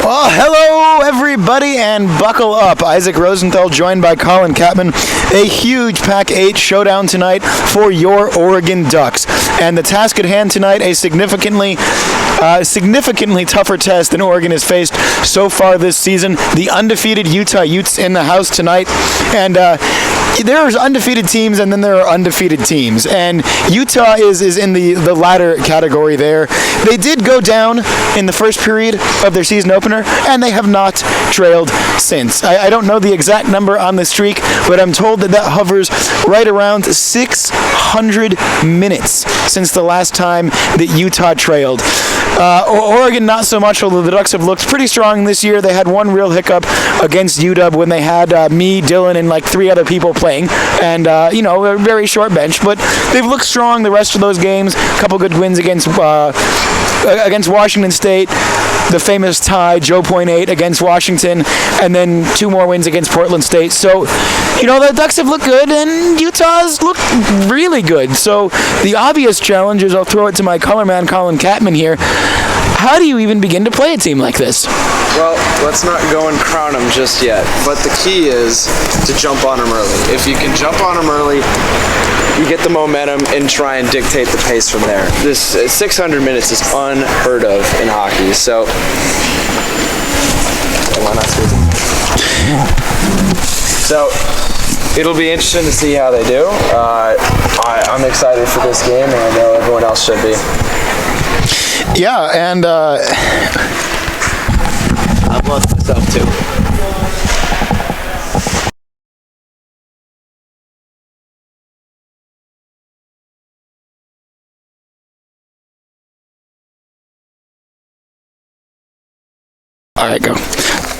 Well, hello everybody, and buckle up. Isaac Rosenthal joined by Colin Catman. A huge Pac-8 showdown tonight for your Oregon Ducks. And the task at hand tonight, a significantly tougher test than Oregon has faced so far this season. The undefeated Utah Utes in the house tonight. And there's undefeated teams, and then there are undefeated teams. And Utah is in the latter category there. They did go down in the first period of their season opener, and they have not trailed since. I don't know the exact number on the streak, but I'm told that hovers right around 600 minutes since the last time that Utah trailed. Oregon, not so much, although the Ducks have looked pretty strong this year. They had one real hiccup against UW when they had me, Dylan, and like 3 other people playing, and a very short bench, but they've looked strong the rest of those games. A couple good wins against Washington State, the famous tie, Joe Point 8 against Washington, and then 2 more wins against Portland State. So, the Ducks have looked good, and Utah's looked really good. So the obvious challenge is, I'll throw it to my color man, Colin Catman here. How do you even begin to play a team like this? Well, let's not go and crown them just yet, but the key is to jump on them early. If you can jump on them early, you get the momentum and try and dictate the pace from there. This 600 minutes is unheard of in hockey, so it'll be interesting to see how they do. I'm excited for this game, and I know everyone else should be. Yeah, and I've lost myself too. All right, go.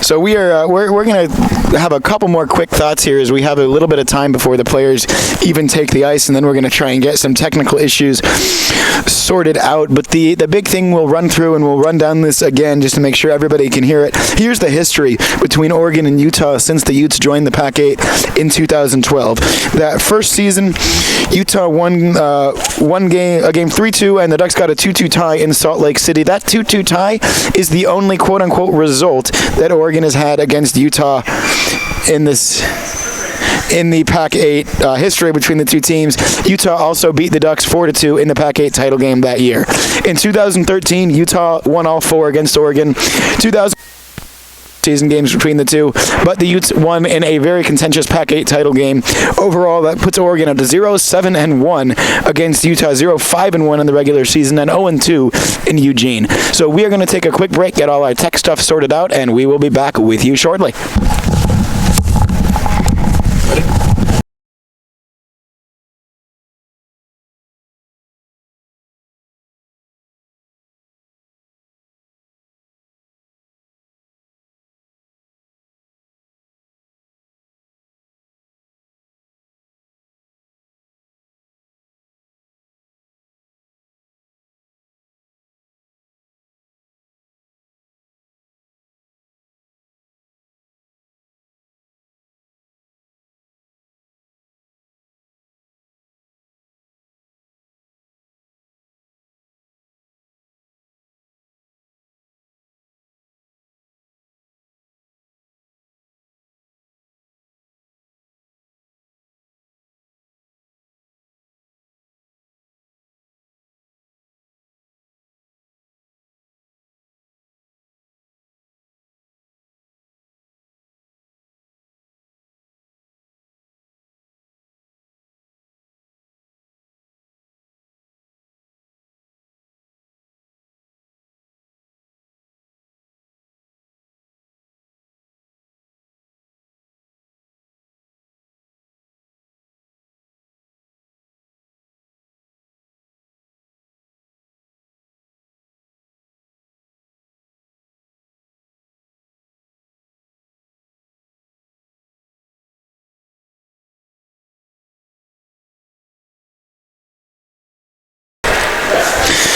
So we're going to have a couple more quick thoughts here as we have a little bit of time before the players even take the ice, and then we're going to try and get some technical issues sorted out. But the big thing we'll run through, and we'll run down this again just to make sure everybody can hear it. Here's the history between Oregon and Utah since the Utes joined the Pac-8 in 2012. That first season, Utah won a game 3-2, and the Ducks got a 2-2 tie in Salt Lake City. That 2-2 tie is the only quote-unquote result that Oregon has had against Utah in the Pac-8 history between the two teams. Utah also beat the Ducks 4-2 in the Pac-8 title game that year. In 2013, Utah won all 4 against Oregon. 2000 season games between the two, but the Utes won in a very contentious Pac-8 title game. Overall, that puts Oregon at 0-7-1 against Utah, 0-5-1 in the regular season, and 0-2 in Eugene. So we are going to take a quick break, get all our tech stuff sorted out, and we will be back with you shortly.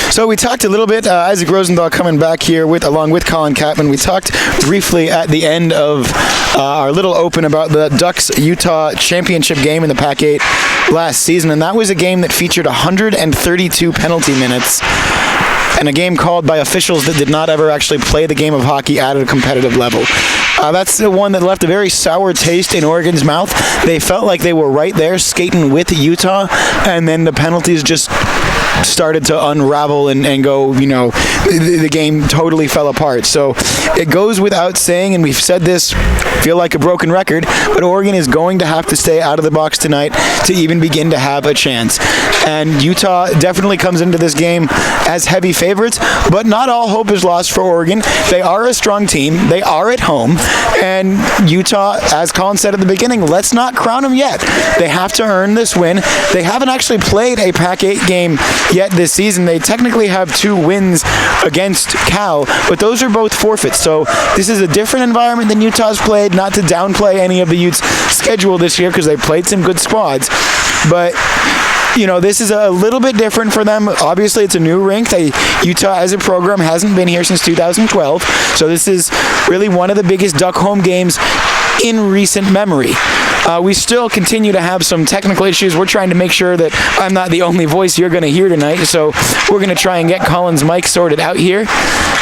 So we talked a little bit, Isaac Rosenthal coming back here along with Colin Catman. We talked briefly at the end of our little open about the Ducks-Utah championship game in the Pac-8 last season, and that was a game that featured 132 penalty minutes. and a game called by officials that did not ever actually play the game of hockey at a competitive level. That's the one that left a very sour taste in Oregon's mouth. They felt like they were right there skating with Utah, and then the penalties just started to unravel and go, the game totally fell apart. So it goes without saying, and we've said this, feel like a broken record, but Oregon is going to have to stay out of the box tonight to even begin to have a chance. And Utah definitely comes into this game as heavy favorites, but not all hope is lost for Oregon. They are a strong team. They are at home. And Utah, as Colin said at the beginning, let's not crown them yet. They have to earn this win. They haven't actually played a Pac-8 game yet this season. They technically have 2 wins against Cal, but those are both forfeits. So this is a different environment than Utah's played, not to downplay any of the Utes' schedule this year because they played some good squads. But this is a little bit different for them. Obviously, it's a new rink. Utah, as a program, hasn't been here since 2012. So this is really one of the biggest Duck home games in recent memory. We still continue to have some technical issues. We're trying to make sure that I'm not the only voice you're going to hear tonight. So we're going to try and get Colin's mic sorted out here.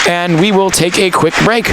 And we will take a quick break.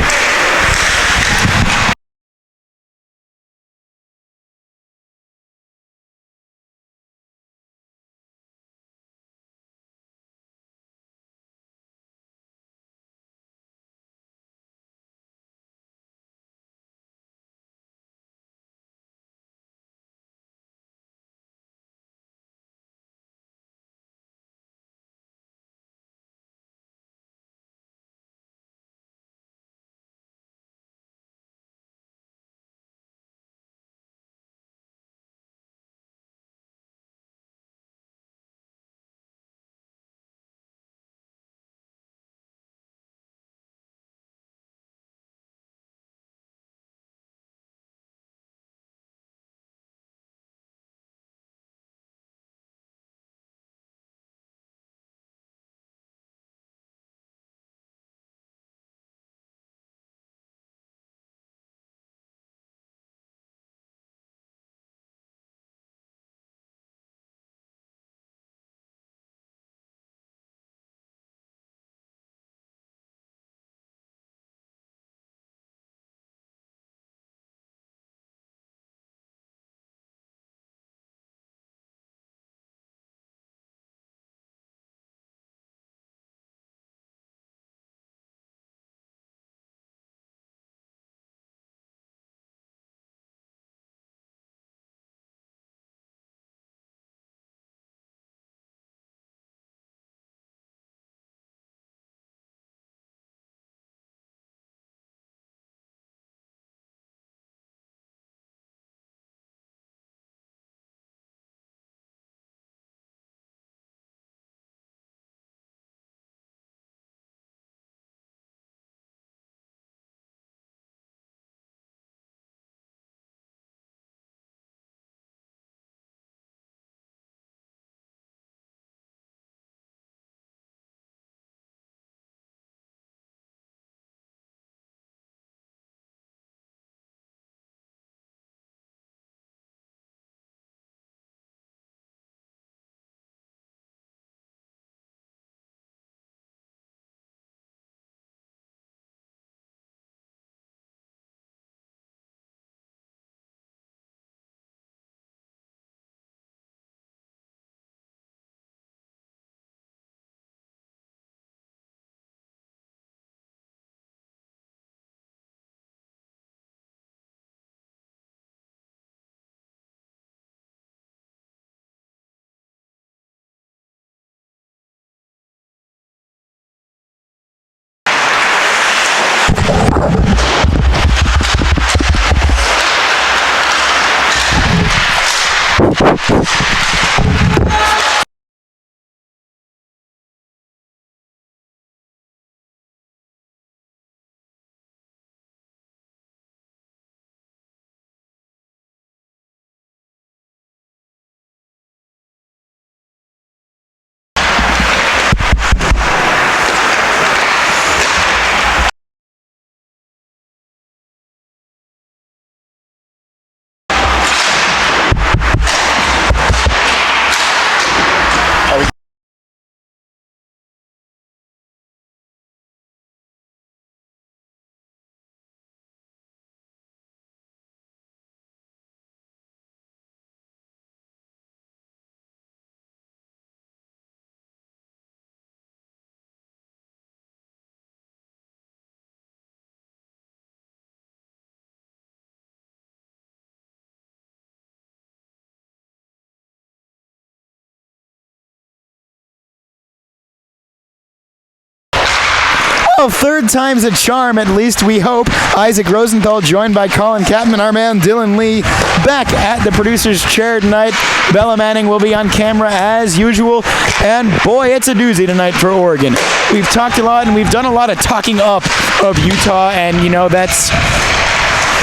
Well, third time's a charm, at least we hope. Isaac Rosenthal joined by Colin Capman, our man Dylan Lee, back at the producer's chair tonight. Bella Manning will be on camera as usual. And boy, it's a doozy tonight for Oregon. We've talked a lot and we've done a lot of talking up of Utah, and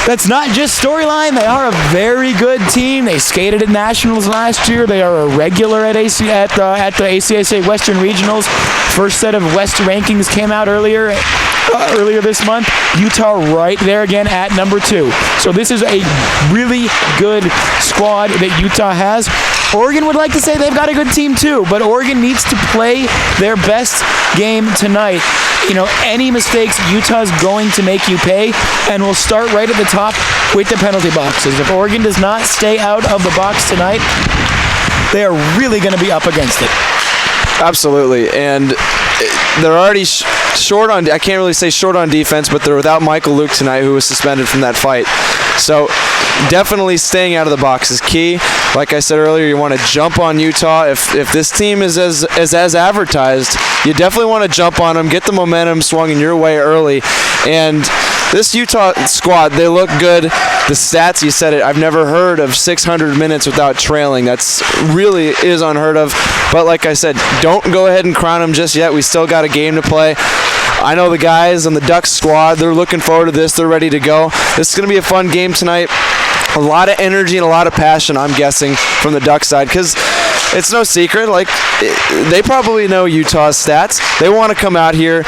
that's not just storyline. They are a very good team. They skated at Nationals last year. They are a regular at the ACSA Western Regionals. First set of West rankings came out earlier this month. Utah right there again at number 2. So this is a really good squad that Utah has. Oregon would like to say they've got a good team too, but Oregon needs to play their best game tonight. Any mistakes, Utah's going to make you pay, and we'll start right at the top with the penalty boxes. If Oregon does not stay out of the box tonight, they are really going to be up against it. Absolutely, and they're already short on, I can't really say short on defense, but they're without Michael Luke tonight, who was suspended from that fight. So definitely staying out of the box is key. Like I said earlier, you want to jump on Utah. If this team is as advertised, you definitely want to jump on them, get the momentum swung in your way early. And this Utah squad, they look good. The stats, you said it, I've never heard of 600 minutes without trailing. That's really is unheard of. But like I said, don't go ahead and crown them just yet. We still got a game to play. I know the guys on the Ducks squad, they're looking forward to this. They're ready to go. This is going to be a fun game tonight. A lot of energy and a lot of passion, I'm guessing, from the Ducks side, because it's no secret. They probably know Utah's stats. They want to come out here,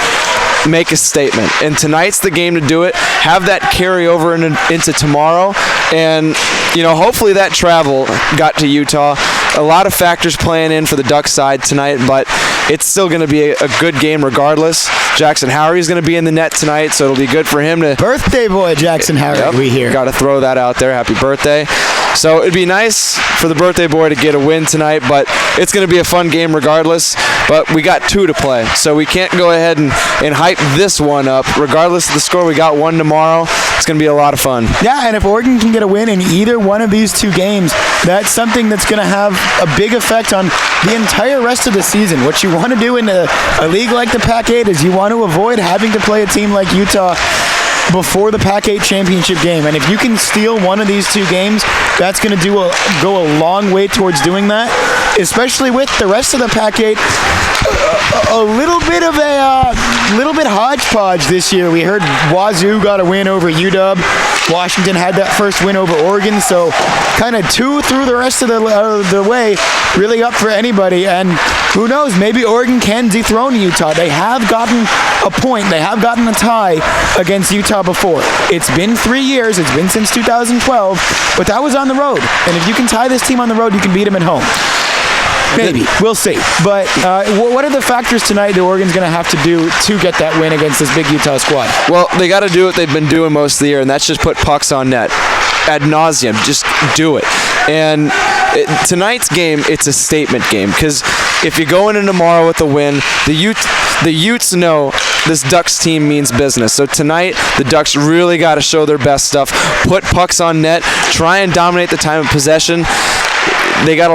make a statement, and tonight's the game to do it. Have that carry over into tomorrow, and hopefully that travel got to Utah. A lot of factors playing in for the Ducks side tonight, but it's still going to be a good game regardless. Jackson Howery's going to be in the net tonight, so it'll be good for him to... Birthday boy Jackson Howery, yep, we hear. Got to throw that out there. Happy birthday. So it'd be nice for the birthday boy to get a win tonight, but it's going to be a fun game regardless. But we got 2 to play, so we can't go ahead and hype this one up. Regardless of the score, we got 1 tomorrow. It's going to be a lot of fun. Yeah, and if Oregon can get a win in either one of these 2 games, that's something that's going to have a big effect on the entire rest of the season. What you want to do in a league like the Pac-8 is you want to avoid having to play a team like Utah before the Pac-8 championship game. And if you can steal one of these 2 games, that's going to go a long way towards doing that, especially with the rest of the Pac-8. A little bit hodgepodge this year. We heard Wazoo got a win over UW. Washington had that first win over Oregon, so kind of 2 through the rest of the way, really up for anybody. And who knows, maybe Oregon can dethrone Utah. They have gotten a point, they have gotten a tie against Utah before. It's been 3 years, it's been since 2012, but that was on the road. And if you can tie this team on the road, you can beat them at home. Maybe. We'll see. But what are the factors tonight that Oregon's going to have to do to get that win against this big Utah squad? Well, they got to do what they've been doing most of the year, and that's just put pucks on net. Ad nauseum. Just do it. And tonight's game, it's a statement game, because if you're going in tomorrow with a win, the Utes know this Ducks team means business. So tonight, the Ducks really got to show their best stuff. Put pucks on net. Try and dominate the time of possession. They got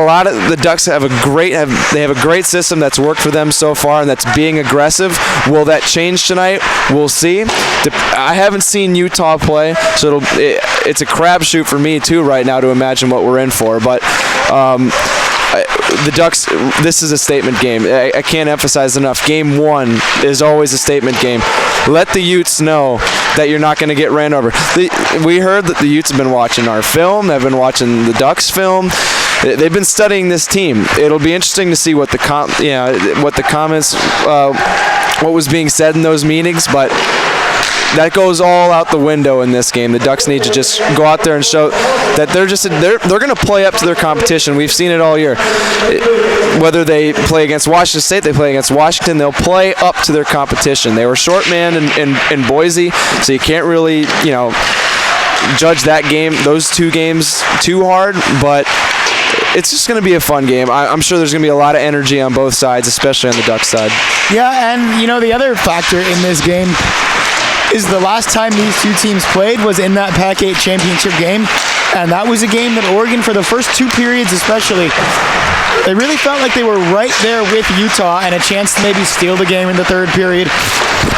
the Ducks have a great system that's worked for them so far, and that's being aggressive. Will that change tonight? We'll see. I haven't seen Utah play, so it's a crapshoot for me too right now to imagine what we're in for. But the Ducks, this is a statement game. I can't emphasize enough. Game 1 is always a statement game. Let the Utes know that you're not going to get ran over. We heard that the Utes have been watching our film. They've been watching the Ducks film. They've been studying this team. It'll be interesting to see what the comments, what was being said in those meetings, but that goes all out the window in this game. The Ducks need to just go out there and show that they're going to play up to their competition. We've seen it all year. Whether they play against Washington State, they play against Washington, they'll play up to their competition. They were short-manned in Boise, so you can't really, judge that game, those 2 games too hard, but it's just going to be a fun game. I'm sure there's going to be a lot of energy on both sides, especially on the Ducks side. Yeah, and the other factor in this game is the last time these 2 teams played was in that Pac-8 championship game, and that was a game that Oregon, for the first 2 periods especially, They really felt like they were right there with Utah and a chance to maybe steal the game in the third period.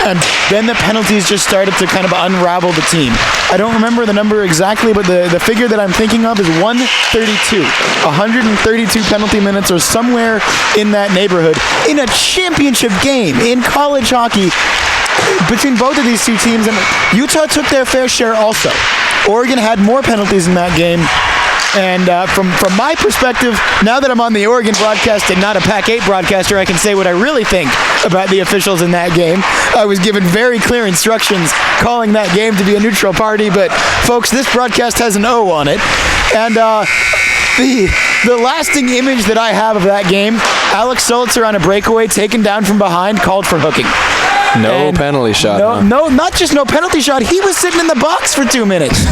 And then the penalties just started to kind of unravel the team. I don't remember the number exactly, but the figure that I'm thinking of is 132. 132 penalty minutes or somewhere in that neighborhood in a championship game in college hockey between both of these two teams. And Utah took their fair share also. Oregon had more penalties in that game. And from my perspective, now that I'm on the Oregon broadcast and not a Pac-8 broadcaster, I can say what I really think about the officials in that game. I was given very clear instructions calling that game to be a neutral party, but folks, this broadcast has an O on it. And the lasting image that I have of that game, Alex Sulitzer on a breakaway taken down from behind, called for hooking. No penalty shot. No, not just no penalty shot. He was sitting in the box for 2 minutes.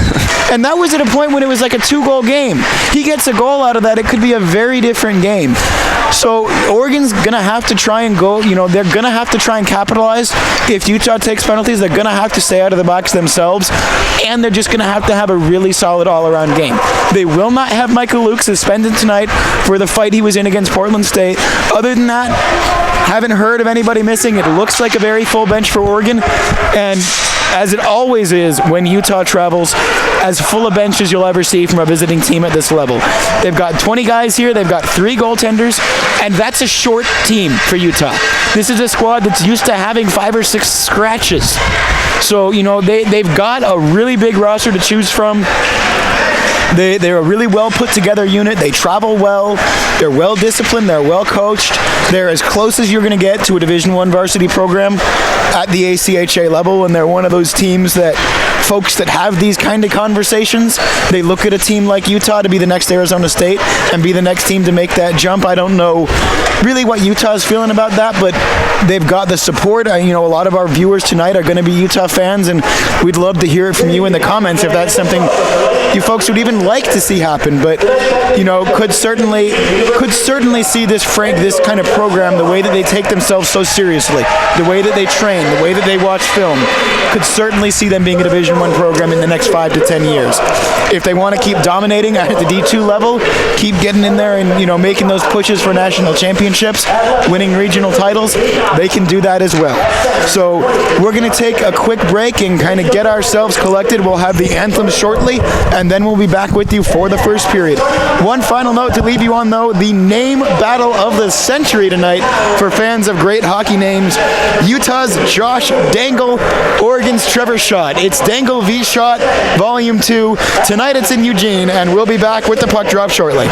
And that was at a point when it was like a 2-goal game. He gets a goal out of that, it could be a very different game. So Oregon's going to have to try and go, they're going to have to try and capitalize. If Utah takes penalties, they're going to have to stay out of the box themselves. And they're just going to have a really solid all-around game. They will not have Michael Luke suspended tonight for the fight he was in against Portland State. Other than that, haven't heard of anybody missing. It looks like a very full bench for Oregon. And as it always is when Utah travels, as full a bench as you'll ever see from a visiting team at this level. They've got 20 guys here. They've got 3 goaltenders. And that's a short team for Utah. This is a squad that's used to having 5 or 6 scratches. So, they've got a really big roster to choose from. They're a really well put together unit. They travel well. They're well disciplined. They're well coached. They're as close as you're going to get to a Division I varsity program at the ACHA level, and they're one of those teams that folks that have these kind of conversations, they look at a team like Utah to be the next Arizona State and be the next team to make that jump. I don't know really what Utah's feeling about that, but they've got the support. A lot of our viewers tonight are going to be Utah fans, and we'd love to hear it from you in the comments if that's something you folks would even like to see happen. But could certainly see this kind of program, the way that they take themselves so seriously, the way that they train, the way that they watch film, could certainly see them being a Division I program in the next 5 to 10 years. If they want to keep dominating at the D2 level, keep getting in there and making those pushes for national championships, winning regional titles, they can do that as well. So we're going to take a quick break and kind of get ourselves collected. We'll have the anthem shortly, and then we'll be back with you for the first period. One final note to leave you on, though: the name battle of the century tonight for fans of great hockey names. Utah's Josh Dangle, Oregon's Trevor Schott. It's Dangle v. Schott, Volume 2. Tonight it's in Eugene, and we'll be back with the puck drop shortly.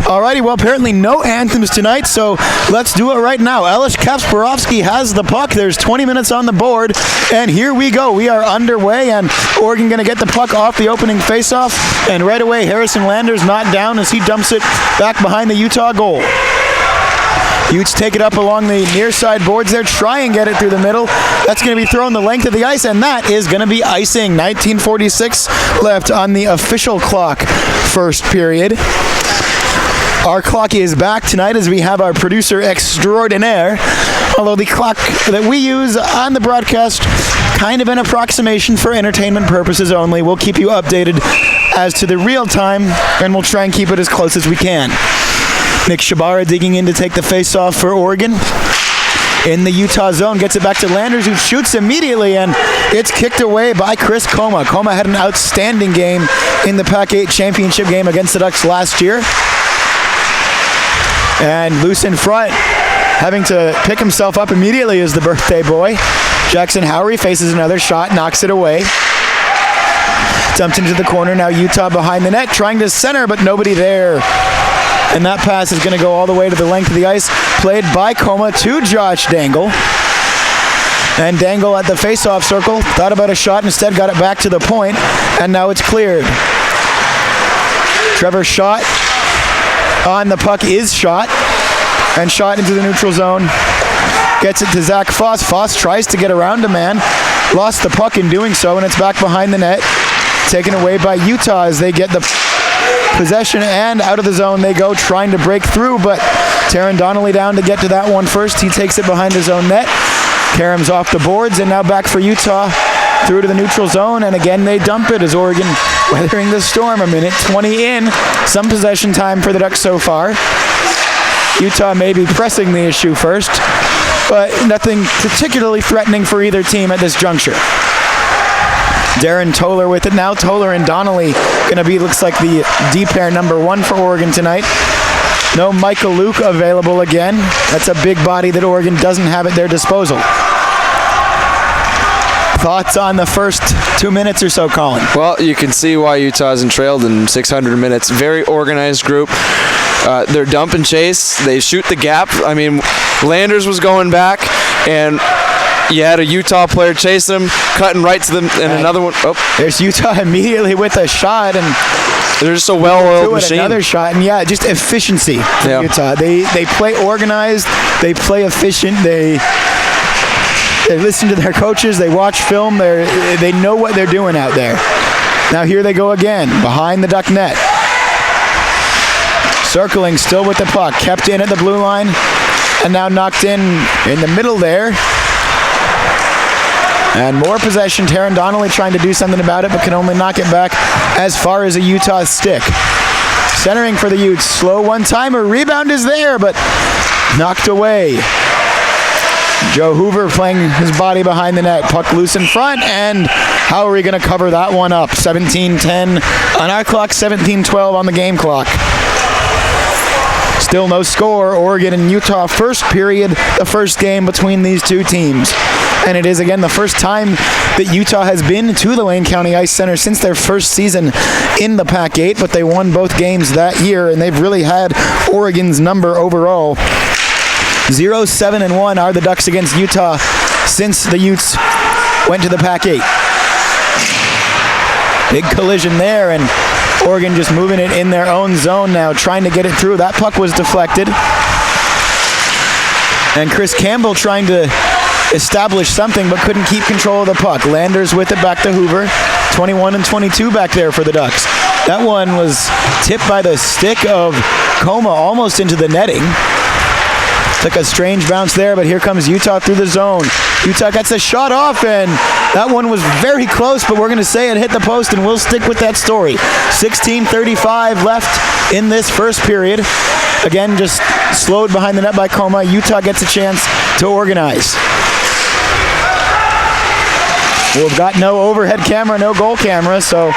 Alrighty, well, apparently no anthems tonight, so let's do it right now. Elish Kasparovsky has the puck. There's 20 minutes on the board, and here we go. We are underway, and Oregon going to get the puck off the opening faceoff, and right away Harrison Landers knocked down as he dumps it back behind the Utah goal. Utes take it up along the near side boards there, try and get it through the middle. That's going to be thrown the length of the ice, and that is going to be icing. 19:46 left on the official clock, first period. Our clock is back tonight as we have our producer extraordinaire, although the clock that we use on the broadcast, kind of an approximation for entertainment purposes only. We'll keep you updated as to the real time, and we'll try and keep it as close as we can. Nick Shabara digging in to take the face-off for Oregon. In the Utah zone, gets it back to Landers, who shoots immediately, and it's kicked away by Chris Coma. Coma had an outstanding game in the Pac-8 championship game against the Ducks last year. And loose in front, having to pick himself up immediately, is the birthday boy. Jackson Howery faces another shot, knocks it away. Dumped into the corner. Now Utah behind the net, trying to center, but nobody there. And that pass is going to go all the way to the length of the ice. Played by Coma to Josh Dangle. And Dangle at the face-off circle. Thought about a shot, instead got it back to the point. And now it's cleared. Trevor Schott on the puck is shot. And shot into the neutral zone. Gets it to Zach Foss. Foss tries to get around a man. Lost the puck in doing so, and it's back behind the net. Taken away by Utah as they get the possession, and out of the zone they go, trying to break through, but Taron Donnelly down to get to that one first. He takes it behind his own net. Karam's off the boards, and now back for Utah through to the neutral zone, and again they dump it as Oregon weathering the storm. A minute 20 in. Some possession time for the Ducks so far. Utah may be pressing the issue first, but nothing particularly threatening for either team at this juncture. Darren Toller with it now. Toller and Donnelly going to be, looks like, the D pair number 1 for Oregon tonight. No Michael Luke available again. That's a big body that Oregon doesn't have at their disposal. Thoughts on the first 2 minutes or so, Colin? Well, you can see why Utah hasn't trailed in 600 minutes. Very organized group. They're dump and chase. They shoot the gap. I mean, Landers was going back, and you had a Utah player chase him, cutting right to them, and another one. Oh, there's Utah immediately with a shot, and they're just a well-oiled machine. Another shot, and yeah, just efficiency. Yeah. Utah. They play organized. They play efficient. They listen to their coaches. They watch film. They know what they're doing out there. Now here they go again, behind the Duck net. Circling, still with the puck, kept in at the blue line, and now knocked in the middle there. And more possession. Taron Donnelly trying to do something about it, but can only knock it back as far as a Utah stick. Centering for the Utes. Slow one-timer. Rebound is there, but knocked away. Joe Hoover playing his body behind the net. Puck loose in front, and how are we going to cover that one up? 17:10 on our clock, 17:12 on the game clock. Still no score. Oregon and Utah first period, the first game between these two teams. And it is, again, the first time that Utah has been to the Lane County Ice Center since their first season in the Pac-8, but they won both games that year, and they've really had Oregon's number overall. 0-7-1 are the Ducks against Utah since the Utes went to the Pac-8. Big collision there, and Oregon just moving it in their own zone now, trying to get it through. That puck was deflected. And Chris Campbell trying to establish something, but couldn't keep control of the puck. Landers with it back to Hoover. 21 and 22 back there for the Ducks. That one was tipped by the stick of Coma almost into the netting. Took a strange bounce there, but here comes Utah through the zone. Utah gets a shot off, and that one was very close, but we're going to say it hit the post, and we'll stick with that story. 16:35 left in this first period. Again, just slowed behind the net by Coma. Utah gets a chance to organize. We've got no overhead camera, no goal camera, so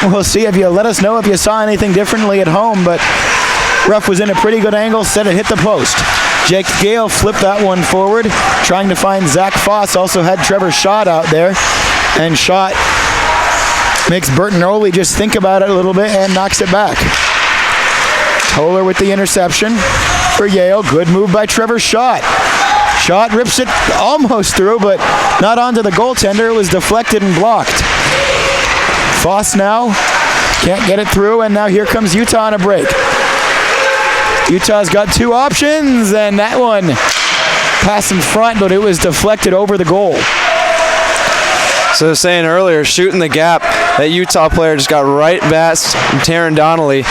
we'll see if you let us know if you saw anything differently at home, but ref was in a pretty good angle, said it hit the post. Jake Gale flipped that one forward, trying to find Zach Foss. Also had Trevor Schott out there, and Schott makes Burton Oley just think about it a little bit and knocks it back. Toller with the interception for Yale. Good move by Trevor Schott. Schott rips it almost through, but not onto the goaltender. It was deflected and blocked. Foss now can't get it through, and now here comes Utah on a break. Utah's got two options, and that one passed in front, but it was deflected over the goal. So saying earlier, shooting the gap, that Utah player just got right past Taron Donnelly,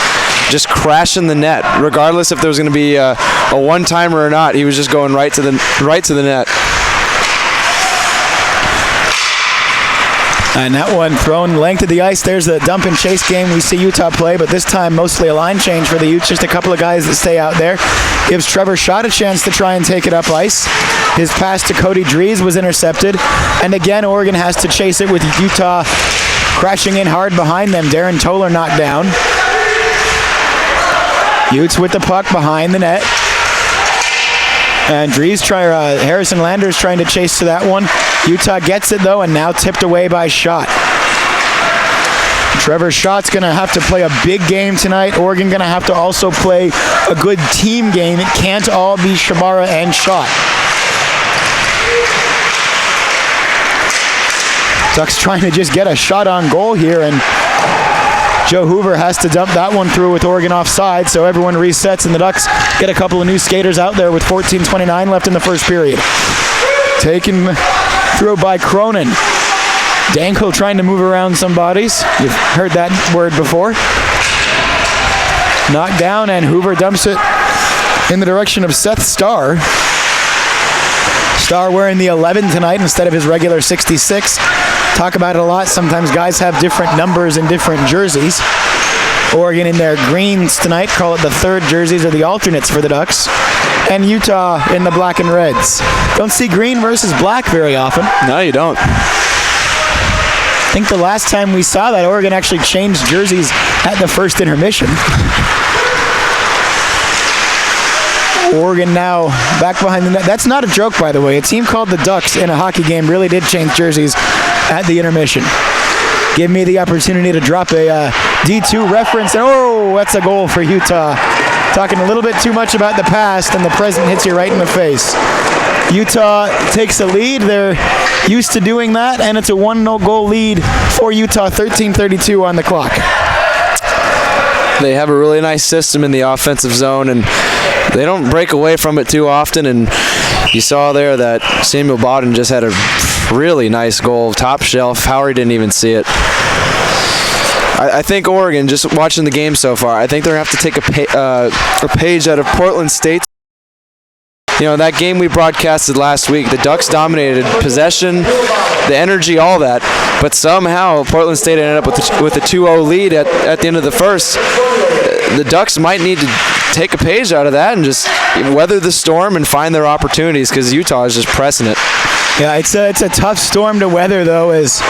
just crashing the net. Regardless if there was going to be a one-timer or not, he was just going right to the net. And that one thrown length of the ice. There's the dump and chase game we see Utah play, but this time mostly a line change for the Utes. Just a couple of guys that stay out there. Gives Trevor Schott a chance to try and take it up ice. His pass to Cody Dries was intercepted. And again, Oregon has to chase it with Utah crashing in hard behind them. Darren Toller knocked down. Utes with the puck behind the net. And Harrison Landers trying to chase to that one. Utah gets it though, and now tipped away by Schott. Trevor Schott's going to have to play a big game tonight. Oregon going to have to also play a good team game. It can't all be Shabara and Schott. Ducks trying to just get a shot on goal here, and Joe Hoover has to dump that one through with Oregon offside, so everyone resets, and the Ducks get a couple of new skaters out there with 14:29 left in the first period. Taken through by Cronin. Danko trying to move around some bodies. You've heard that word before. Knocked down, and Hoover dumps it in the direction of Seth Starr. Starr wearing the 11 tonight instead of his regular 66. Talk about it a lot. Sometimes guys have different numbers in different jerseys. Oregon in their greens tonight, call it the third jerseys or the alternates for the Ducks. And Utah in the black and reds. Don't see green versus black very often. No, you don't. I think the last time we saw that, Oregon actually changed jerseys at the first intermission. Oregon now back behind the net. That's not a joke, by the way. A team called the Ducks in a hockey game really did change jerseys at the intermission. Give me the opportunity to drop a D2 reference, and oh, that's a goal for Utah. Talking a little bit too much about the past, and the present hits you right in the face. Utah takes the lead. They're used to doing that, and it's a 1-0 goal lead for Utah, 13:32 on the clock. They have a really nice system in the offensive zone, and they don't break away from it too often, and you saw there that Samuel Bowden just had a really nice goal, top shelf. Howery didn't even see it. I think Oregon, just watching the game so far, I think they're going to have to take a page out of Portland State. You know, that game we broadcasted last week, the Ducks dominated possession, the energy, all that, but somehow Portland State ended up with a 2-0 lead at the end of the first. The Ducks might need to take a page out of that and just weather the storm and find their opportunities, because Utah is just pressing it. Yeah, it's a tough storm to weather, though, as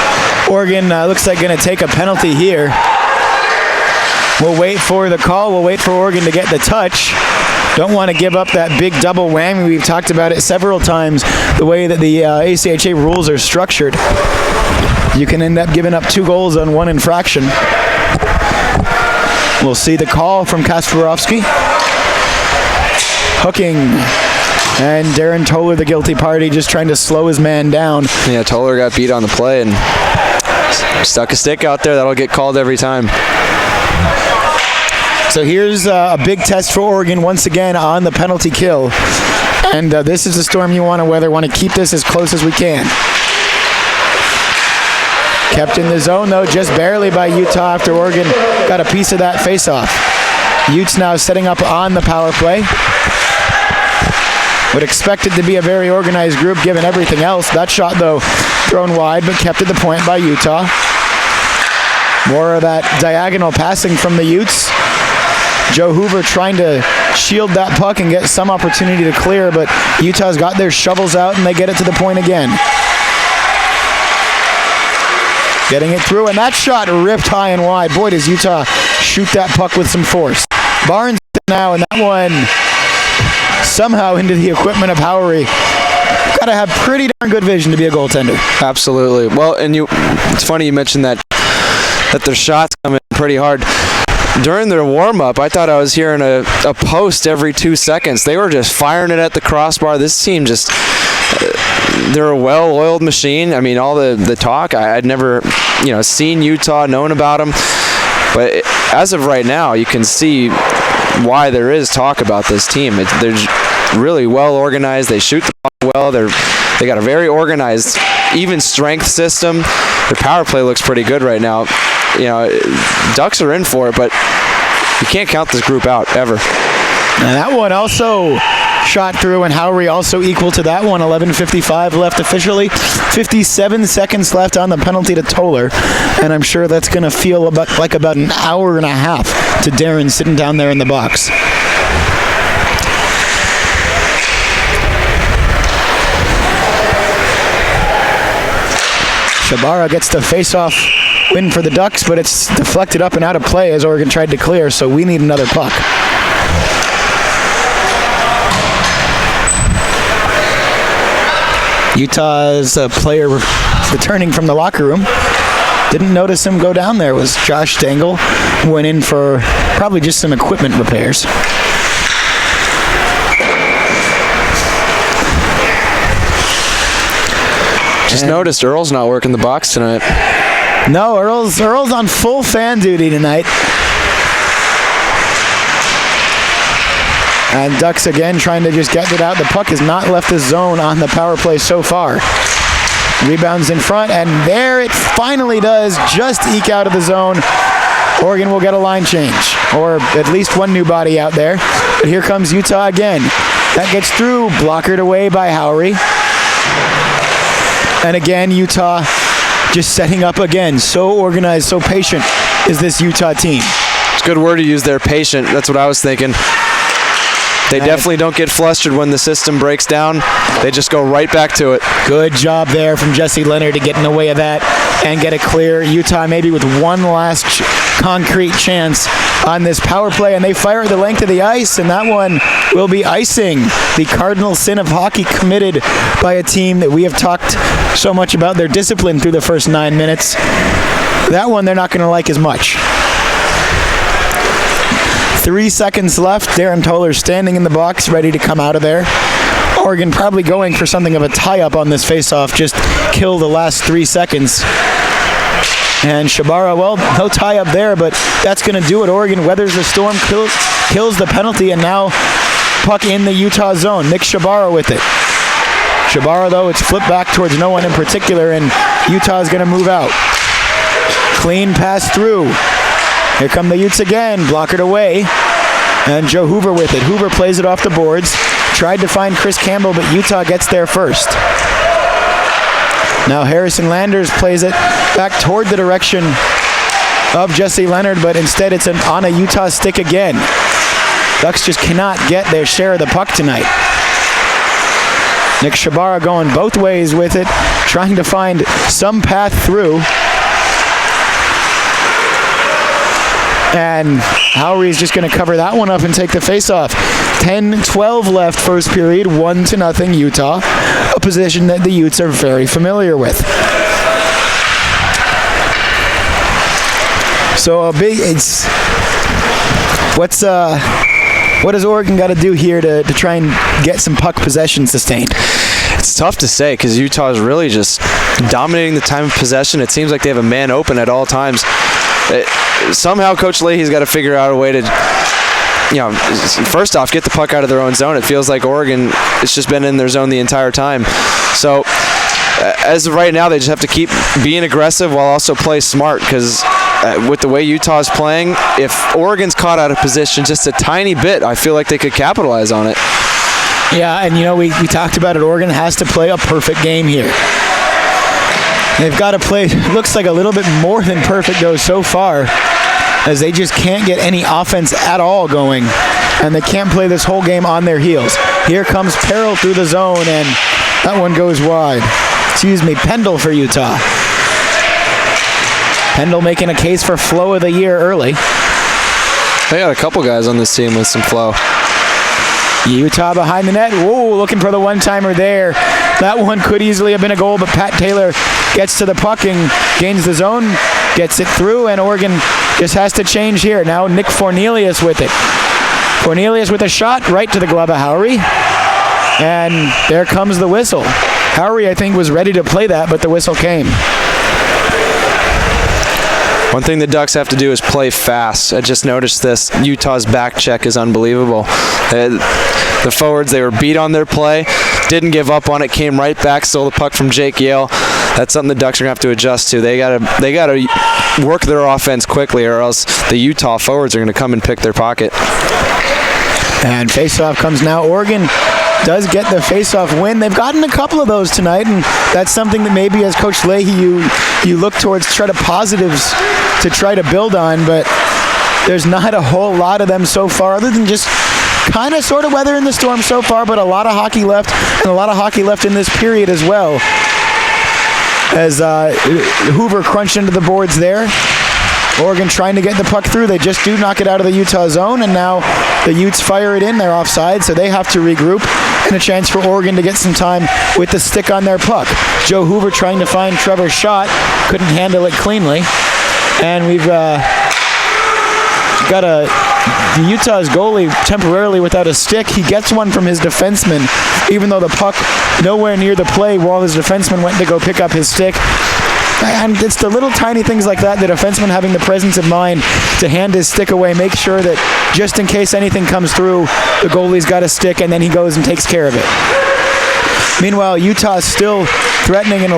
Oregon looks like going to take a penalty here. We'll wait for the call. We'll wait for Oregon to get the touch. Don't want to give up that big double whammy. We've talked about it several times, the way that the ACHA rules are structured. You can end up giving up 2 goals on 1 infraction. We'll see the call from Kasparovsky. Hooking. And Darren Toller, the guilty party, just trying to slow his man down. Yeah, Toller got beat on the play and stuck a stick out there. That'll get called every time. So here's a big test for Oregon once again on the penalty kill. And this is the storm you want to weather. Want to keep this as close as we can. Kept in the zone, though, just barely by Utah after Oregon got a piece of that face-off. Utes now setting up on the power play. Would expect it to be a very organized group given everything else. That shot, though, thrown wide, but kept at the point by Utah. More of that diagonal passing from the Utes. Joe Hoover trying to shield that puck and get some opportunity to clear, but Utah's got their shovels out and they get it to the point again. Getting it through, and that shot ripped high and wide. Boy, does Utah shoot that puck with some force. Barnes now, and that one somehow into the equipment of Howery. Got to have pretty darn good vision to be a goaltender. Absolutely. Well, and it's funny you mentioned that their shots come in pretty hard. During their warm-up, I thought I was hearing a post every 2 seconds. They were just firing it at the crossbar. This team just, they're a well-oiled machine. I mean, all the talk, I'd never, seen Utah, known about them. But as of right now, you can see why there is talk about this team. They're really well-organized. They shoot the ball well. They got a very organized, even strength system. Their power play looks pretty good right now. Ducks are in for it, but you can't count this group out, ever. And that one also shot through, and Howery also equal to that one. 11:55 left officially. 57 seconds left on the penalty to Toller, and I'm sure that's going to feel like about an hour and a half to Darren sitting down there in the box. Shabara gets the face-off win for the Ducks, but it's deflected up and out of play as Oregon tried to clear, so we need another puck. Utah's player returning from the locker room. Didn't notice him go down there. It was Josh Dangle. Went in for probably just some equipment repairs. Just noticed Earl's not working the box tonight. No, Earl's on full fan duty tonight. And Ducks again trying to just get it out. The puck has not left the zone on the power play so far. Rebounds in front, and there it finally does just eke out of the zone. Oregon will get a line change, or at least one new body out there. But here comes Utah again. That gets through, blockered away by Howry. And again, Utah just setting up again. So organized, so patient is this Utah team. It's a good word to use there, patient. That's what I was thinking. They definitely don't get flustered when the system breaks down. They just go right back to it. Good job there from Jesse Leonard to get in the way of that and get it clear. Utah maybe with one last concrete chance on this power play, and they fire at the length of the ice, and that one will be icing. The cardinal sin of hockey committed by a team that we have talked so much about their discipline through the first 9 minutes. That one they're not going to like as much. 3 seconds left. Darren Toller standing in the box, ready to come out of there. Oregon probably going for something of a tie-up on this face-off. Just kill the last 3 seconds. And Shabara, well, no tie-up there, but that's going to do it. Oregon weathers the storm, kills the penalty, and now puck in the Utah zone. Nick Shabara with it. Shabara, though, it's flipped back towards no one in particular, and Utah's going to move out. Clean pass through. Here come the Utes again, blockered away. And Joe Hoover with it. Hoover plays it off the boards. Tried to find Chris Campbell, but Utah gets there first. Now Harrison Landers plays it back toward the direction of Jesse Leonard, but instead it's on a Utah stick again. Ducks just cannot get their share of the puck tonight. Nick Shabara going both ways with it, trying to find some path through. And Howry's just going to cover that one up and take the face-off. 10-12 left first period, 1-0 Utah, a position that the Utes are very familiar with. So what does Oregon got to do here to try and get some puck possession sustained? It's tough to say because Utah is really just dominating the time of possession. It seems like they have a man open at all times. Somehow Coach Leahy's got to figure out a way to, first off, get the puck out of their own zone. It feels like Oregon has just been in their zone the entire time. So as of right now, they just have to keep being aggressive while also play smart because with the way Utah's playing, if Oregon's caught out of position just a tiny bit, I feel like they could capitalize on it. Yeah, and we talked about it. Oregon has to play a perfect game here. They've got to play, looks like a little bit more than perfect though so far, as they just can't get any offense at all going, and they can't play this whole game on their heels. Here comes Peril through the zone, and that one goes wide. Pendle for Utah. Pendle making a case for flow of the year early. They got a couple guys on this team with some flow. Utah behind the net. Whoa, looking for the one-timer there. That one could easily have been a goal, but Pat Taylor gets to the puck and gains the zone, gets it through, and Oregon just has to change here. Now Nick Fornelius with it. Fornelius with a shot right to the glove of Howry. And there comes the whistle. Howry, I think, was ready to play that, but the whistle came. One thing the Ducks have to do is play fast. I just noticed this. Utah's back check is unbelievable. The forwards, they were beat on their play, didn't give up on it, came right back, stole the puck from Jake Yale. That's something the Ducks are going to have to adjust to. They gotta work their offense quickly, or else the Utah forwards are going to come and pick their pocket. And faceoff comes now. Oregon does get the faceoff win. They've gotten a couple of those tonight, and that's something that maybe as Coach Leahy you look towards, try to positives to try to build on, but there's not a whole lot of them so far, other than just kind of sort of weathering the storm so far, but a lot of hockey left, and a lot of hockey left in this period as well. As Hoover crunched into the boards there. Oregon trying to get the puck through. They just do knock it out of the Utah zone, and now the Utes fire it in. They're offside, so they have to regroup. and a chance for Oregon to get some time with the stick on their puck. Joe Hoover trying to find Trevor's shot, couldn't handle it cleanly. And we've got Utah's goalie temporarily without a stick. He gets one from his defenseman, even though the puck nowhere near the play while his defenseman went to go pick up his stick. And it's the little tiny things like that, the defenseman having the presence of mind to hand his stick away, make sure that just in case anything comes through, the goalie's got a stick, and then he goes and takes care of it. Meanwhile, Utah's still threatening in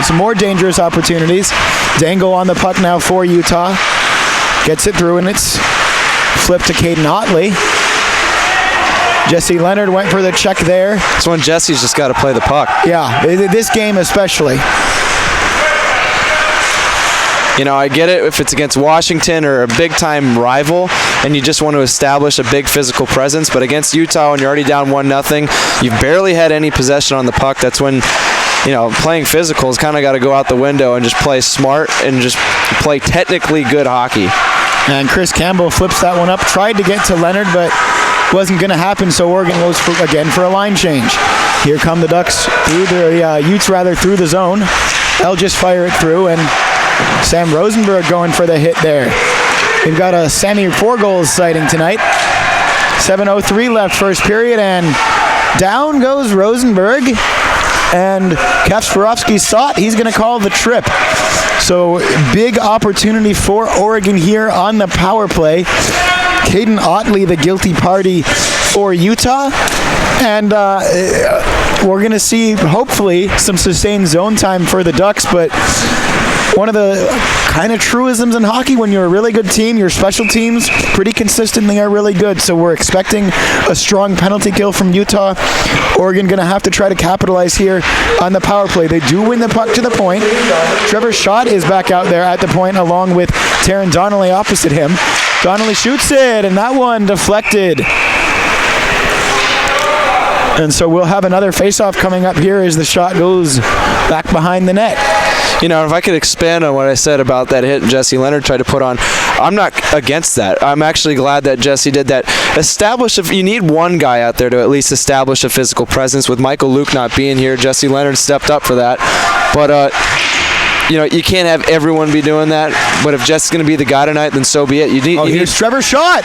some more dangerous opportunities. Dangle on the puck now for Utah. Gets it through, and it's flipped to Caden Otley. Jesse Leonard went for the check there. This one, Jesse's just got to play the puck. Yeah, this game especially. You know, I get it if it's against Washington or a big-time rival and you just want to establish a big physical presence, but against Utah when you're already down 1-0, you've barely had any possession on the puck. That's when, you know, playing physical has kind of got to go out the window and just play smart and just play technically good hockey. And Chris Campbell flips that one up, tried to get to Leonard, but wasn't going to happen, so Oregon goes again for a line change. Here come the Ducks through the Utes through the zone. They'll just fire it through, and Sam Rosenberg going for the hit there. We've got a Sammy 4-goals sighting tonight. 7:03 left first period, and down goes Rosenberg. And Kasparovsky saw it. He's going to call the trip. So big opportunity for Oregon here on the power play. Caden Otley, the guilty party for Utah. And we're going to see, hopefully, some sustained zone time for the Ducks, but one of the kind of truisms in hockey, when you're a really good team, your special teams pretty consistently are really good. So we're expecting a strong penalty kill from Utah. Oregon going to have to try to capitalize here on the power play. They do win the puck to the point. Trevor Schott is back out there at the point along with Taron Donnelly opposite him. Donnelly shoots it, and that one deflected. And so we'll have another face-off coming up here as the shot goes back behind the net. You know, if I could expand on what I said about that hit Jesse Leonard tried to put on, I'm not against that. I'm actually glad that Jesse did that. You need one guy out there to at least establish a physical presence. With Michael Luke not being here, Jesse Leonard stepped up for that. But, you know, you can't have everyone be doing that. But if Jesse's going to be the guy tonight, then so be it. Here's Trevor Schott.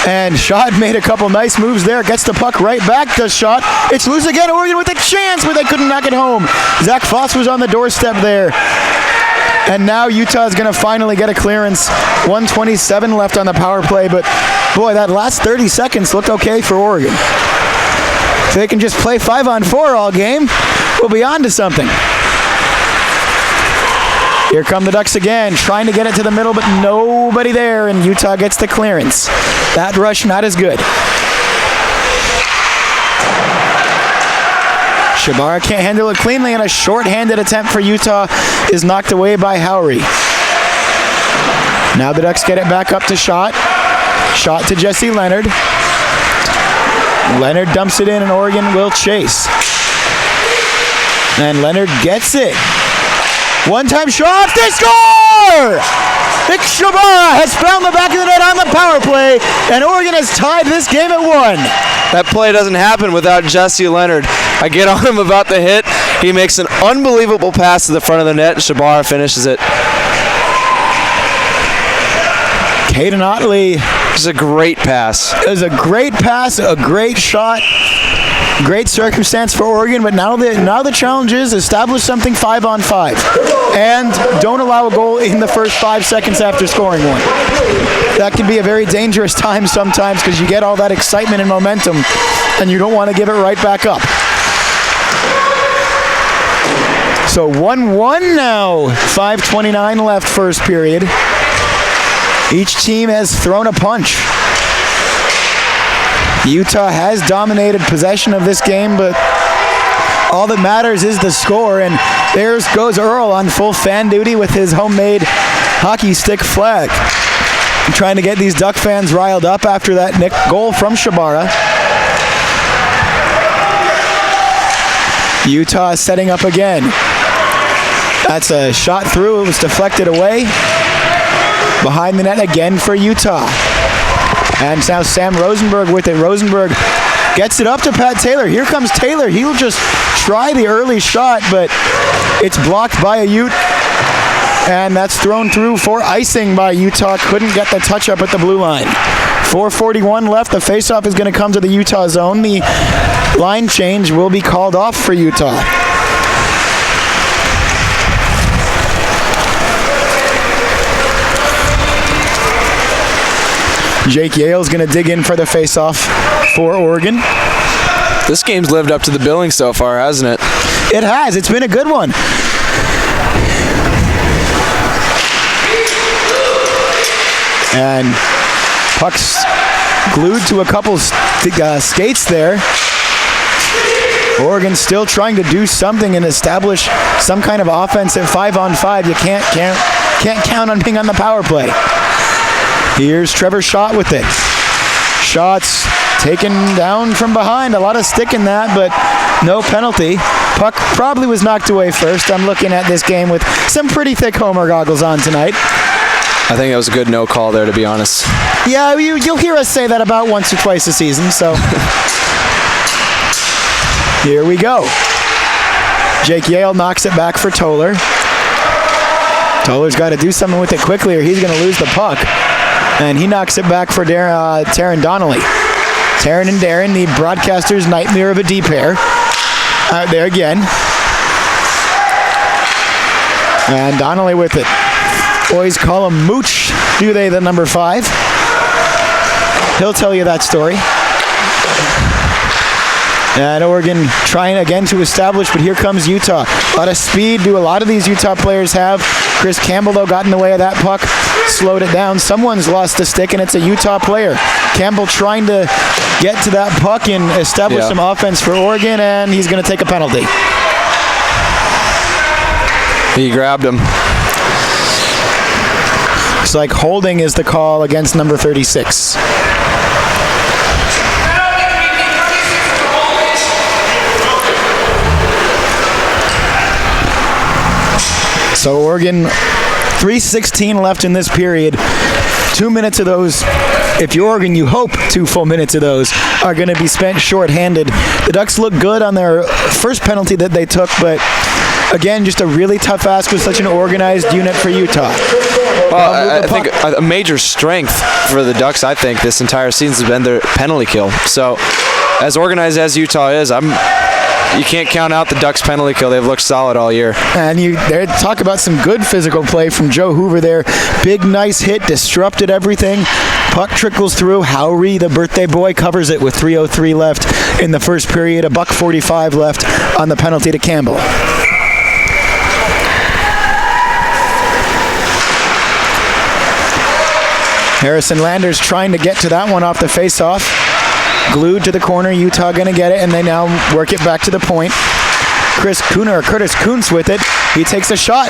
And Schott made a couple nice moves there. Gets the puck right back to Schott. It's loose again. Oregon with a chance, but they couldn't knock it home. Zach Foss was on the doorstep there. And now Utah's going to finally get a clearance. 1:27 left on the power play, but boy, that last 30 seconds looked okay for Oregon. If they can just play 5-on-4 all game, we'll be on to something. Here come the Ducks again, trying to get it to the middle, but nobody there, and Utah gets the clearance. That rush not as good. Shabara can't handle it cleanly, and a short-handed attempt for Utah is knocked away by Howry. Now the Ducks get it back up to Schott. Schott to Jesse Leonard. Leonard dumps it in, and Oregon will chase. And Leonard gets it. One-time shot, they score! Nick Shabara has found the back of the net on the power play, and Oregon has tied this game at 1. That play doesn't happen without Jesse Leonard. I get on him about the hit. He makes an unbelievable pass to the front of the net, and Shabara finishes it. Caden Otley. It was a great pass. It was a great pass, a great shot. Great circumstance for Oregon, but now the challenge is establish something 5-on-5. And don't allow a goal in the first 5 seconds after scoring one. That can be a very dangerous time sometimes because you get all that excitement and momentum and you don't want to give it right back up. So 1-1 now. 5:29 left first period. Each team has thrown a punch. Utah has dominated possession of this game, but all that matters is the score, and there goes Earl on full fan duty with his homemade hockey stick flag. I'm trying to get these Duck fans riled up after that goal from Shabara. Utah is setting up again. That's a shot through. It was deflected away. Behind the net again for Utah. And now Sam Rosenberg with it. Rosenberg Gets it up to Pat Taylor. Here comes Taylor. He'll just try the early shot, but it's blocked by a Ute. And that's thrown through for icing by Utah. Couldn't get the touch up at the blue line. 4:41 left. The faceoff is going to come to the Utah zone. The line change will be called off for Utah. Jake Yale's going to dig in for the faceoff for Oregon. This game's lived up to the billing so far, hasn't it? It has. It's been a good one. And puck's glued to a couple skates there. Oregon still trying to do something and establish some kind of offensive 5-on-5. You can't count on being on the power play. Here's Trevor Schott with it. Shots taken down from behind. A lot of stick in that, but no penalty. Puck probably was knocked away first. I'm looking at this game with some pretty thick Homer goggles on tonight. I think that was a good no call there, to be honest. Yeah, you'll hear us say that about once or twice a season, so. Here we go. Jake Yale knocks it back for Toller. Toller's got to do something with it quickly or he's going to lose the puck. And he knocks it back for Taron Donnelly. Taron and Darren, the broadcaster's nightmare of a D pair. Out there again. And Donnelly with it. Boys call him Mooch, do they, the number 5? He'll tell you that story. And Oregon trying again to establish, but here comes Utah. A lot of speed do a lot of these Utah players have. Chris Campbell, though, got in the way of that puck, slowed it down. Someone's lost a stick, and it's a Utah player. Campbell trying to get to that puck and establish some offense for Oregon, and he's going to take a penalty. He grabbed him. It's like holding is the call against number 36. So Oregon, 3:16 left in this period. 2 minutes of those, if you're Oregon, you hope 2 full minutes of those are going to be spent shorthanded. The Ducks look good on their first penalty that they took, but again, just a really tough ask with such an organized unit for Utah. Well, I think a major strength for the Ducks, I think, this entire season has been their penalty kill. So, as organized as Utah is, you can't count out the Ducks' penalty kill. They've looked solid all year. And there talk about some good physical play from Joe Hoover there. Big, nice hit, disrupted everything. Puck trickles through. Howry, the birthday boy, covers it with 3:03 left in the first period. $1:45 left on the penalty to Campbell. Harrison Landers trying to get to that one off the faceoff. Glued to the corner. Utah going to get it, and they now work it back to the point. Curtis Kuntz with it. He takes a shot.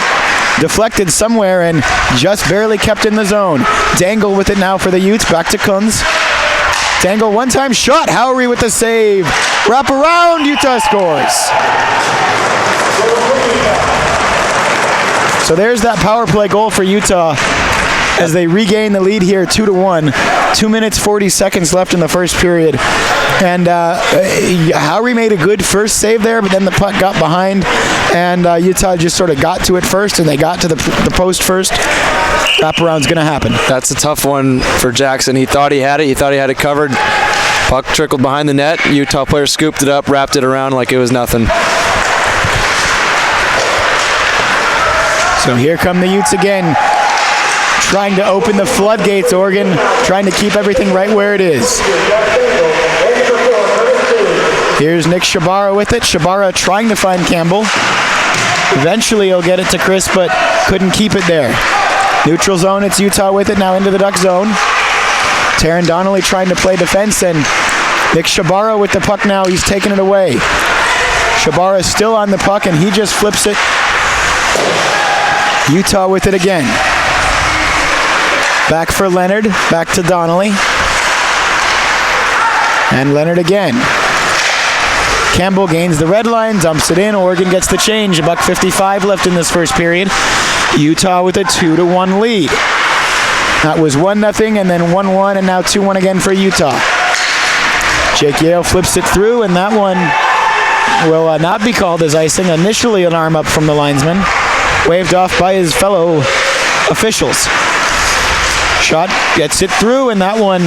Deflected somewhere and just barely kept in the zone. Dangle with it now for the Utes. Back to Kuntz. Dangle one-time shot. Howry with the save. Wrap around. Utah scores. So there's that power play goal for Utah as they regain the lead here 2-1. 2 minutes 40 seconds left in the first period. And Howry made a good first save there, but then the puck got behind, and Utah just sort of got to it first, and they got to the post first. Wraparound's going to happen. That's a tough one for Jackson. He thought he had it. He thought he had it covered. Puck trickled behind the net. Utah player scooped it up, wrapped it around like it was nothing. So here come the Utes again, trying to open the floodgates. Oregon trying to keep everything right where it is. Here's Nick Shabara with it. Shabara trying to find Campbell. Eventually he'll get it to Chris, but couldn't keep it there. Neutral zone, it's Utah with it, now into the Duck zone. Taron Donnelly trying to play defense, and Nick Shabara with the puck now. He's taking it away. Shabara is still on the puck, and he just flips it. Utah with it again. Back for Leonard, back to Donnelly. And Leonard again. Campbell gains the red line, dumps it in. Oregon gets the change. $1:55 left in this first period. Utah with a 2-1 lead. That was 1-0 and then 1-1 and now 2-1 again for Utah. Jake Yale flips it through, and that one will not be called as icing. Initially an arm up from the linesman, waved off by his fellow officials. Shot gets it through, and that one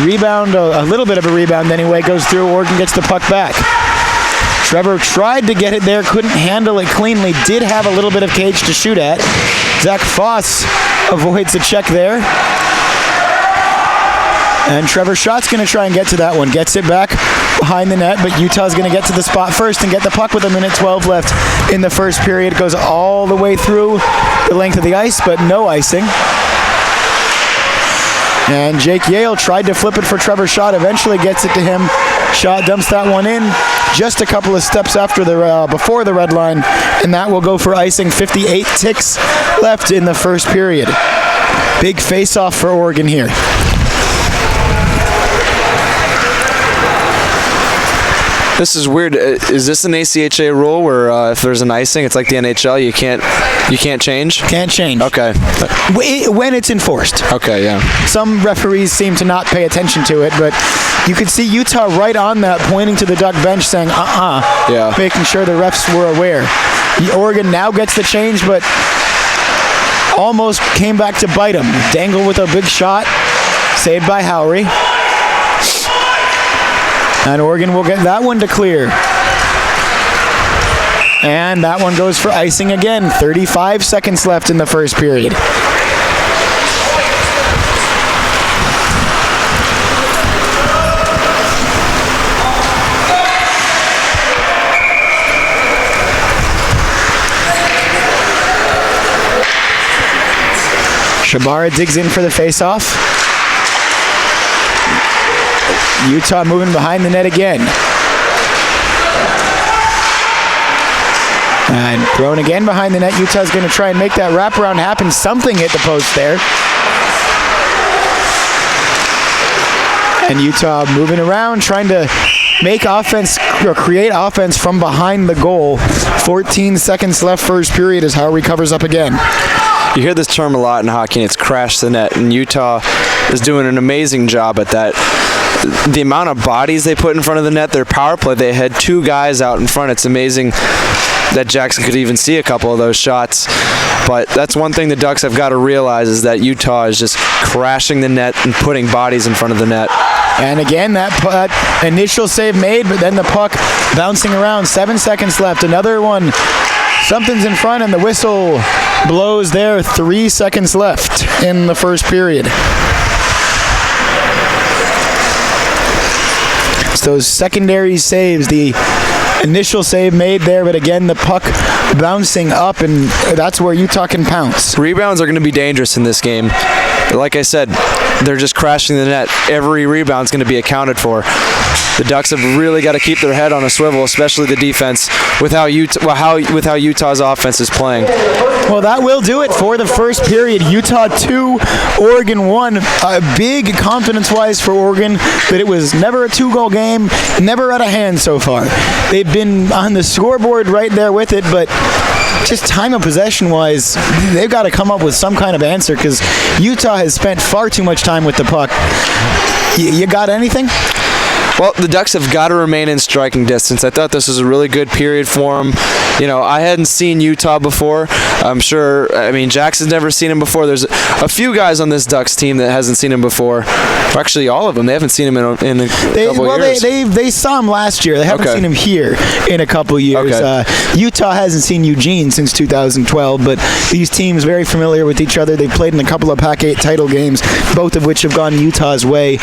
rebound, a little bit of a rebound anyway, goes through. Oregon gets the puck back. Trevor tried to get it there, couldn't handle it cleanly, did have a little bit of cage to shoot at. Zach Foss avoids a check there. And Trevor Schott's going to try and get to that one. Gets it back behind the net, but Utah's going to get to the spot first and get the puck with 1:12 left in the first period. Goes all the way through the length of the ice, but no icing. And Jake Yale tried to flip it for Trevor Schott, eventually gets it to him. Schott dumps that one in just a couple of steps after before the red line, and that will go for icing. 58 ticks left in the first period. Big face-off for Oregon here. This is weird. Is this an ACHA rule where if there's an icing, it's like the NHL, you can't change? Can't change. Okay. When it's enforced. Okay, yeah. Some referees seem to not pay attention to it, but you could see Utah right on that, pointing to the Duck bench saying, yeah, making sure the refs were aware. Oregon now gets the change, but almost came back to bite him. Dangle with a big shot, saved by Howry. And Oregon will get that one to clear. And that one goes for icing again. 35 seconds left in the first period. Shabara digs in for the face-off. Utah moving behind the net again. And thrown again behind the net. Utah's going to try and make that wraparound happen. Something hit the post there. And Utah moving around, trying to make offense or create offense from behind the goal. 14 seconds left first period as Howry covers up again. You hear this term a lot in hockey, and it's crash the net, and Utah is doing an amazing job at that. The amount of bodies they put in front of the net, their power play, they had two guys out in front. It's amazing that Jackson could even see a couple of those shots. But that's one thing the Ducks have got to realize, is that Utah is just crashing the net and putting bodies in front of the net. And again, that initial save made, but then the puck bouncing around. 7 seconds left. Another one. Something's in front, and the whistle blows there. 3 seconds left in the first period. It's those secondary saves, the initial save made there, but again, the puck bouncing up, and that's where Utah can pounce. Rebounds are going to be dangerous in this game. Like I said, they're just crashing the net. Every rebound's going to be accounted for. The Ducks have really got to keep their head on a swivel, especially the defense, with how Utah's offense is playing. Well, that will do it for the first period. Utah 2, Oregon 1. Big confidence-wise for Oregon, but it was never a two-goal game, never out of hand so far. They've been on the scoreboard right there with it, but just time of possession-wise, they've got to come up with some kind of answer, because Utah has spent far too much time with the puck. You got anything? Well, the Ducks have got to remain in striking distance. I thought this was a really good period for them. You know, I hadn't seen Utah before. I'm sure, Jackson's never seen him before. There's a few guys on this Ducks team that hasn't seen him before. Actually, all of them. They haven't seen him in a couple years. They saw him last year. They haven't seen him here in a couple years. Okay. Utah hasn't seen Eugene since 2012, but these teams very familiar with each other. They've played in a couple of Pac-8 title games, both of which have gone Utah's way.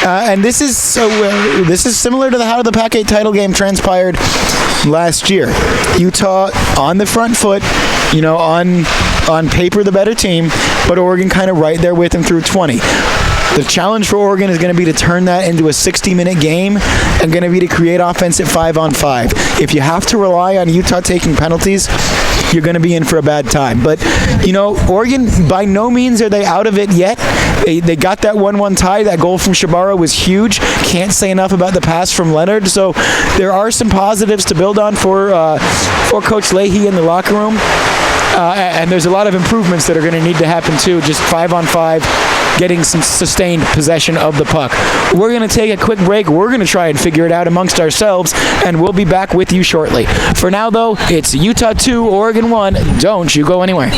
And this is similar to how the Pac-8 title game transpired last year. Utah on the front foot, on paper the better team, but Oregon kind of right there with them through 20. The challenge for Oregon is going to be to turn that into a 60-minute game and going to be to create offense at 5-on-5. If you have to rely on Utah taking penalties, you're going to be in for a bad time. But, Oregon, by no means are they out of it yet. They got that 1-1 tie. That goal from Shabara was huge. Can't say enough about the pass from Leonard. So there are some positives to build on for Coach Leahy in the locker room. And there's a lot of improvements that are going to need to happen, too. Just 5-on-5. getting some sustained possession of the puck. We're going to take a quick break. We're going to try and figure it out amongst ourselves, and we'll be back with you shortly. For now, though, it's Utah 2, Oregon 1. Don't you go anywhere.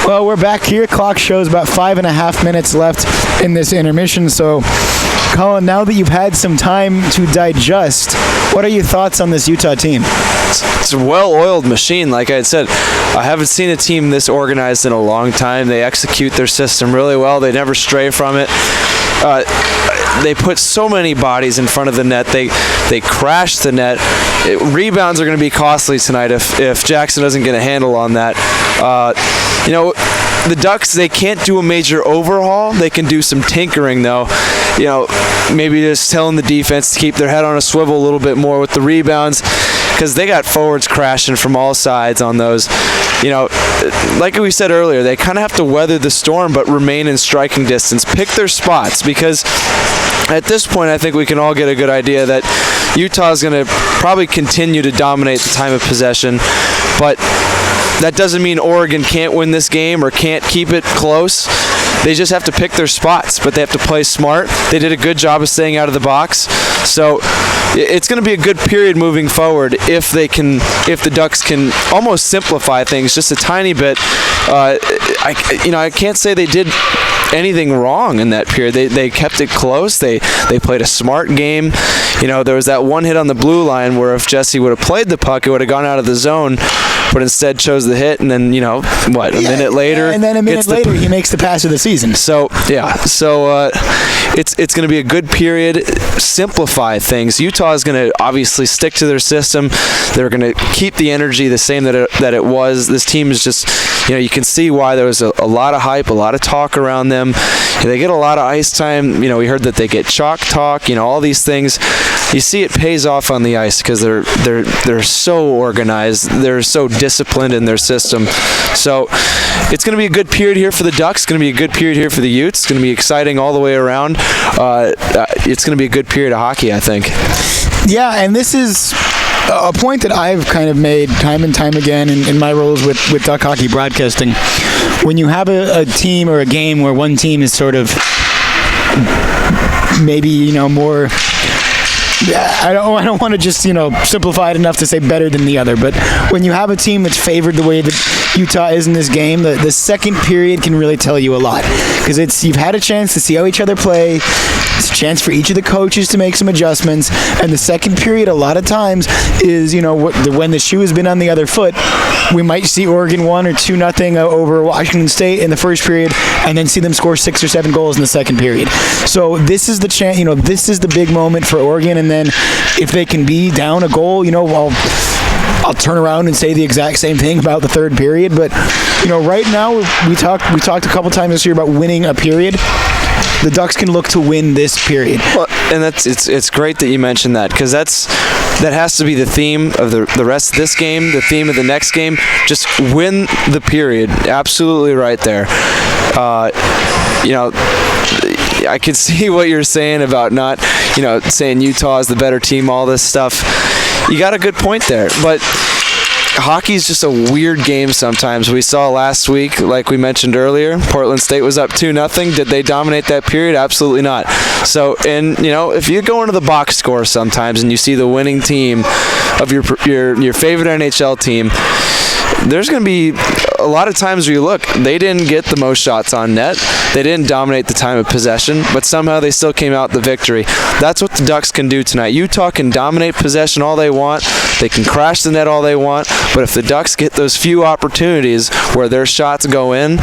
Well, we're back here. Clock shows about 5.5 minutes left in this intermission. So, Colin, now that you've had some time to digest, what are your thoughts on this Utah team? It's a well-oiled machine. Like I had said, I haven't seen a team this organized in a long time. They execute their system really well. They never stray from it. They put so many bodies in front of the net. They crash the net. Rebounds are going to be costly tonight if Jackson doesn't get a handle on that. The Ducks, they can't do a major overhaul. They can do some tinkering, though. Maybe just telling the defense to keep their head on a swivel a little bit more with the rebounds, because they got forwards crashing from all sides on those. Like we said earlier, they kind of have to weather the storm but remain in striking distance. Pick their spots, because at this point I think we can all get a good idea that Utah is going to probably continue to dominate the time of possession, but that doesn't mean Oregon can't win this game or can't keep it close. They just have to pick their spots, but they have to play smart. They did a good job of staying out of the box. So it's going to be a good period moving forward if the Ducks can almost simplify things just a tiny bit. I can't say they did anything wrong in that period. They kept it close. They played a smart game. There was that one hit on the blue line where if Jesse would have played the puck, it would have gone out of the zone, but instead chose the hit, and then a minute later, and then a minute later he makes the pass of the season. So it's going to be a good period. Simplify things. Utah is going to obviously stick to their system. They're going to keep the energy the same that it was. This team is just, you can see why there was a lot of hype, a lot of talk around them. They get a lot of ice time. We heard that they get chalk talk. All these things. You see it pays off on the ice because they're so organized. They're so disciplined in their system. So it's going to be a good period here for the Ducks. It's going to be a good period here for the Utes. It's going to be exciting all the way around. It's going to be a good period of hockey, I think. Yeah, and this is a point that I've kind of made time and time again in my roles with Duck Hockey Broadcasting. When you have a team or a game where one team is sort of maybe, more... I don't want to just, simplify it enough to say better than the other, but when you have a team that's favored the way that Utah is in this game, the second period can really tell you a lot, because you've had a chance to see how each other play. It's a chance for each of the coaches to make some adjustments, and the second period a lot of times is, when the shoe has been on the other foot, we might see Oregon 1 or 2-0 over Washington State in the first period, and then see them score 6 or 7 goals in the second period. So this is the chance, this is the big moment for Oregon. And then if they can be down a goal, I'll turn around and say the exact same thing about the third period. But right now we talked a couple times this year about winning a period. The Ducks can look to win this period. Well, and it's great that you mentioned that, because that has to be the theme of the rest of this game, the theme of the next game. Just win the period. Absolutely right there. I could see what you're saying about not, saying Utah is the better team, all this stuff. You got a good point there, but hockey is just a weird game sometimes. We saw last week, like we mentioned earlier, Portland State was up 2-0. Did they dominate that period? Absolutely not. So, and if you go into the box score sometimes and you see the winning team of your favorite NHL team, there's going to be a lot of times where you look, they didn't get the most shots on net. They didn't dominate the time of possession, but somehow they still came out the victory. That's what the Ducks can do tonight. Utah can dominate possession all they want. They can crash the net all they want, but if the Ducks get those few opportunities where their shots go in,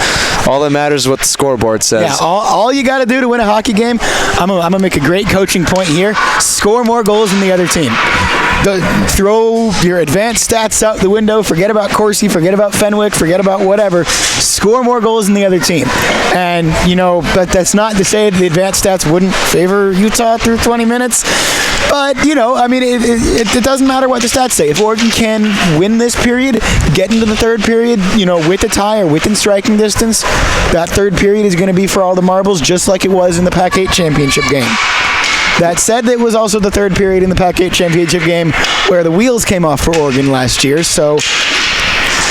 all that matters is what the scoreboard says. Yeah, all you got to do to win a hockey game, I'm going to make a great coaching point here, score more goals than the other team. Throw your advanced stats out the window, forget about Corsi, forget about Fenwick, forget about whatever, score more goals than the other team. And, but that's not to say that the advanced stats wouldn't favor Utah through 20 minutes. But, it doesn't matter what the stats say. If Oregon can win this period, get into the third period, with a tie or within striking distance, that third period is going to be for all the marbles, just like it was in the Pac-8 championship game. That said, it was also the third period in the Pac-8 championship game where the wheels came off for Oregon last year. So,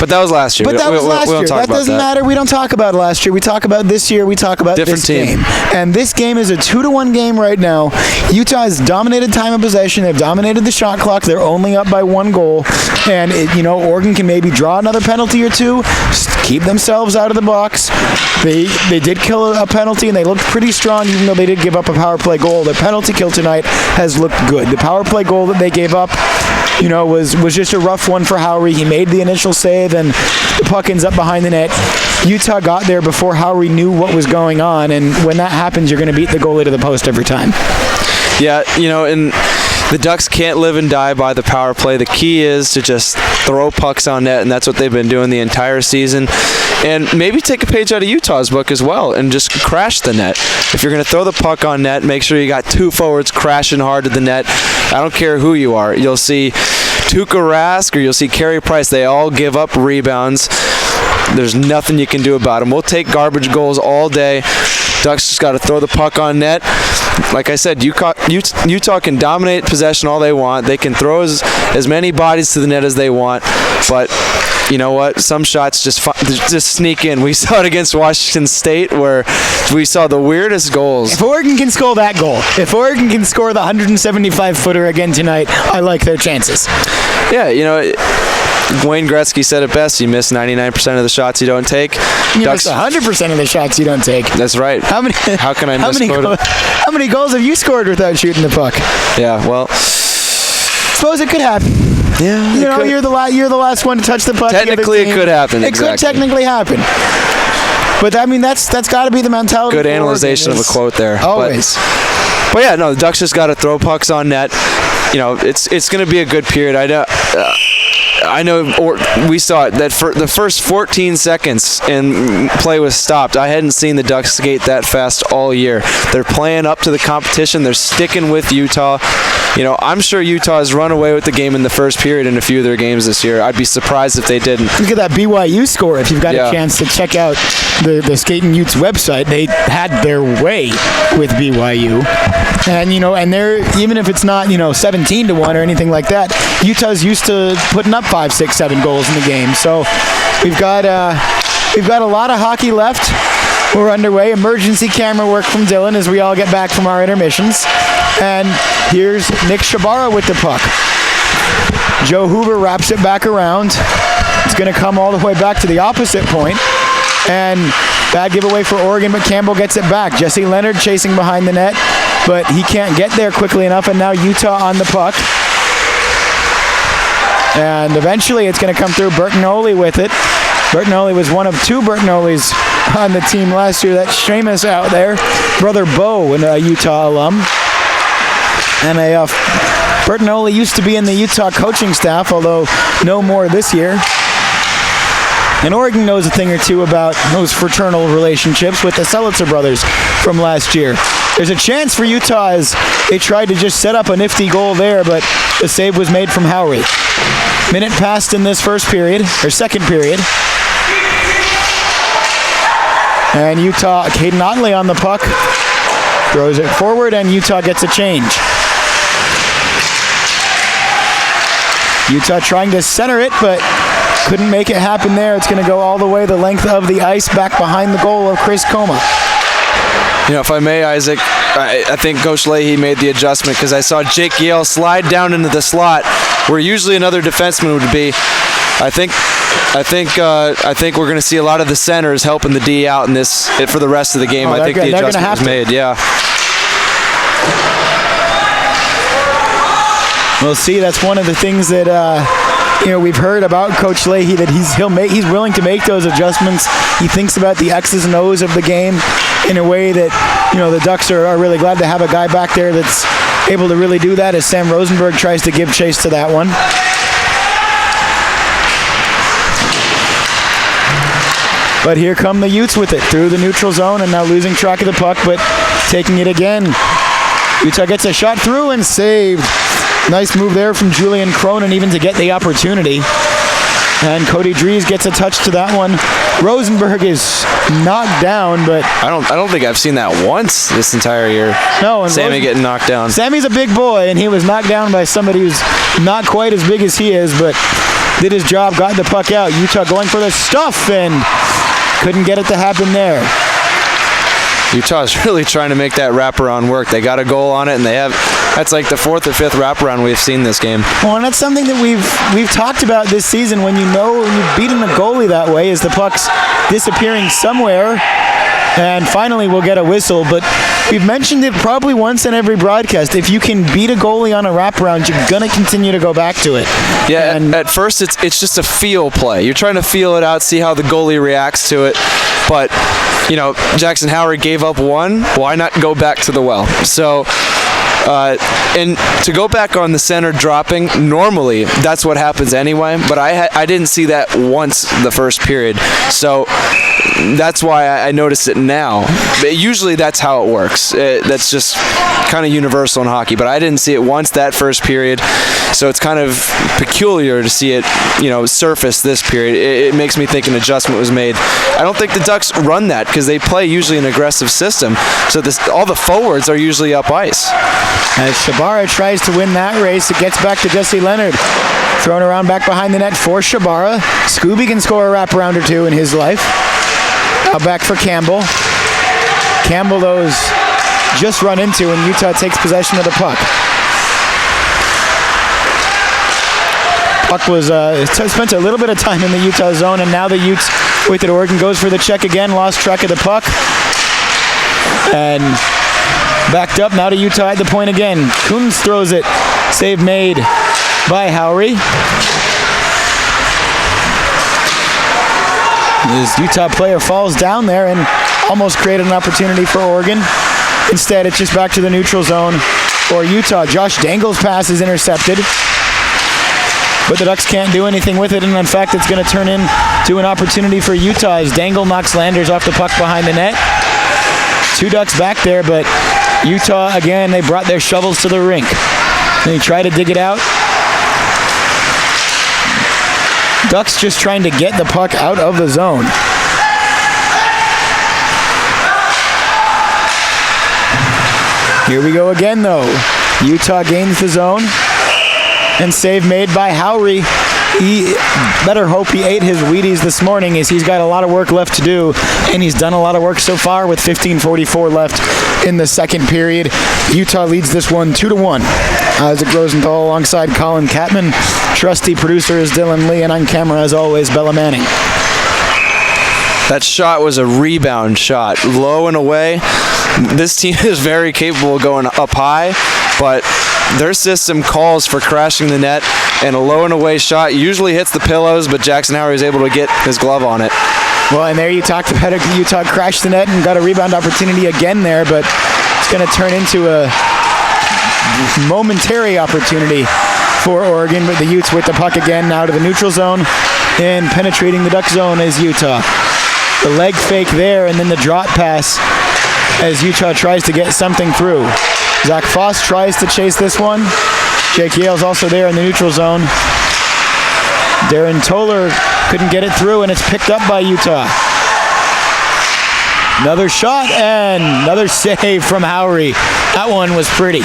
But that was last year. But that was last year. That doesn't matter. We don't talk about last year. We talk about this year. We talk about different this team. game. And this game is a 2-1 game right now. Utah has dominated time of possession. They've dominated the shot clock. They're only up by 1 goal. And, Oregon can maybe draw another penalty or two, just keep themselves out of the box. They did kill a penalty, and they looked pretty strong, even though they did give up a power play goal. Their penalty kill tonight has looked good. The power play goal that they gave up, was just a rough one for Howry. He made the initial save, and the puck ends up behind the net. Utah got there before Howry knew what was going on, and when that happens, you're going to beat the goalie to the post every time. Yeah, and the Ducks can't live and die by the power play. The key is to just throw pucks on net, and that's what they've been doing the entire season. And maybe take a page out of Utah's book as well and just crash the net. If you're going to throw the puck on net, make sure you got 2 forwards crashing hard to the net. I don't care who you are. You'll see Tuukka Rask or you'll see Carey Price. They all give up rebounds. There's nothing you can do about them. We'll take garbage goals all day. Ducks just got to throw the puck on net. Like I said, Utah can dominate possession all they want. They can throw as many bodies to the net as they want. But you know what? Some shots just sneak in. We saw it against Washington State where we saw the weirdest goals. If Oregon can score that goal, if Oregon can score the 175-footer again tonight, I like their chances. Yeah, Wayne Gretzky said it best. You miss 99% of the shots you don't take. You miss 100% of the shots you don't take. That's right. How can I misquote? How many goals have you scored without shooting the puck? Yeah, well, suppose it could happen. Yeah, you're the last one to touch the puck. Technically, it could happen. It could technically happen. But that's got to be the mentality. Good analyzation of a quote there. Always. But yeah, no, the Ducks just got to throw pucks on net. It's going to be a good period. I know we saw it that for the first 14 seconds and play was stopped. I hadn't seen the Ducks skate that fast all year. They're playing up to the competition. They're sticking with Utah. I'm sure Utah has run away with the game in the first period in a few of their games this year. I'd be surprised if they didn't. Look at that BYU score. If you've got a chance to check out the Skating Utes website, they had their way with BYU. And, and they're, even if it's not, 17-1 or anything like that, Utah's used to putting up 5, 6, 7 goals in the game. So we've got a lot of hockey left. We're underway. Emergency camera work from Dylan as we all get back from our intermissions. And here's Nick Shabara with the puck. Joe Hoover wraps it back around. It's going to come all the way back to the opposite point. And bad giveaway for Oregon, but Campbell gets it back. Jesse Leonard chasing behind the net, but he can't get there quickly enough, and now Utah on the puck. And eventually it's going to come through. Bertinoli with it. Bertinoli was one of 2 Bertinolis on the team last year. That's Seamus out there. Brother Bo, a Utah alum. And Bertinoli used to be in the Utah coaching staff, although no more this year. And Oregon knows a thing or two about those fraternal relationships with the Selitzer brothers from last year. There's a chance for Utah as they tried to just set up a nifty goal there, but the save was made from Howry. Minute passed in this second period. And Utah, Caden Otley on the puck, throws it forward, and Utah gets a change. Utah trying to center it, but couldn't make it happen there. It's going to go all the way the length of the ice back behind the goal of Chris Coma. If I may, Isaac, I think Coach Leahy made the adjustment because I saw Jake Yale slide down into the slot where usually another defenseman would be. I think we're going to see a lot of the centers helping the D out in this for the rest of the game. I think the adjustment was made. Yeah. We'll see. That's one of the things that we've heard about Coach Leahy, that he's willing to make those adjustments. He thinks about the X's and O's of the game in a way that the Ducks are really glad to have a guy back there that's able to really do that, as Sam Rosenberg tries to give chase to that one. But here come the Utes with it through the neutral zone, and now losing track of the puck, but taking it again. Utah gets a shot through and saved. Nice move there from Julian Cronin even to get the opportunity. And Cody Dries gets a touch to that one. Rosenberg is knocked down, but I don't think I've seen that once this entire year. No, and Sammy getting knocked down. Sammy's a big boy, and he was knocked down by somebody who's not quite as big as he is, but did his job, got the puck out. Utah going for the stuff and couldn't get it to happen there. Utah's really trying to make that wraparound work. They got a goal on it, and that's like the 4th or 5th wraparound we've seen this game. Well, and that's something that we've talked about this season. When you've beaten the goalie that way, is the puck's disappearing somewhere, and finally we'll get a whistle. But we've mentioned it probably once in every broadcast. If you can beat a goalie on a wraparound, you're gonna continue to go back to it. Yeah, and at first it's just a feel play. You're trying to feel it out, see how the goalie reacts to it. But Jackson Howard gave up one. Why not go back to the well? So, and to go back on the center dropping, normally that's what happens anyway. But I didn't see that once the first period. So that's why I noticed it now. But usually that's how it works. That's just kind of universal in hockey. But I didn't see it once that first period. So it's kind of peculiar to see it, surface this period. It makes me think an adjustment was made. I don't think the Ducks run that because they play usually an aggressive system. So all the forwards are usually up ice. As Shabara tries to win that race, it gets back to Jesse Leonard. Thrown around back behind the net for Shabara. Scooby can score a wraparound or two in his life. Now back for Campbell. Campbell, those just run into, and Utah takes possession of the puck. Puck was spent a little bit of time in the Utah zone, and now the Utes with it. Oregon goes for the check again, lost track of the puck. And backed up now to Utah at the point again. Coombs throws it. Save made by Howry. This Utah player falls down there and almost created an opportunity for Oregon. Instead, it's just back to the neutral zone for Utah. Josh Dangle's pass is intercepted, but the Ducks can't do anything with it, and in fact, it's going to turn into an opportunity for Utah as Dangle knocks Landers off the puck behind the net. 2 Ducks back there, but Utah, again, they brought their shovels to the rink. They try to dig it out. Ducks just trying to get the puck out of the zone. Here we go again, though. Utah gains the zone. And save made by Howry. He better hope he ate his Wheaties this morning, as he's got a lot of work left to do, and he's done a lot of work so far with 15:44 left in the second period. Utah leads this one 2-1. Isaac Rosenthal alongside Colin Catman. Trusty producer is Dylan Lee, and on camera, as always, Bella Manning. That shot was a rebound shot, low and away. This team is very capable of going up high, but their system calls for crashing the net, and a low and away shot usually hits the pillows, but Jackson Howard is able to get his glove on it. Well, and there you talked about it. Utah crashed the net and got a rebound opportunity again there, but it's going to turn into a momentary opportunity for Oregon, but the Utes with the puck again now to the neutral zone, and penetrating the Duck zone is Utah. The leg fake there, and then the drop pass as Utah tries to get something through. Zach Foss tries to chase this one. Jake Yale's also there in the neutral zone. Darren Toller couldn't get it through, and it's picked up by Utah. Another shot and another save from Howry. That one was pretty.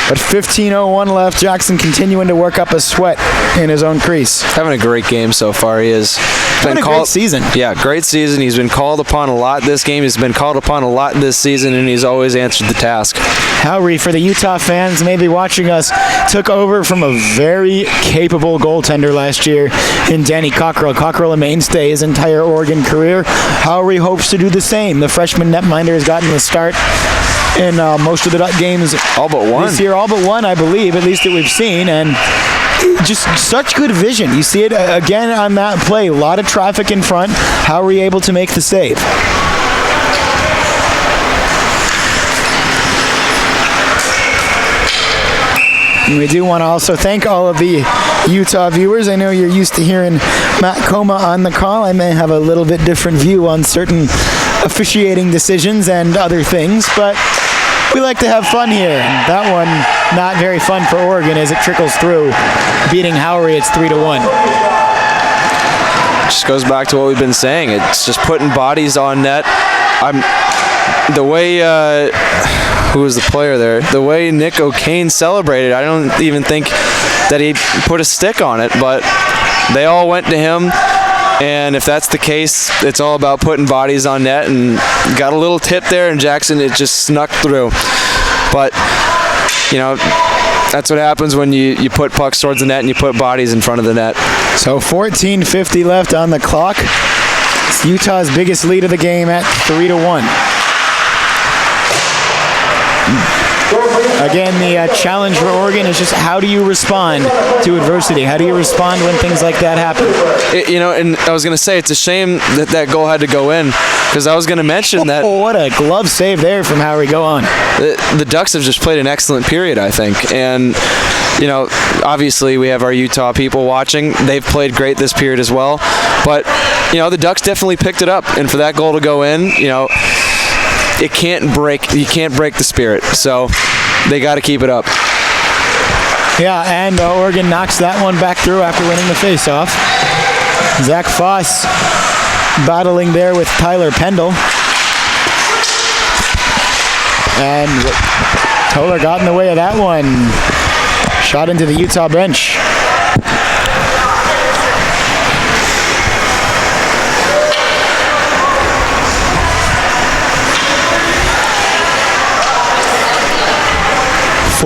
But 15:01 left. Jackson continuing to work up a sweat in his own crease. Having a great game so far. He is. Having a great season. Yeah, great season. He's been called upon a lot this game. He's been called upon a lot this season, and he's always answered the task. Howry, for the Utah fans maybe watching us, took over from a very capable goaltender last year in Danny Cockrell. Cockrell a mainstay his entire Oregon career. Howry hopes to do the same. The freshman netminder has gotten the start in most of the Duck games. All but one. This year, all but one, I believe, at least that we've seen. And just such good vision. You see it again on that play. A lot of traffic in front. How were you able to make the save? And we do want to also thank all of the Utah viewers. I know you're used to hearing Matt Coma on the call. I may have a little bit different view on certain officiating decisions and other things, but we like to have fun here. That one, not very fun for Oregon as it trickles through. Beating Howry, it's 3-1. Just goes back to what we've been saying. It's just putting bodies on net. The way who was the player there, the way Nick O'Kane celebrated, I don't even think that he put a stick on it, but they all went to him. And if that's the case, it's all about putting bodies on net, and got a little tip there, and Jackson, it just snuck through. But, you know, that's what happens when you put pucks towards the net and you put bodies in front of the net. So 14:50 left on the clock. It's Utah's biggest lead of the game at 3-1. Again, the challenge for Oregon is just how do you respond to adversity? How do you respond when things like that happen? And I was going to say, it's a shame that that goal had to go in, because I was going to mention that. Oh, what a glove save there from Howie. Go on. The Ducks have just played an excellent period, I think. And, you know, obviously we have our Utah people watching. They've played great this period as well. But, you know, the Ducks definitely picked it up. And for that goal to go in, you know, you can't break the spirit. So they got to keep it up. Yeah, and Oregon knocks that one back through after winning the faceoff. Zach Foss battling there with Tyler Pendle. And Toller got in the way of that one. Shot into the Utah bench.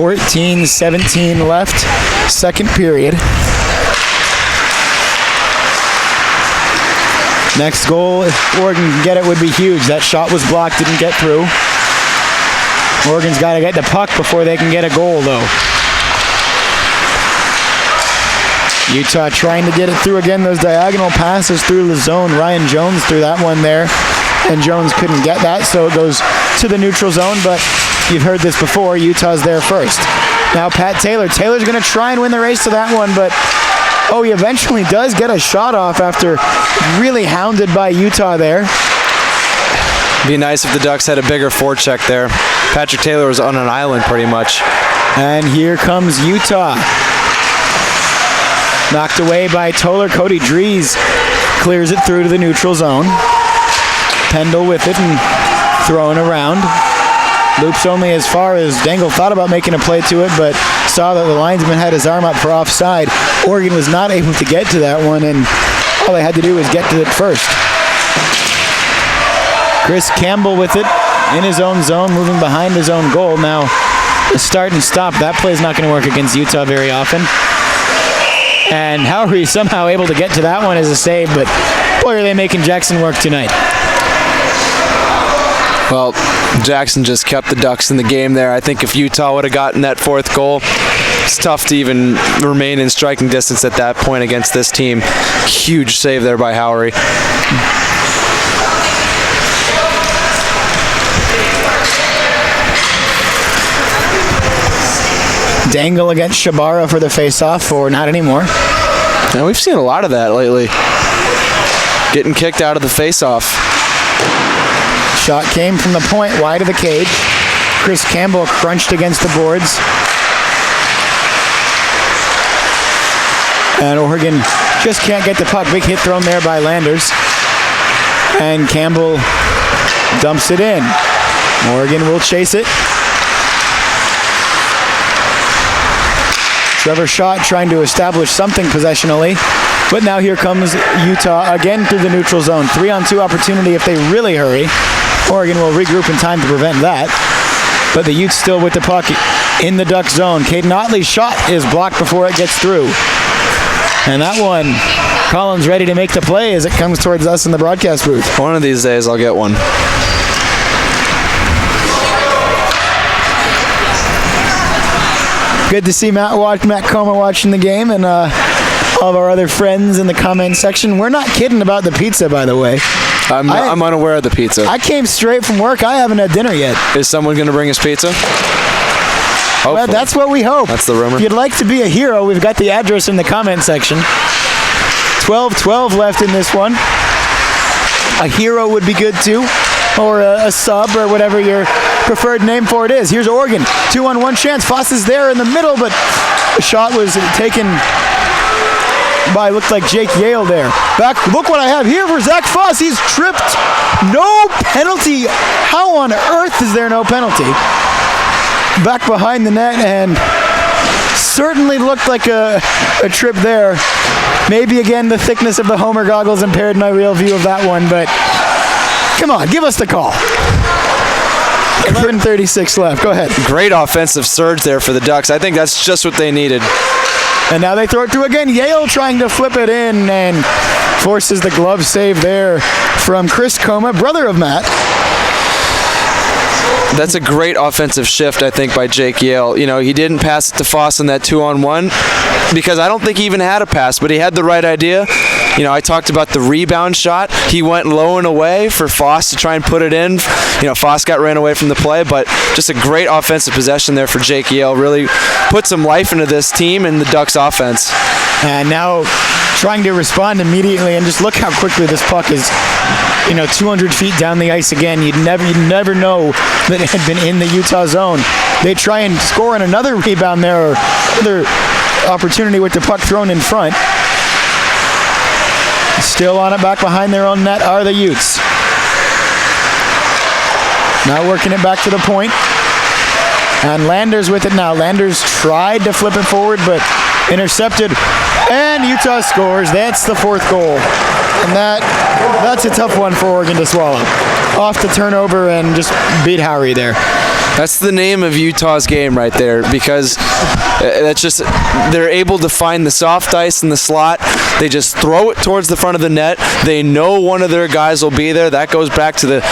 .17 left, second period. Next goal, if Oregon can get it, would be huge. That shot was blocked, didn't get through. Oregon's got to get the puck before they can get a goal, though. Utah trying to get it through again. Those diagonal passes through the zone. Ryan Jones threw that one there, and Jones couldn't get that, so it goes to the neutral zone, but you've heard this before, Utah's there first. Now Pat Taylor. Taylor's going to try and win the race to that one, but he eventually does get a shot off after really hounded by Utah there. Be nice if the Ducks had a bigger forecheck there. Patrick Taylor was on an island pretty much. And here comes Utah. Knocked away by Toller. Cody Dries clears it through to the neutral zone. Pendle with it and throwing around. Loops only as far as Dangle thought about making a play to it, but saw that the linesman had his arm up for offside. Oregon was not able to get to that one, and all they had to do was get to it first. Chris Campbell with it in his own zone, moving behind his own goal. Now, a start and stop. That play is not going to work against Utah very often. And Howery somehow able to get to that one as a save, but boy, are they making Jackson work tonight. Well, Jackson just kept the Ducks in the game there. I think if Utah would have gotten that fourth goal, it's tough to even remain in striking distance at that point against this team. Huge save there by Howery. Dangle against Shabara for the faceoff, or not anymore. Now we've seen a lot of that lately. Getting kicked out of the faceoff. Shot came from the point, wide of the cage. Chris Campbell crunched against the boards. And Oregon just can't get the puck. Big hit thrown there by Landers. And Campbell dumps it in. Oregon will chase it. Trevor Schott trying to establish something possessionally. But now here comes Utah again through the neutral zone. 3-on-2 opportunity if they really hurry. Oregon will regroup in time to prevent that. But the Utes still with the puck in the Duck zone. Caden Otley's shot is blocked before it gets through. And that one, Collins ready to make the play as it comes towards us in the broadcast booth. One of these days I'll get one. Good to see Matt Coma watching the game, and all of our other friends in the comment section. We're not kidding about the pizza, by the way. I'm unaware of the pizza. I came straight from work. I haven't had dinner yet. Is someone going to bring us pizza? Hopefully. Well, that's what we hope. That's the rumor. If you'd like to be a hero, we've got the address in the comment section. 12-12 left in this one. A hero would be good too, or a sub, or whatever your preferred name for it is. Here's Oregon. 2-on-1 chance. Foss is there in the middle, but the shot was taken by, looked like Jake Yale there. Back, look what I have here for Zach Foss. He's tripped. No penalty. How on earth is there no penalty? back behind the net, and certainly looked like a trip there. Maybe again the thickness of the Homer goggles impaired my real view of that one, but come on, give us the call. 11:36 left. Go ahead. Great offensive surge there for the Ducks. I think that's just what they needed. And now they throw it through again. Yale trying to flip it in and forces the glove save there from Chris Coma, brother of Matt. That's a great offensive shift, I think, by Jake Yale. You know, he didn't pass it to Foss in that 2-on-1 because I don't think he even had a pass, but he had the right idea. You know, I talked about the rebound shot. He went low and away for Foss to try and put it in. You know, Foss got ran away from the play, but just a great offensive possession there for Jake Yale. Really put some life into this team and the Ducks offense. And now trying to respond immediately, and just look how quickly this puck is, 200 feet down the ice again. You'd never know that it had been in the Utah zone. They try and score on another rebound there, or another opportunity with the puck thrown in front. Still on it, back behind their own net are the Utes. Now working it back to the point. And Landers with it now. Landers tried to flip it forward, but intercepted. And Utah scores. That's the fourth goal. And that's a tough one for Oregon to swallow. Off the turnover and just beat Howery there. That's the name of Utah's game right there, because that's just, they're able to find the soft ice in the slot. They just throw it towards the front of the net. They know one of their guys will be there. That goes back to the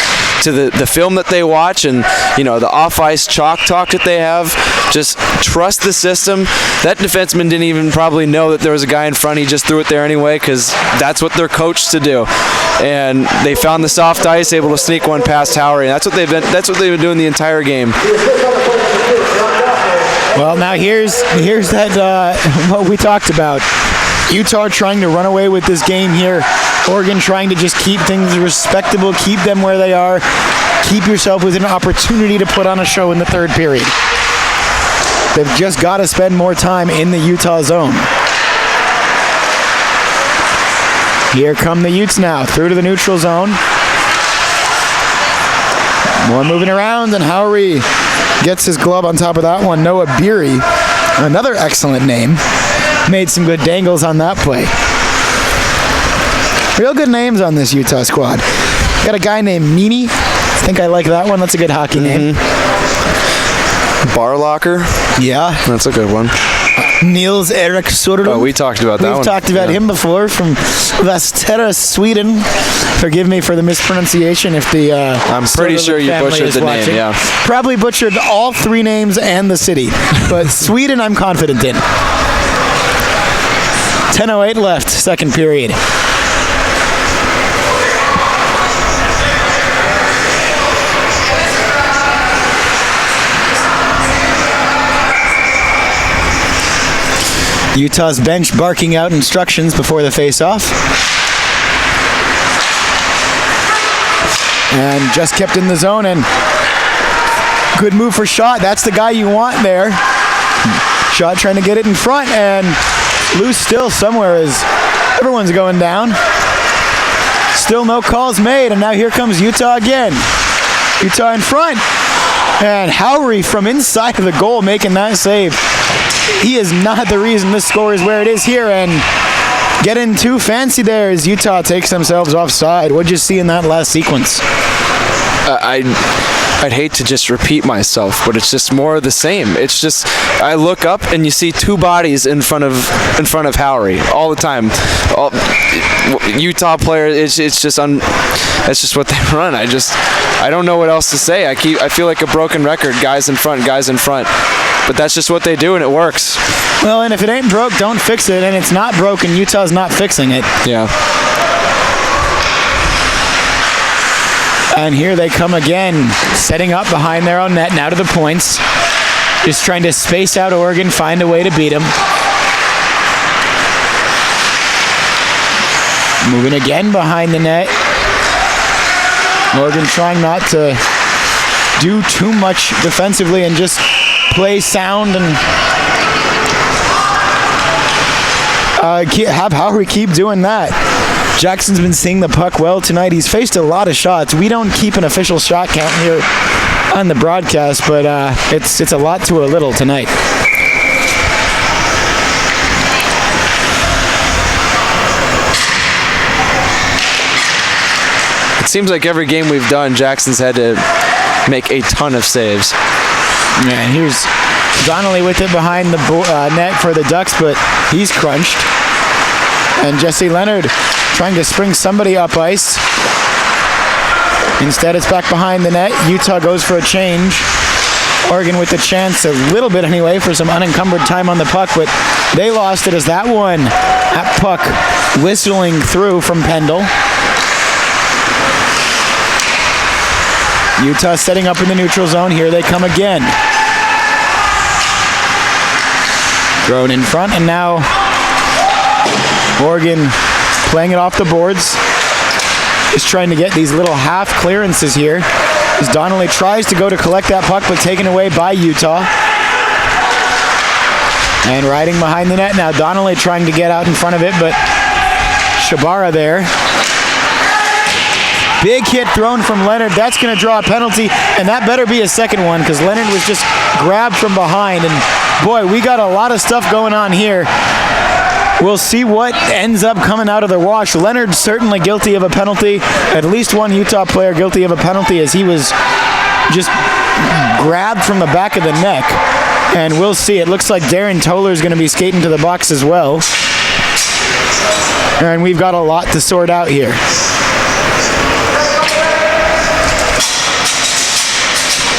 film that they watch, and the off-ice chalk talk that they have. Just trust the system. That defenseman didn't even probably know that there was a guy in front. He just threw it there anyway because that's what they're coached to do. And they found the soft ice, able to sneak one past Howery. And that's what they've been doing the entire game. Well, now here's that what we talked about. Utah trying to run away with this game here. Oregon trying to just keep things respectable, keep them where they are. Keep yourself with an opportunity to put on a show in the third period. They've just got to spend more time in the Utah zone. Here come the Utes now, through to the neutral zone. More moving around, and Howery gets his glove on top of that one. Noah Beery, another excellent name, made some good dangles on that play. Real good names on this Utah squad. Got a guy named Meany. I think I like that one. That's a good hockey name. Barlocker? Yeah. That's a good one. Niels Erik Söderlund. Oh, we talked about that one. We've talked about him before, from Västerås, Sweden. Forgive me for the mispronunciation if the I'm pretty Söderlund sure you family butchered is the watching. name, yeah. Probably butchered all three names and the city. But Sweden, I'm confident in. 10:08 left, second period. Utah's bench barking out instructions before the face-off. And just kept in the zone, and good move for Schott. That's the guy you want there. Schott trying to get it in front, and loose still somewhere as everyone's going down. Still no calls made, and now here comes Utah again. Utah in front. And Howery from inside of the goal making that save. He is not the reason this score is where it is here, and getting too fancy there as Utah takes themselves offside. What'd you see in that last sequence? I'd hate to just repeat myself, but it's just more of the same. It's just, I look up and you see two bodies in front of Howery all the time. Utah players, it's just that's just what they run. I don't know what else to say. I feel like a broken record. Guys in front. But that's just what they do, and it works. Well, and if it ain't broke, don't fix it. And it's not broken, Utah's not fixing it. Yeah. And here they come again, setting up behind their own net, now to the points. Just trying to space out Oregon, find a way to beat them. Moving again behind the net. Oregon trying not to do too much defensively and just play sound and have Howery keep doing that. Jackson's been seeing the puck well tonight. He's faced a lot of shots. We don't keep an official shot count here on the broadcast, but it's a lot to a little tonight. It seems like every game we've done, Jackson's had to make a ton of saves. Yeah, here's Donnelly with it behind the net for the Ducks, but he's crunched. And Jesse Leonard trying to spring somebody up ice. Instead, it's back behind the net. Utah goes for a change. Oregon with the chance, a little bit anyway, for some unencumbered time on the puck, but they lost it as that puck whistling through from Pendle. Utah setting up in the neutral zone. Here they come again. Thrown in front, and now Oregon playing it off the boards. Just trying to get these little half clearances here as Donnelly tries to go to collect that puck, but taken away by Utah. And riding behind the net now, Donnelly trying to get out in front of it, but Shabara there. Big hit thrown from Leonard. That's going to draw a penalty, and that better be a second one because Leonard was just grabbed from behind. And boy, we got a lot of stuff going on here. We'll see what ends up coming out of the wash. Leonard certainly guilty of a penalty. At least one Utah player guilty of a penalty as he was just grabbed from the back of the neck. And we'll see. It looks like Darren Toller is going to be skating to the box as well. And we've got a lot to sort out here.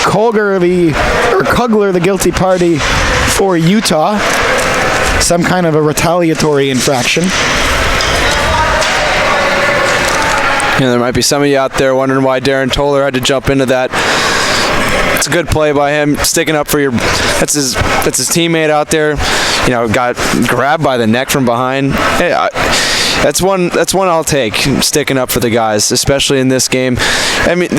Kugler, the guilty party for Utah. Some kind of a retaliatory infraction. Yeah, there might be some of you out there wondering why Darren Toller had to jump into that. It's a good play by him, sticking up for that's his teammate out there. You know, got grabbed by the neck from behind. Hey, that's one I'll take, sticking up for the guys, especially in this game. I mean,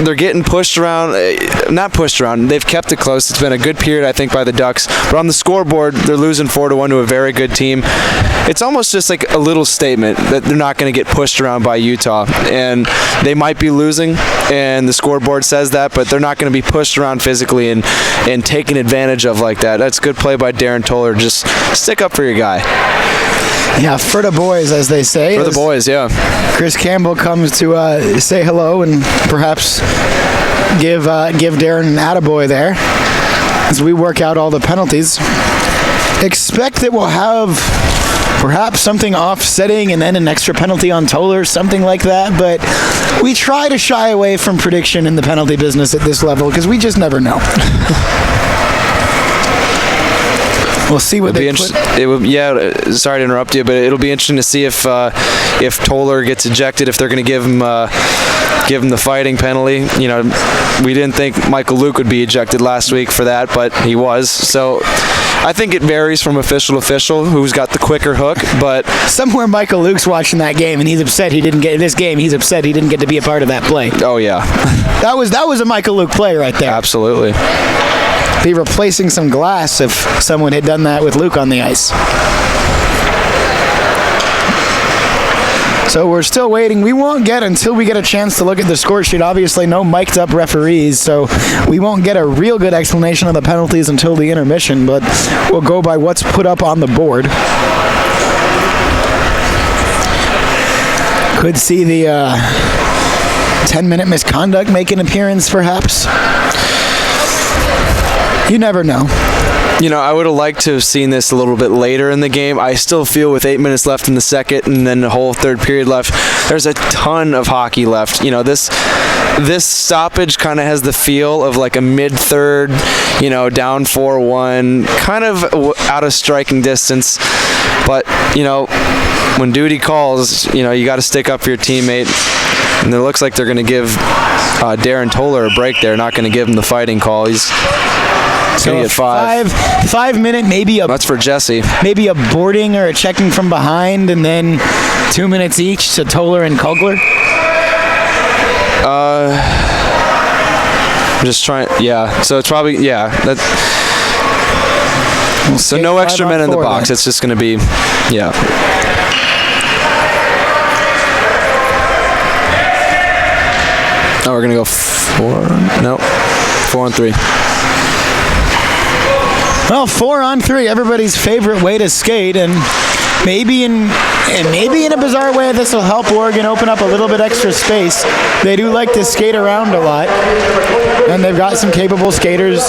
they're getting pushed around, not pushed around. They've kept it close. It's been a good period, I think, by the Ducks. But on the scoreboard, they're losing 4-1 to a very good team. It's almost just like a little statement that they're not going to get pushed around by Utah. And they might be losing, and the scoreboard says that, but they're not going to be pushed around physically and taken advantage of like that. That's good play by Darren Toller. Just stick up for your guy. Yeah, for the boys, as they say. For the boys, yeah. Chris Campbell comes to say hello and perhaps give Darren an attaboy there as we work out all the penalties. Expect that we'll have perhaps something offsetting and then an extra penalty on Toller, something like that, but we try to shy away from prediction in the penalty business at this level because we just never know. We'll see what they put. Sorry to interrupt you, but it'll be interesting to see if Toller gets ejected, if they're going to give him the fighting penalty. You know, we didn't think Michael Luke would be ejected last week for that, but he was. So I think it varies from official to official who's got the quicker hook, but somewhere Michael Luke's watching that game and he's upset he didn't get this game. He's upset he didn't get to be a part of that play. Oh yeah. That was a Michael Luke play right there. Absolutely. Be replacing some glass if someone had done that with Luke on the ice. So we're still waiting. We won't get until we get a chance to look at the score sheet. Obviously, no mic'd up referees, so we won't get a real good explanation of the penalties until the intermission, but we'll go by what's put up on the board. Could see the 10-minute misconduct make an appearance, perhaps. You never know. You know, I would have liked to have seen this a little bit later in the game. I still feel with 8 minutes left in the second and then the whole third period left, there's a ton of hockey left. You know, this stoppage kind of has the feel of like a mid-third, you know, down 4-1, kind of out of striking distance. But, you know, when duty calls, you know, you got to stick up for your teammate. And it looks like they're going to give Darren Toller a break there, not going to give him the fighting call. He's going to get 5 minute, maybe that's for Jesse. Maybe a boarding or a checking from behind, and then 2 minutes each to Toller and Kugler. I'm just trying. Yeah. So it's probably So no extra men in the box. Then. It's just going to be Oh, we're going to go 4. No. 4-on-3. Well, 4-on-3, everybody's favorite way to skate, and maybe in a bizarre way this will help Oregon open up a little bit extra space. They do like to skate around a lot, and they've got some capable skaters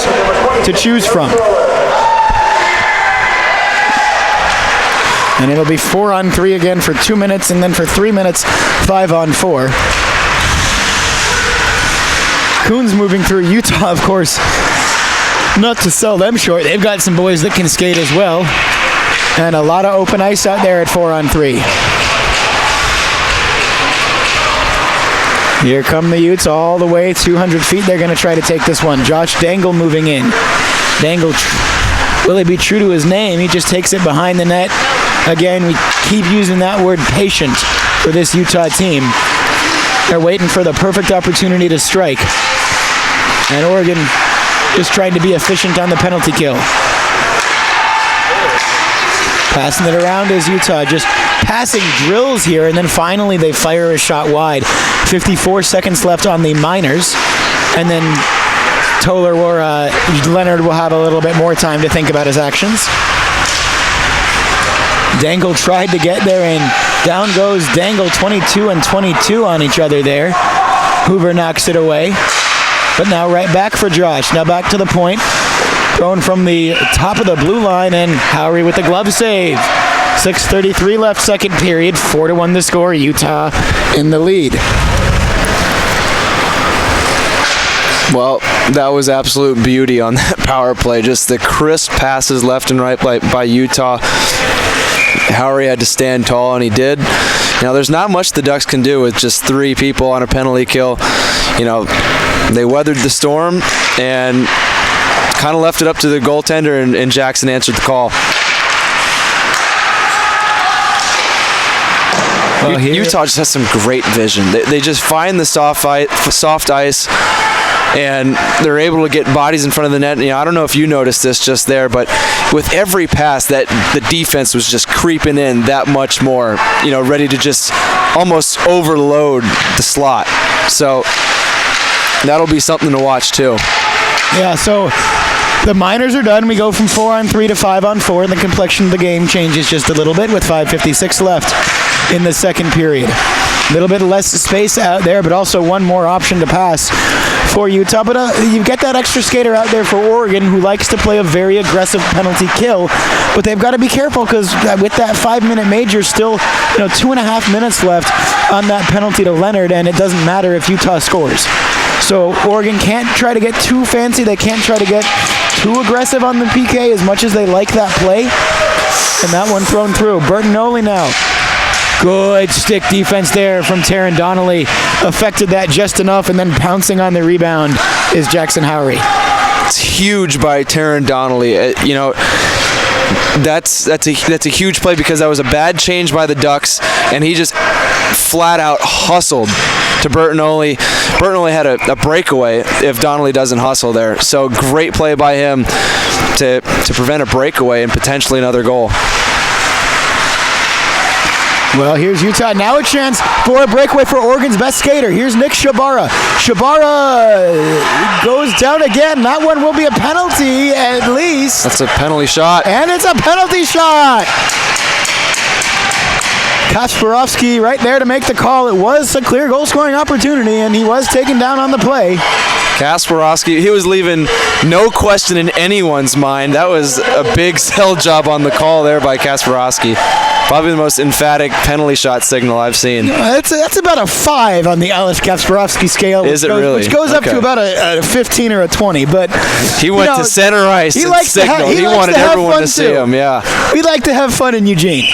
to choose from. And it'll be 4-on-3 again for 2 minutes, and then for 3 minutes, 5-on-4. Coons moving through. Utah, of course, not to sell them short. They've got some boys that can skate as well. And a lot of open ice out there at 4-on-3. Here come the Utes all the way 200 feet. They're going to try to take this one. Josh Dangle moving in. Dangle, will he be true to his name? He just takes it behind the net. Again, we keep using that word patient for this Utah team. They're waiting for the perfect opportunity to strike. And Oregon just trying to be efficient on the penalty kill. Passing it around is Utah, just passing drills here, and then finally they fire a shot wide. 54 seconds left on the Miners, and then Toller or Leonard will have a little bit more time to think about his actions. Dangle tried to get there, and down goes Dangle. 22 and 22 on each other there. Hoover knocks it away. But now right back for Josh. Now back to the point. Thrown from the top of the blue line, and Howry with the glove save. 6:33 left, second period. 4-1 the score. Utah in the lead. Well, that was absolute beauty on that power play. Just the crisp passes left and right by Utah. Howry had to stand tall, and he did. Now, there's not much the Ducks can do with just 3 people on a penalty kill. You know, they weathered the storm and kind of left it up to the goaltender, and Jackson answered the call. Well, Utah just has some great vision. They just find the soft ice, and they're able to get bodies in front of the net. You know, I don't know if you noticed this just there, but with every pass, that the defense was just creeping in that much more, you know, ready to just almost overload the slot. So that'll be something to watch too. Yeah, so the Miners are done. We go from 4-on-3 to 5-on-4, and the complexion of the game changes just a little bit with 5:56 left in the second period. A little bit less space out there, but also one more option to pass for Utah. But you get that extra skater out there for Oregon who likes to play a very aggressive penalty kill. But they've got to be careful because with that 5-minute major, still 2.5 minutes left on that penalty to Leonard, and it doesn't matter if Utah scores. So Oregon can't try to get too fancy. They can't try to get too aggressive on the PK as much as they like that play. And that one thrown through. Bertinoli now. Good stick defense there from Taron Donnelly. Affected that just enough, and then pouncing on the rebound is Jackson Howry. It's huge by Taron Donnelly. That's a huge play because that was a bad change by the Ducks, and he just flat out hustled to Bertinoli. Bertinoli had a breakaway if Donnelly doesn't hustle there. So great play by him to prevent a breakaway and potentially another goal. Well, here's Utah. Now a chance for a breakaway for Oregon's best skater. Here's Nick Shabara. Shabara goes down again. That one will be a penalty at least. That's a penalty shot. And it's a penalty shot. Kasparovsky right there to make the call. It was a clear goal-scoring opportunity, and he was taken down on the play. Kasparovsky, he was leaving no question in anyone's mind. That was a big sell job on the call there by Kasparovsky. Probably the most emphatic penalty shot signal I've seen. That's about a 5 on the Alex Kasparovsky scale. Is it really? Which goes up to about a 15 or a 20. But he went to center ice and signaled. He wanted everyone to see him. Yeah. We like to have fun in Eugene.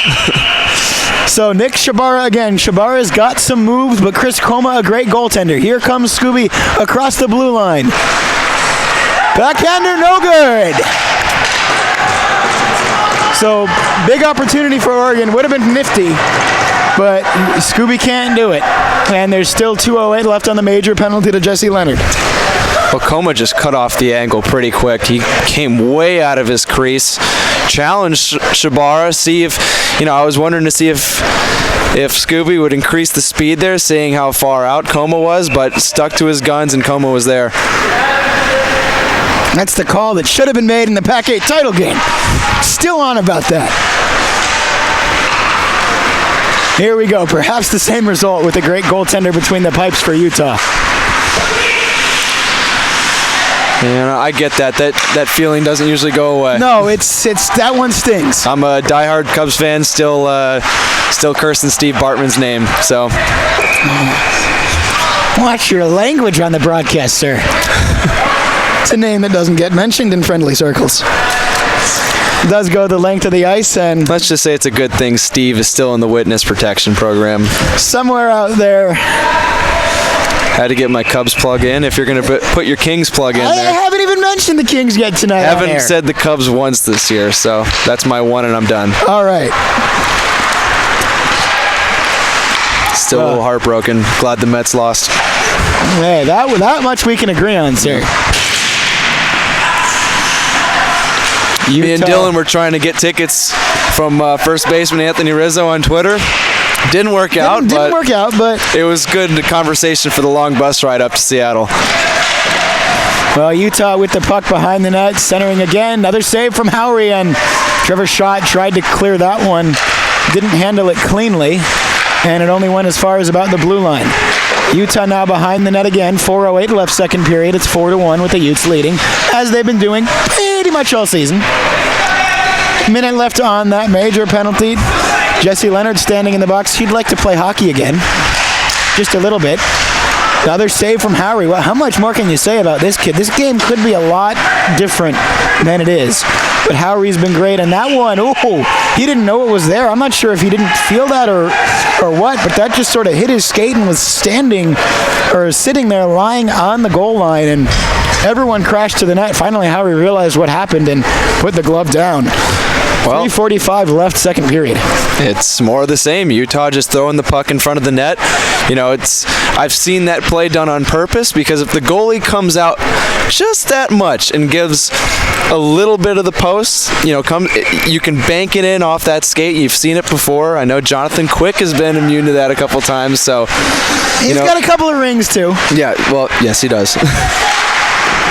So Nick Shabara again. Shabara's got some moves, but Chris Coma, a great goaltender. Here comes Scooby across the blue line. Backhander, no good. So big opportunity for Oregon. Would have been nifty, but Scooby can't do it. And there's still 2:08 left on the major, penalty to Jesse Leonard. Well, Coma just cut off the angle pretty quick. He came way out of his crease, challenged Shabara. See if, I was wondering to see if Scooby would increase the speed there, seeing how far out Coma was, but stuck to his guns, and Coma was there. That's the call that should have been made in the Pac-8 title game. Still on about that. Here we go. Perhaps the same result with a great goaltender between the pipes for Utah. I get that. That feeling doesn't usually go away. No, it's that one stings. I'm a diehard Cubs fan, still cursing Steve Bartman's name. So watch your language on the broadcast, sir. It's a name that doesn't get mentioned in friendly circles. Does go the length of the ice, and let's just say it's a good thing Steve is still in the witness protection program. Somewhere out there. Had to get my Cubs plug in. If you're going to put your Kings plug in there. I haven't even mentioned the Kings yet tonight. I haven't said the Cubs once this year, so that's my one, and I'm done. All right. Still a little heartbroken. Glad the Mets lost. Hey, that much we can agree on, sir. Me and Dylan were trying to get tickets from first baseman Anthony Rizzo on Twitter. Didn't work out, but it was good conversation for the long bus ride up to Seattle. Well, Utah with the puck behind the net, centering again. Another save from Howry, and Trevor Schott tried to clear that one. Didn't handle it cleanly, and it only went as far as about the blue line. Utah now behind the net again. 4:08 left second period. It's 4-1 with the Utes leading, as they've been doing pretty much all season. Minute left on that major penalty. Jesse Leonard standing in the box. He'd like to play hockey again. Just a little bit. Another save from Howry. Well, how much more can you say about this kid? This game could be a lot different than it is. But Howry's been great. And that one, he didn't know it was there. I'm not sure if he didn't feel that or what, but that just sort of hit his skate and was sitting there lying on the goal line, and everyone crashed to the net. Finally, Howry realized what happened and put the glove down. Well, 3:45 left second period. It's more of the same. Utah just throwing the puck in front of the net. I've seen that play done on purpose, because if the goalie comes out just that much and gives a little bit of the post, you can bank it in off that skate. You've seen it before. I know Jonathan Quick has been immune to that a couple times. So he's got a couple of rings too. Yeah, well, yes, he does.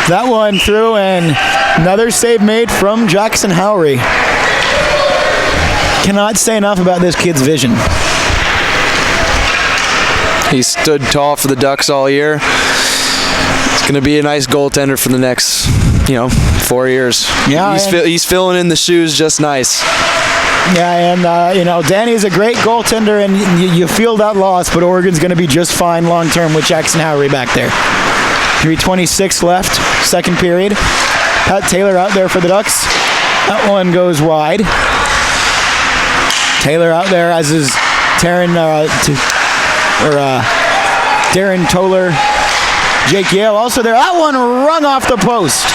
That one through, and another save made from Jackson Howry. Cannot say enough about this kid's vision. He stood tall for the Ducks all year. It's going to be a nice goaltender for the next, 4 years. Yeah, he's filling in the shoes just nice. Yeah, and Danny's a great goaltender, and you feel that loss, but Oregon's going to be just fine long term with Jackson Howry back there. 3:26 left, second period. Pat Taylor out there for the Ducks. That one goes wide. Taylor out there, as is Darren Toller. Jake Yale also there. That one rung off the post.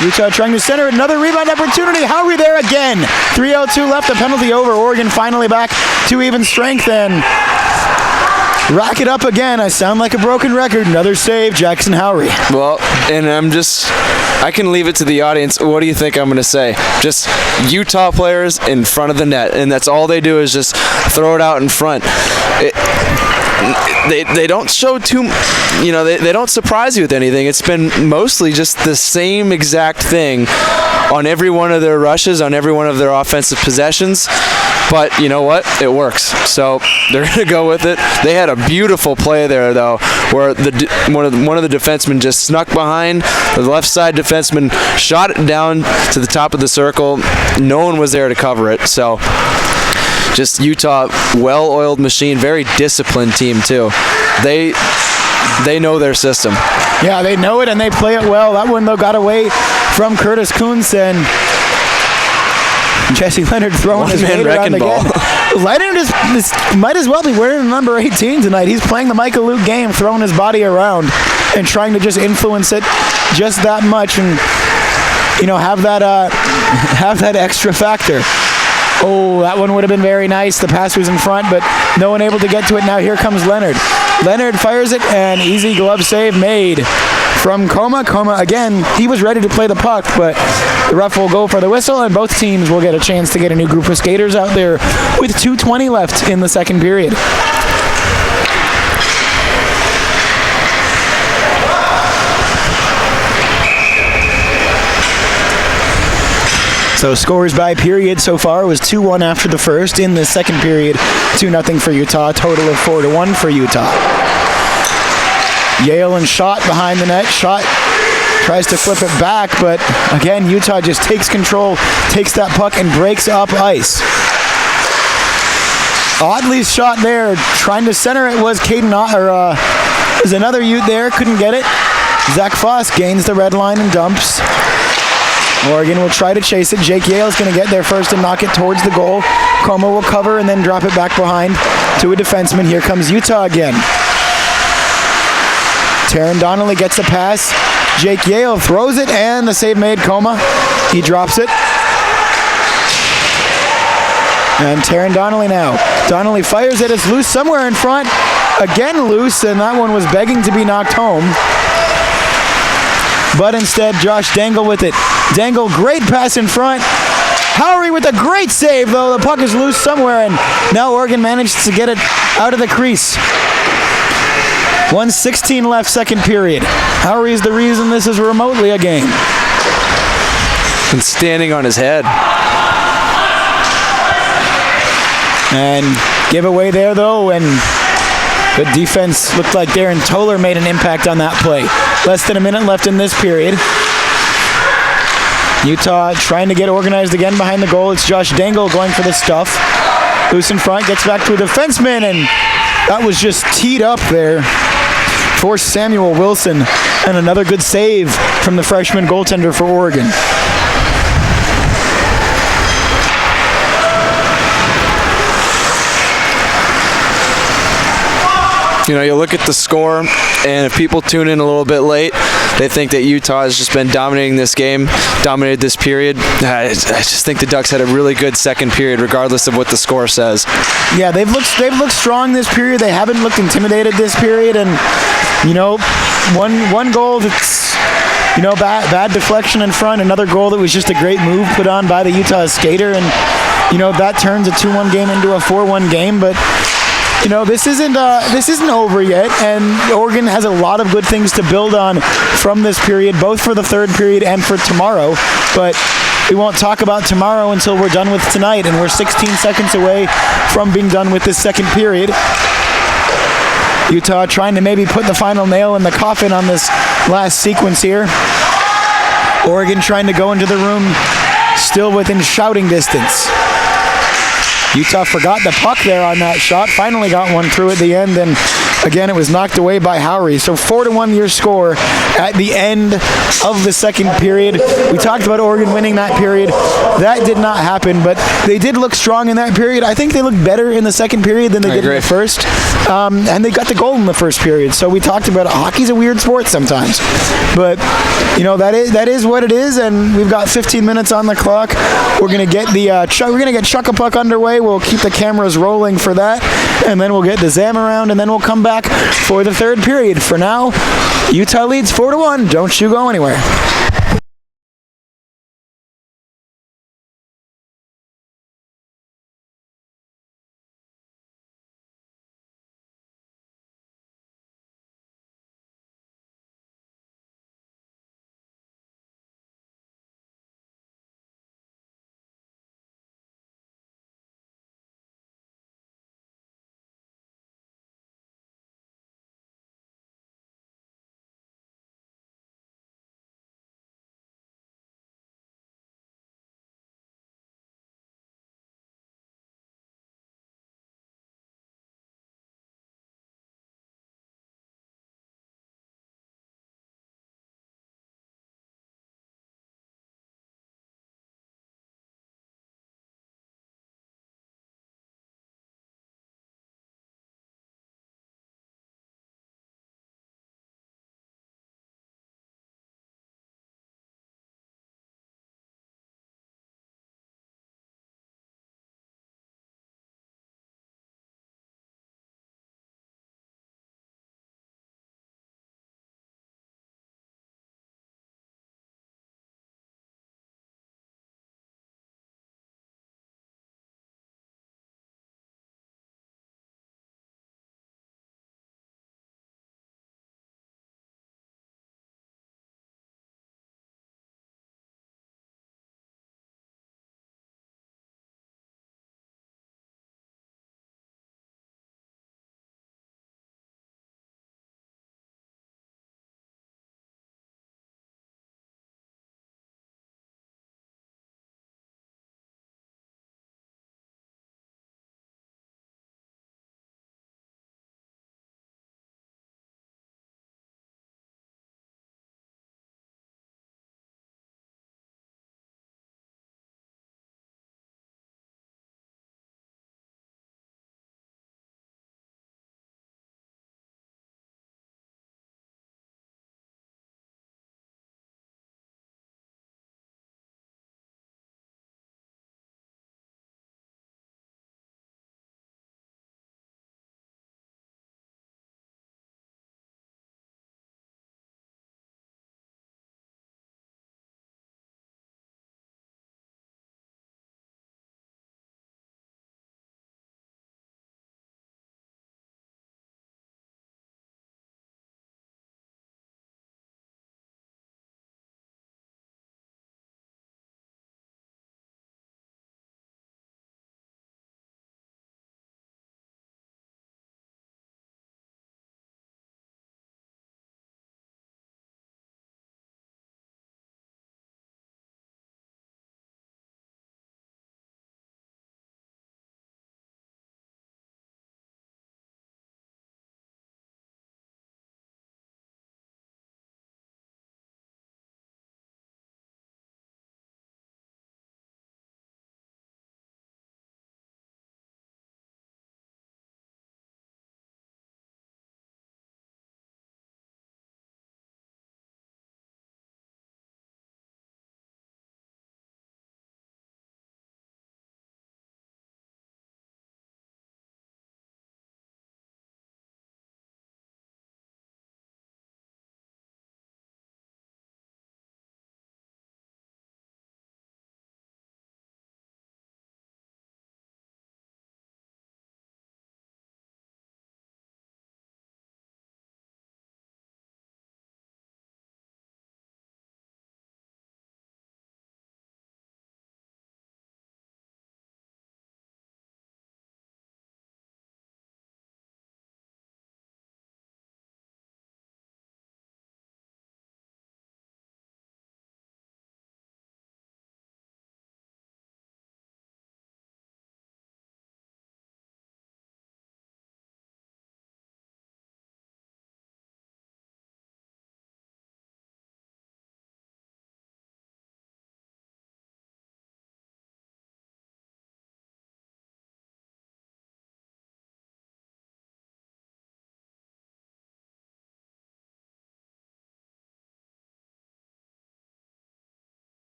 Utah trying to center. Another rebound opportunity. Howry there again. 3:02 left. The penalty over. Oregon finally back to even strength, and rack it up again. I sound like a broken record. Another save, Jackson Howry. Well, and I can leave it to the audience. What do you think I'm going to say? Just Utah players in front of the net, and that's all they do is just throw it out in front. They don't show too, they don't surprise you with anything. It's been mostly just the same exact thing on every one of their rushes, on every one of their offensive possessions. But you know what? It works. So they're going to go with it. They had a beautiful play there, though, where one of the defensemen just snuck behind. The left side defenseman shot it down to the top of the circle. No one was there to cover it. So just Utah, well-oiled machine, very disciplined team, too. They know their system. Yeah, they know it, and they play it well. That one, though, got away from Curtis Kuntz, and Jesse Leonard throwing his weight around again. Leonard might as well be wearing number 18 tonight. He's playing the Michael Luke game, throwing his body around and trying to just influence it just that much, and have that extra factor. Oh, that one would have been very nice. The pass was in front, but no one able to get to it. Now here comes Leonard. Leonard fires it, and easy glove save made from Coma. Coma, again, he was ready to play the puck, but the ref will go for the whistle, and both teams will get a chance to get a new group of skaters out there with 2:20 left in the second period. So scores by period so far was 2-1 after the first. In the second period, 2-0 for Utah. Total of 4-1 for Utah. Yale and Schott behind the net. Schott tries to flip it back, but again, Utah just takes control, takes that puck, and breaks up ice. Oddly shot there, trying to center it was Caden, there's another Ute there, couldn't get it. Zach Foss gains the red line and dumps. Oregon will try to chase it. Jake Yale's going to get there first and knock it towards the goal. Como will cover and then drop it back behind to a defenseman. Here comes Utah again. Taron Donnelly gets a pass. Jake Yale throws it, and the save made. Coma. He drops it. And Taron Donnelly now. Donnelly fires it. It's loose somewhere in front. Again loose, and that one was begging to be knocked home. But instead, Josh Dangle with it. Dangle, great pass in front. Howry with a great save, though. The puck is loose somewhere, and now Oregon managed to get it out of the crease. 1:16 left, second period. Howry is the reason this is remotely a game. And standing on his head. And giveaway there, though, and good defense. Looked like Darren Toller made an impact on that play. Less than a minute left in this period. Utah trying to get organized again behind the goal. It's Josh Dangle going for the stuff. Loose in front, gets back to a defenseman, and that was just teed up there for Samuel Wilson. And another good save from the freshman goaltender for Oregon. You know, you look at the score, and if people tune in a little bit late, they think that Utah has just been dominating this game, dominated this period. I just think the Ducks had a really good second period, regardless of what the score says. Yeah, they've looked strong this period. They haven't looked intimidated this period, and you know, one goal that's, you know, bad deflection in front. Another goal that was just a great move put on by the Utah skater, and you know that turns a 2-1 game into a 4-1 game, but. You know, this isn't over yet, and Oregon has a lot of good things to build on from this period, both for the third period and for tomorrow. But we won't talk about tomorrow until we're done with tonight, and we're 16 seconds away from being done with this second period. Utah trying to maybe put the final nail in the coffin on this last sequence here. Oregon trying to go into the room still within shouting distance. Utah forgot the puck there on that shot. Finally got one through at the end, and again it was knocked away by Howry. So 4-1 your score at the end of the second period. We talked about Oregon winning that period. That did not happen, but they did look strong in that period. I think they looked better in the second period than they did in the first. And they got the goal in the first period. So we talked about it. Hockey's a weird sport sometimes. But you know, that is what it is, and we've got 15 minutes on the clock. We're gonna get Chuck-a-Puck underway. We'll keep the cameras rolling for that, and then we'll get the Zam around, and then we'll come back for the third period. For now, Utah leads 4-1. Don't you go anywhere.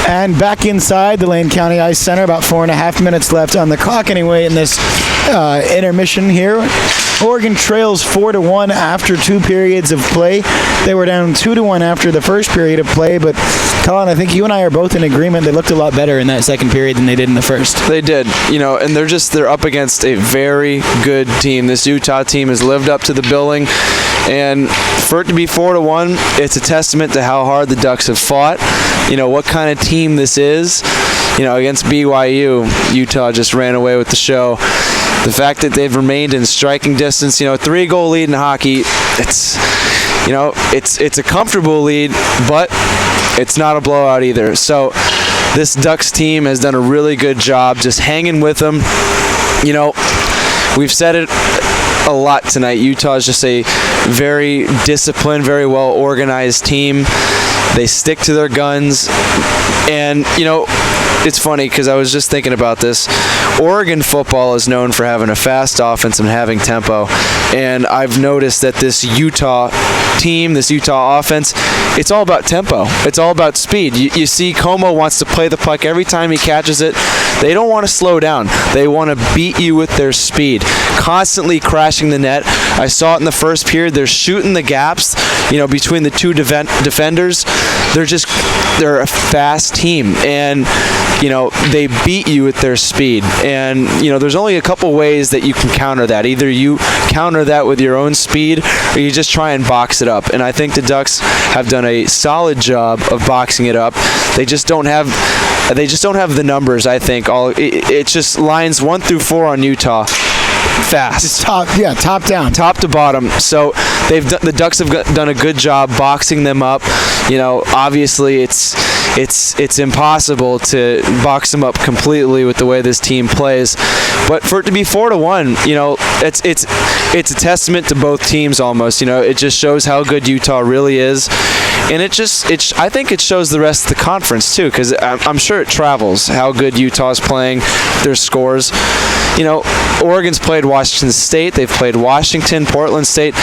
And back inside the Lane County Ice Center, about 4.5 minutes left on the clock anyway in this intermission here. Oregon trails 4-1 after 2 periods of play. They were down 2-1 after the first period of play, but Colin, I think you and I are both in agreement. They looked a lot better in that second period than they did in the first. They did, and they're up against a very good team. This Utah team has lived up to the billing, and for it to be 4-1, it's a testament to how hard the Ducks have fought. What kind of team this is. Against BYU, Utah just ran away with the show. The fact that they've remained in striking distance, 3-goal lead in hockey, it's a comfortable lead, but it's not a blowout either. So this Ducks team has done a really good job just hanging with them. We've said it a lot tonight. Utah is just a very disciplined, very well organized team. They stick to their guns, and it's funny because I was just thinking about this. Oregon football is known for having a fast offense and having tempo, and I've noticed that this Utah team, this Utah offense, it's all about tempo. It's all about speed. You see Como wants to play the puck every time he catches it. They don't want to slow down. They want to beat you with their speed, constantly crashing the net. I saw it in the first period. They're shooting the gaps, between the two defenders. They're a fast team, and they beat you with their speed. And there's only a couple ways that you can counter that. Either you counter that with your own speed, or you just try and box it up. And I think the Ducks have done a solid job of boxing it up. They just don't have the numbers. I think it's just lines 1 through 4 on Utah. Fast. Just top down. Top to bottom. So the Ducks have done a good job boxing them up. Obviously it's impossible to box them up completely with the way this team plays. But for it to be 4-1, it's a testament to both teams almost. It just shows how good Utah really is. And I think it shows the rest of the conference too, because I'm sure it travels how good Utah's playing, their scores. Oregon's played Washington State, they've played Washington, Portland State.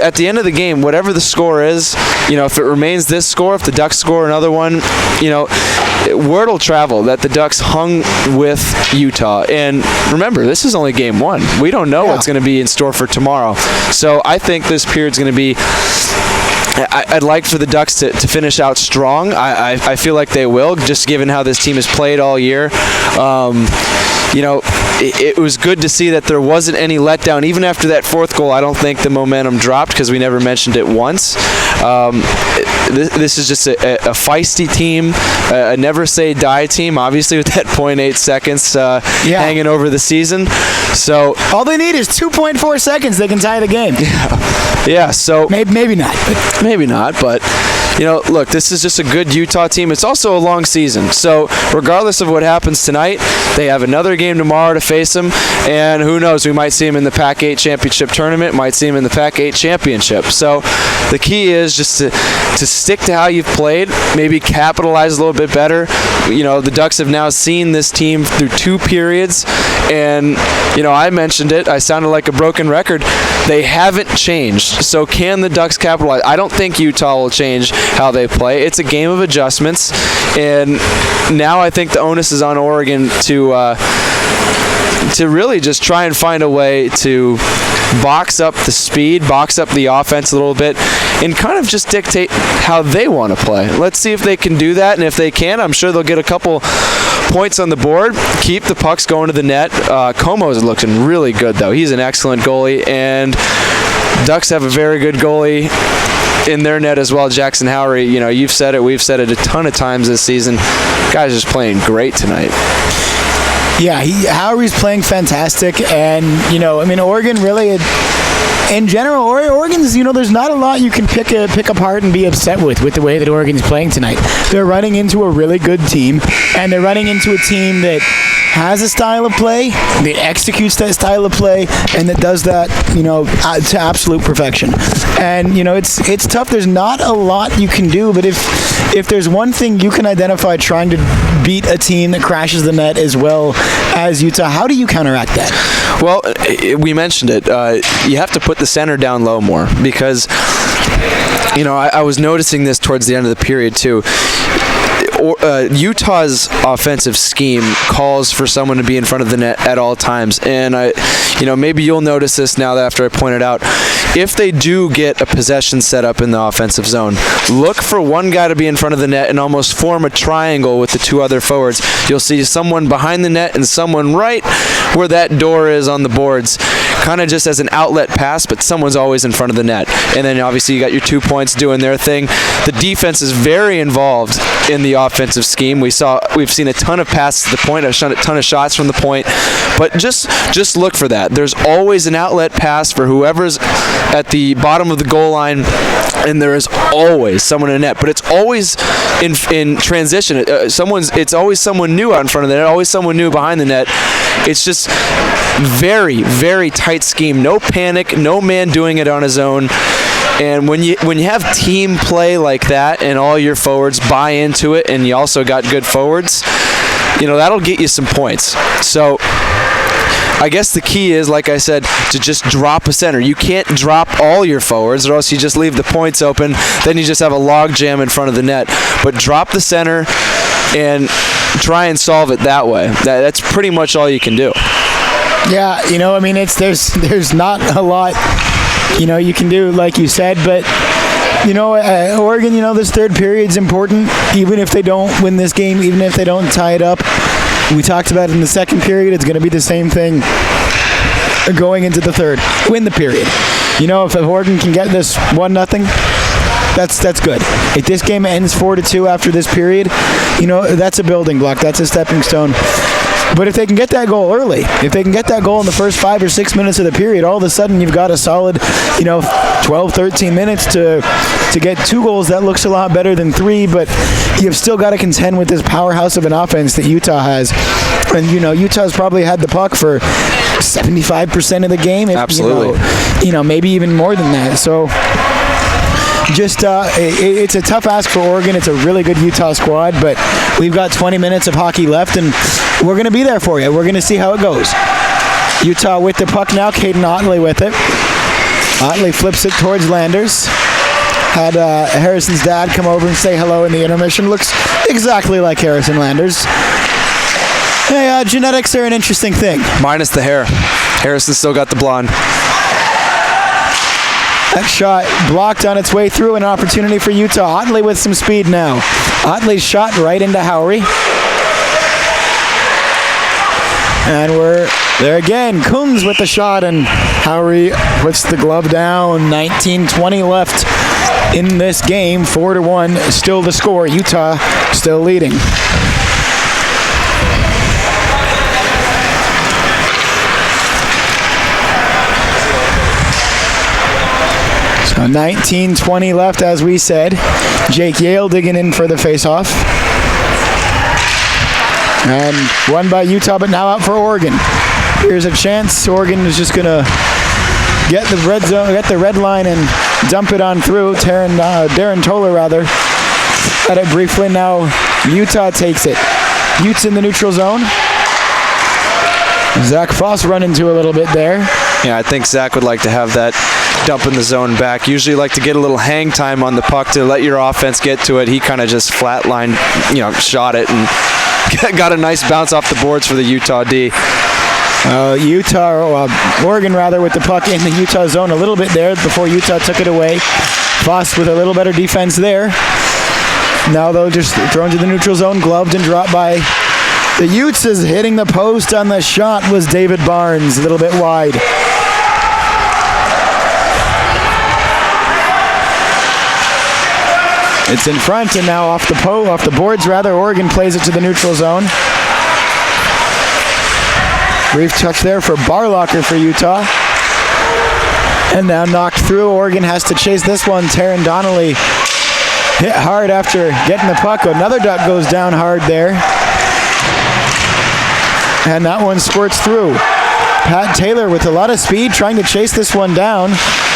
At the end of the game, whatever the score is, if it remains this score, if the Ducks score another one, word will travel that the Ducks hung with Utah. And remember, this is only game 1. We don't know what's going to be in store for tomorrow. So I think this period's going to be. I'd like for the Ducks to finish out strong. I feel like they will, just given how this team has played all year. It was good to see that there wasn't any letdown. Even after that 4th goal, I don't think the momentum dropped because we never mentioned it once. This is just a feisty team, a never-say-die team, obviously, with that 0.8 seconds hanging over the season. So all they need is 2.4 seconds. They can tie the game. Yeah. So maybe not. Maybe not, but look, this is just a good Utah team. It's also a long season, so regardless of what happens tonight, they have another game tomorrow to face them, and who knows, we might see them in the Pac-8 championship tournament, might see them in the Pac-8 championship. So the key is just to stick to how you've played, maybe capitalize a little bit better. The Ducks have now seen this team through 2 periods, and I mentioned it, I sounded like a broken record. They haven't changed, so can the Ducks capitalize? I don't think Utah will change how they play. It's a game of adjustments, and now I think the onus is on Oregon to really just try and find a way to box up the speed, box up the offense a little bit, and kind of just dictate how they want to play. Let's see if they can do that, and if they can, I'm sure they'll get a couple points on the board, keep the pucks going to the net. Como's looking really good, though. He's an excellent goalie, and Ducks have a very good goalie in their net as well, Jackson Howery. You've said it, we've said it a ton of times this season. Guy's just playing great tonight. Yeah, Howery's playing fantastic, and Oregon really, in general, Oregon's, there's not a lot you can pick apart and be upset with the way that Oregon's playing tonight. They're running into a really good team, and they're running into a team that has a style of play, that executes that style of play, and that does that, to absolute perfection. And, it's tough. There's not a lot you can do, but if there's one thing you can identify trying to beat a team that crashes the net as well as Utah, how do you counteract that? Well, we mentioned it. You have to put the center down low more because, I was noticing this towards the end of the period, too. Utah's offensive scheme calls for someone to be in front of the net at all times, and maybe you'll notice this now that after I point it out. If they do get a possession set up in the offensive zone, look for one guy to be in front of the net and almost form a triangle with the two other forwards. You'll see someone behind the net and someone right where that door is on the boards, kind of just as an outlet pass, but someone's always in front of the net. And then obviously you got your 2 points doing their thing. The defense is very involved in the offensive scheme. We've seen a ton of passes to the point, a ton of shots from the point, but just look for that. There's always an outlet pass for whoever's at the bottom of the goal line, and there is always someone in net, but it's always in transition. It's always someone new out in front of the net, always someone new behind the net. It's just very, very tight scheme. No panic, no man doing it on his own. And when you have team play like that and all your forwards buy into it, and you also got good forwards, that'll get you some points. So I guess the key is, like I said, to just drop a center. You can't drop all your forwards, or else you just leave the points open. Then you just have a log jam in front of the net. But drop the center and try and solve it that way. That's pretty much all you can do. Yeah, there's not a lot, you can do, like you said, but Oregon, this third period's important, even if they don't win this game, even if they don't tie it up. We talked about it in the second period. It's going to be the same thing going into the third. Win the period. If Oregon can get this 1-0, that's good. If this game ends 4-2 after this period, that's a building block. That's a stepping stone. But if they can get that goal early, if they can get that goal in the first 5 or 6 minutes of the period, all of a sudden you've got a solid, 12, 13 minutes to get 2 goals. That looks a lot better than 3, but you've still got to contend with this powerhouse of an offense that Utah has. And, Utah's probably had the puck for 75% of the game. Absolutely. Maybe even more than that. So it's a tough ask for Oregon. It's a really good Utah squad, but we've got 20 minutes of hockey left, and we're going to be there for you. We're going to see how it goes. Utah with the puck now. Caden Otley with it. Otley flips it towards Landers. Had Harrison's dad come over and say hello in the intermission. Looks exactly like Harrison Landers. Hey, genetics are an interesting thing. Minus the hair. Harrison still got the blonde. That shot blocked on its way through, an opportunity for Utah. Otley with some speed now. Otley's shot right into Howry. And we're there again. Kunz with the shot, and Howry puts the glove down. 19-20 left in this game. 4-1, still the score. Utah still leading. So 19-20 left, as we said. Jake Yale digging in for the faceoff. And won by Utah, but now out for Oregon. Here's a chance. Oregon is just going to get the red zone, get the red line, and dump it on through. Darren Toller, rather, had it briefly. Now Utah takes it. Utes in the neutral zone. Zach Foss run into a little bit there. Yeah, I think Zach would like to have that dump in the zone back. Usually like to get a little hang time on the puck to let your offense get to it. He kind of just flatlined, shot it and got a nice bounce off the boards for the Utah D. Oregon rather, with the puck in the Utah zone a little bit there before Utah took it away. Foss with a little better defense there. Now though, just thrown to the neutral zone, gloved and dropped by the Utes. Is hitting the post on the shot was David Barnes, a little bit wide. It's in front, and now off the boards rather. Oregon plays it to the neutral zone. Brief touch there for Barlocker for Utah. And now knocked through. Oregon has to chase this one. Taron Donnelly hit hard after getting the puck. Another duck goes down hard there. And that one squirts through. Pat Taylor with a lot of speed trying to chase this one down.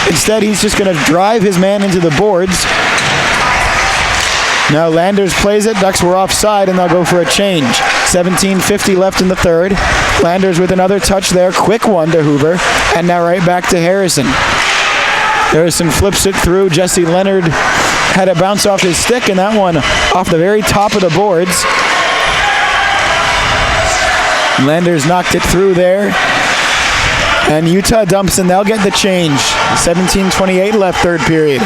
Instead, he's just going to drive his man into the boards. Now Landers plays it. Ducks were offside, and they'll go for a change. 17:50 left in the third. Landers with another touch there. Quick one to Hoover. And now right back to Harrison. Harrison flips it through. Jesse Leonard had it bounce off his stick, and that one off the very top of the boards. Landers knocked it through there. And Utah dumps, and they'll get the change. 17:28 left, third period.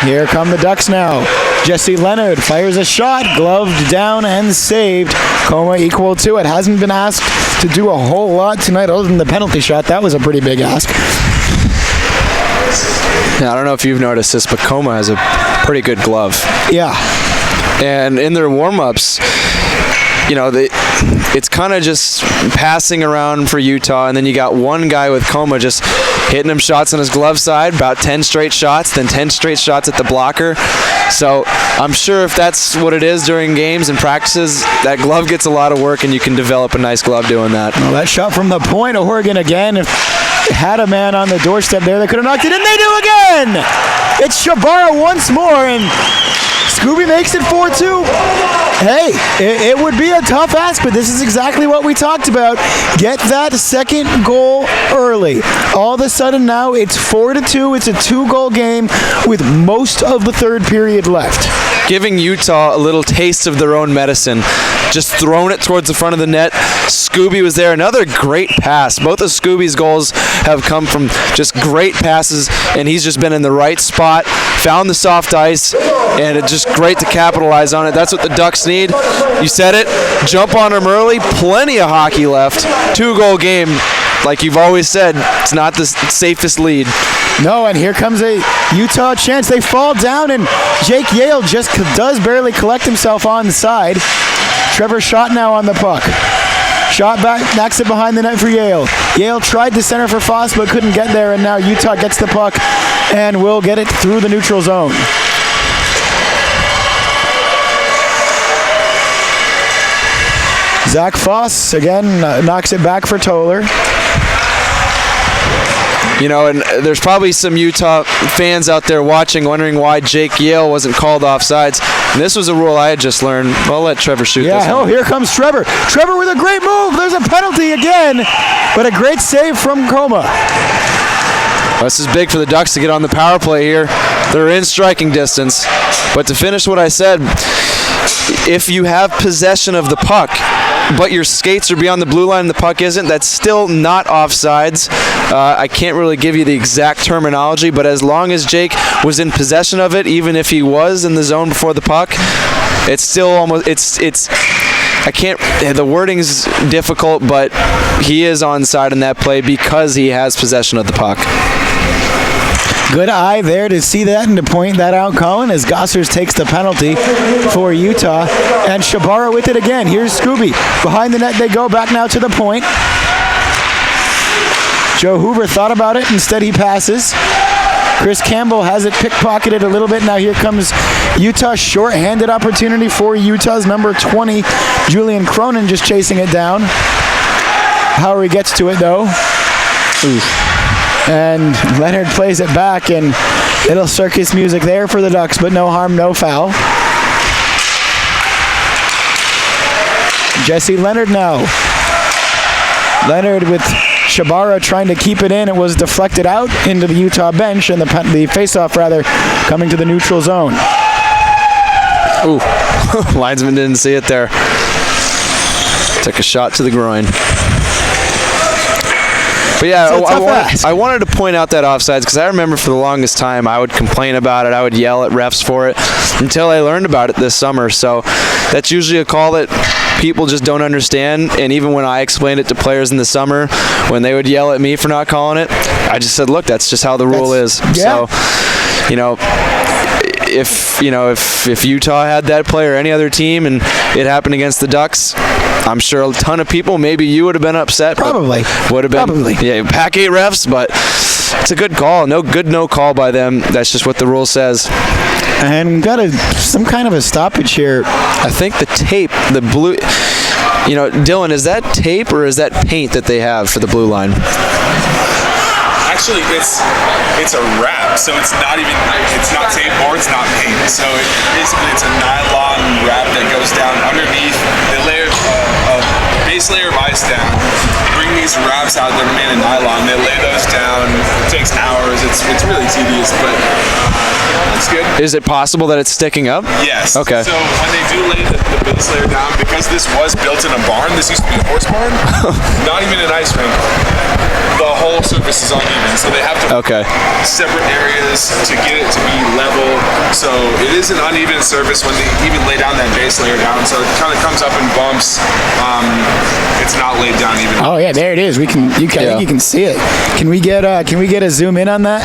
Here come the Ducks now. Jesse Leonard fires a shot, gloved down and saved. Coma equal to it. Hasn't been asked to do a whole lot tonight other than the penalty shot. That was a pretty big ask. Yeah, I don't know if you've noticed this, but Coma has a pretty good glove. Yeah. And in their warm-ups, it's kind of just passing around for Utah, and then you got one guy with Coma just hitting him shots on his glove side, about 10 straight shots, then 10 straight shots at the blocker. So I'm sure if that's what it is during games and practices, that glove gets a lot of work, and you can develop a nice glove doing that. Well, that shot from the point, Oregon again. If they had a man on the doorstep there, they could have knocked it in. They do again! It's Shabara once more, and Scooby makes it 4-2. Hey, it would be a tough ask, but this is exactly what we talked about. Get that second goal early. All of a sudden now it's 4-2. It's a 2-goal game with most of the third period left. Giving Utah a little taste of their own medicine. Just throwing it towards the front of the net. Scooby was there. Another great pass. Both of Scooby's goals have come from just great passes, and he's just been in the right spot, found the soft ice, and it's just great to capitalize on it. That's what the Ducks need. You said it. Jump on them early. Plenty of hockey left. 2-goal game. Like you've always said, it's not the safest lead. No, and here comes a Utah chance. They fall down, and Jake Yale just does barely collect himself on the side. Trevor Schott now on the puck. Schott back, knocks it behind the net for Yale. Yale tried to center for Foss, but couldn't get there, and now Utah gets the puck and will get it through the neutral zone. Zach Foss again knocks it back for Toller. And there's probably some Utah fans out there watching, wondering why Jake Yale wasn't called offsides. And this was a rule I had just learned. I'll let Trevor shoot this one. Oh, here comes Trevor. Trevor with a great move. There's a penalty again, but a great save from Coma. This is big for the Ducks to get on the power play here. They're in striking distance. But to finish what I said, if you have possession of the puck, but your skates are beyond the blue line and the puck isn't, that's still not offsides. I can't really give you the exact terminology, but as long as Jake was in possession of it, even if he was in the zone before the puck, it's still almost, I can't, the wording's difficult, but he is onside in that play because he has possession of the puck. Good eye there to see that and to point that out, Colin, as Gossers takes the penalty for Utah. And Shabara with it again. Here's Scooby. Behind the net they go, back now to the point. Joe Hoover thought about it. Instead he passes. Chris Campbell has it pickpocketed a little bit. Now here comes Utah's short-handed opportunity for Utah's number 20. Julian Cronin just chasing it down. However he gets to it, though. Oof. And Leonard plays it back, and little circus music there for the Ducks, but no harm, no foul. Jesse Leonard now. Leonard with Shabara trying to keep it in. It was deflected out into the Utah bench, and the face-off, rather, coming to the neutral zone. Ooh, linesman didn't see it there. Took a shot to the groin. But yeah, I wanted to point out that offsides because I remember for the longest time I would complain about it. I would yell at refs for it until I learned about it this summer. So that's usually a call that people just don't understand. And even when I explained it to players in the summer, when they would yell at me for not calling it, I just said, look, that's just how the rule is. Yeah. So, if Utah had that play or any other team and it happened against the Ducks, I'm sure a ton of people, maybe you would have been upset. Probably. Would have been. Probably. Yeah, pack 8 refs, but it's a good call. No call by them. That's just what the rule says. And we've got some kind of a stoppage here. I think the tape, the blue, Dylan, is that tape or is that paint that they have for the blue line? Actually, it's a wrap, so it's not tape or it's not paint. So basically it's a nylon wrap that goes down underneath the layer of base layer of ice down, bring these wraps out that are made of nylon, they lay those down, it takes hours, it's really tedious, but it's good. Is it possible that it's sticking up? Yes. Okay. So when they do lay the base layer down, because this was built in a barn, this used to be a horse barn, not even an ice rink, the whole surface is uneven, so they have to separate areas to get it to be level, so it is an uneven surface when they even lay down that base layer down, so it kind of comes up in bumps. It's not laid down even. Oh yeah, there it is. I think you can see it. Can we get a zoom in on that?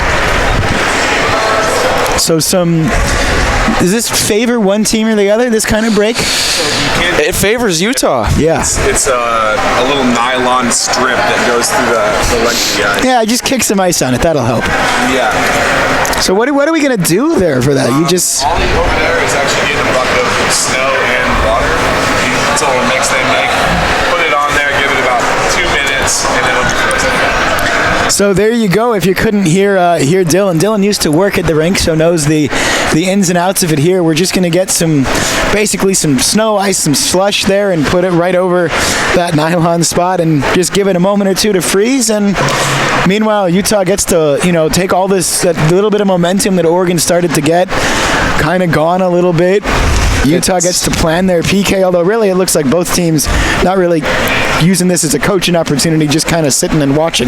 So does this favor one team or the other, this kind of break? It favors Utah. Yeah. It's a little nylon strip that goes through the length of the ice. Yeah, just kick some ice on it. That'll help. Yeah. So what are we going to do there for that? Ollie over there is actually getting a bucket of snow and water. It's a little mix they make. Put it on there, give it about 2 minutes, and it'll be frozen. So there you go. If you couldn't hear Dylan used to work at the rink, so knows the ins and outs of it here. We're just going to get basically some snow, ice, some slush there, and put it right over that nylon spot, and just give it a moment or two to freeze. And meanwhile, Utah gets to take all that little bit of momentum that Oregon started to get, kind of gone a little bit. Utah gets to plan their PK, although really it looks like both teams not really using this as a coaching opportunity, just kind of sitting and watching.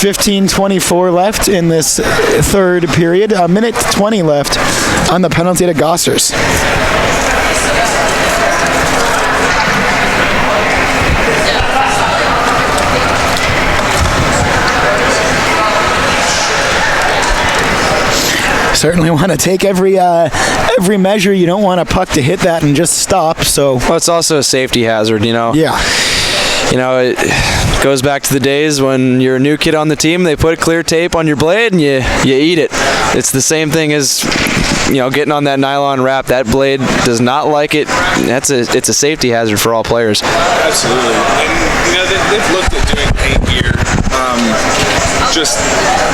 15:24 left in this third period. A minute 20 left on the penalty to Gossers. Certainly want to take every measure. You don't want a puck to hit that and just stop. So well, it's also a safety hazard, Yeah. It goes back to the days when you're a new kid on the team. They put clear tape on your blade and you eat it. It's the same thing as getting on that nylon wrap. That blade does not like it. It's a safety hazard for all players. Absolutely. And they've looked at doing paint here. Just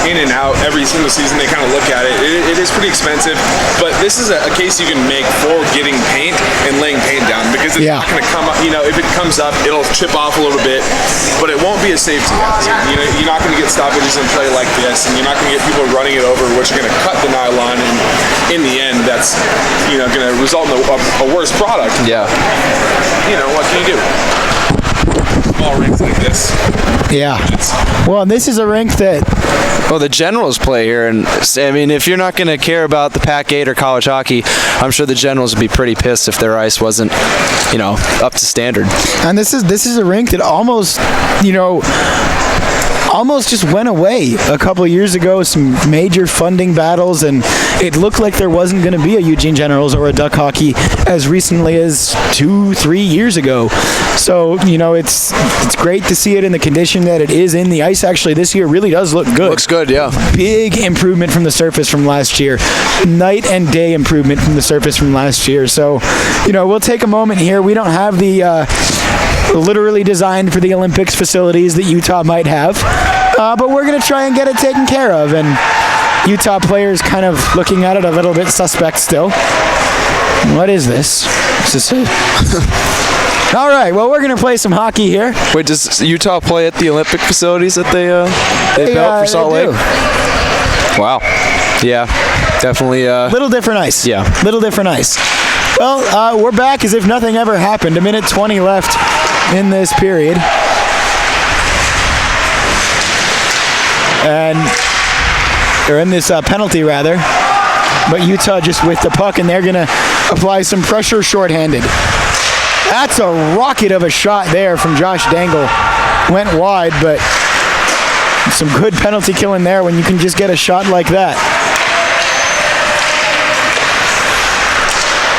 in and out every single season. They kind of look at it. It is pretty expensive, but this is a case you can make for getting paint and laying paint down, because it's not going to come up. If it comes up, it'll chip off a little bit, but it won't be a safety hazard. You're not going to get stoppages in play like this, and you're not going to get people running it over, which are going to cut the nylon, and in the end, that's going to result in a worse product. Yeah. What can you do? Small rinks like this. Yeah. Well, this is a rink that... Well, the Generals play here, and if you're not going to care about the Pac-8 or college hockey, I'm sure the Generals would be pretty pissed if their ice wasn't, up to standard. And this is a rink that almost just went away a couple of years ago. Some major funding battles, and it looked like there wasn't going to be a Eugene Generals or a Duck Hockey as recently as 2-3 years ago. So it's great to see it in the condition that it is in. The ice actually this year really does look good. Looks good, yeah. Big improvement from the surface from last year. Night and day improvement from the surface from last year. So we'll take a moment here. We don't have the literally designed for the Olympics facilities that Utah might have, but we're going to try and get it taken care of. And Utah players kind of looking at it a little bit suspect still. What is this? Is this All right, well, we're going to play some hockey here. Wait, does Utah play at the Olympic facilities that they built for Salt Lake? Wow. Yeah, definitely. Little different ice. Yeah. Little different ice. Well, we're back as if nothing ever happened. A minute 20 left in this period. And they're in this penalty, rather. But Utah just with the puck, and they're going to apply some pressure shorthanded. That's a rocket of a shot there from Josh Dangle. Went wide, but some good penalty killing there when you can just get a shot like that.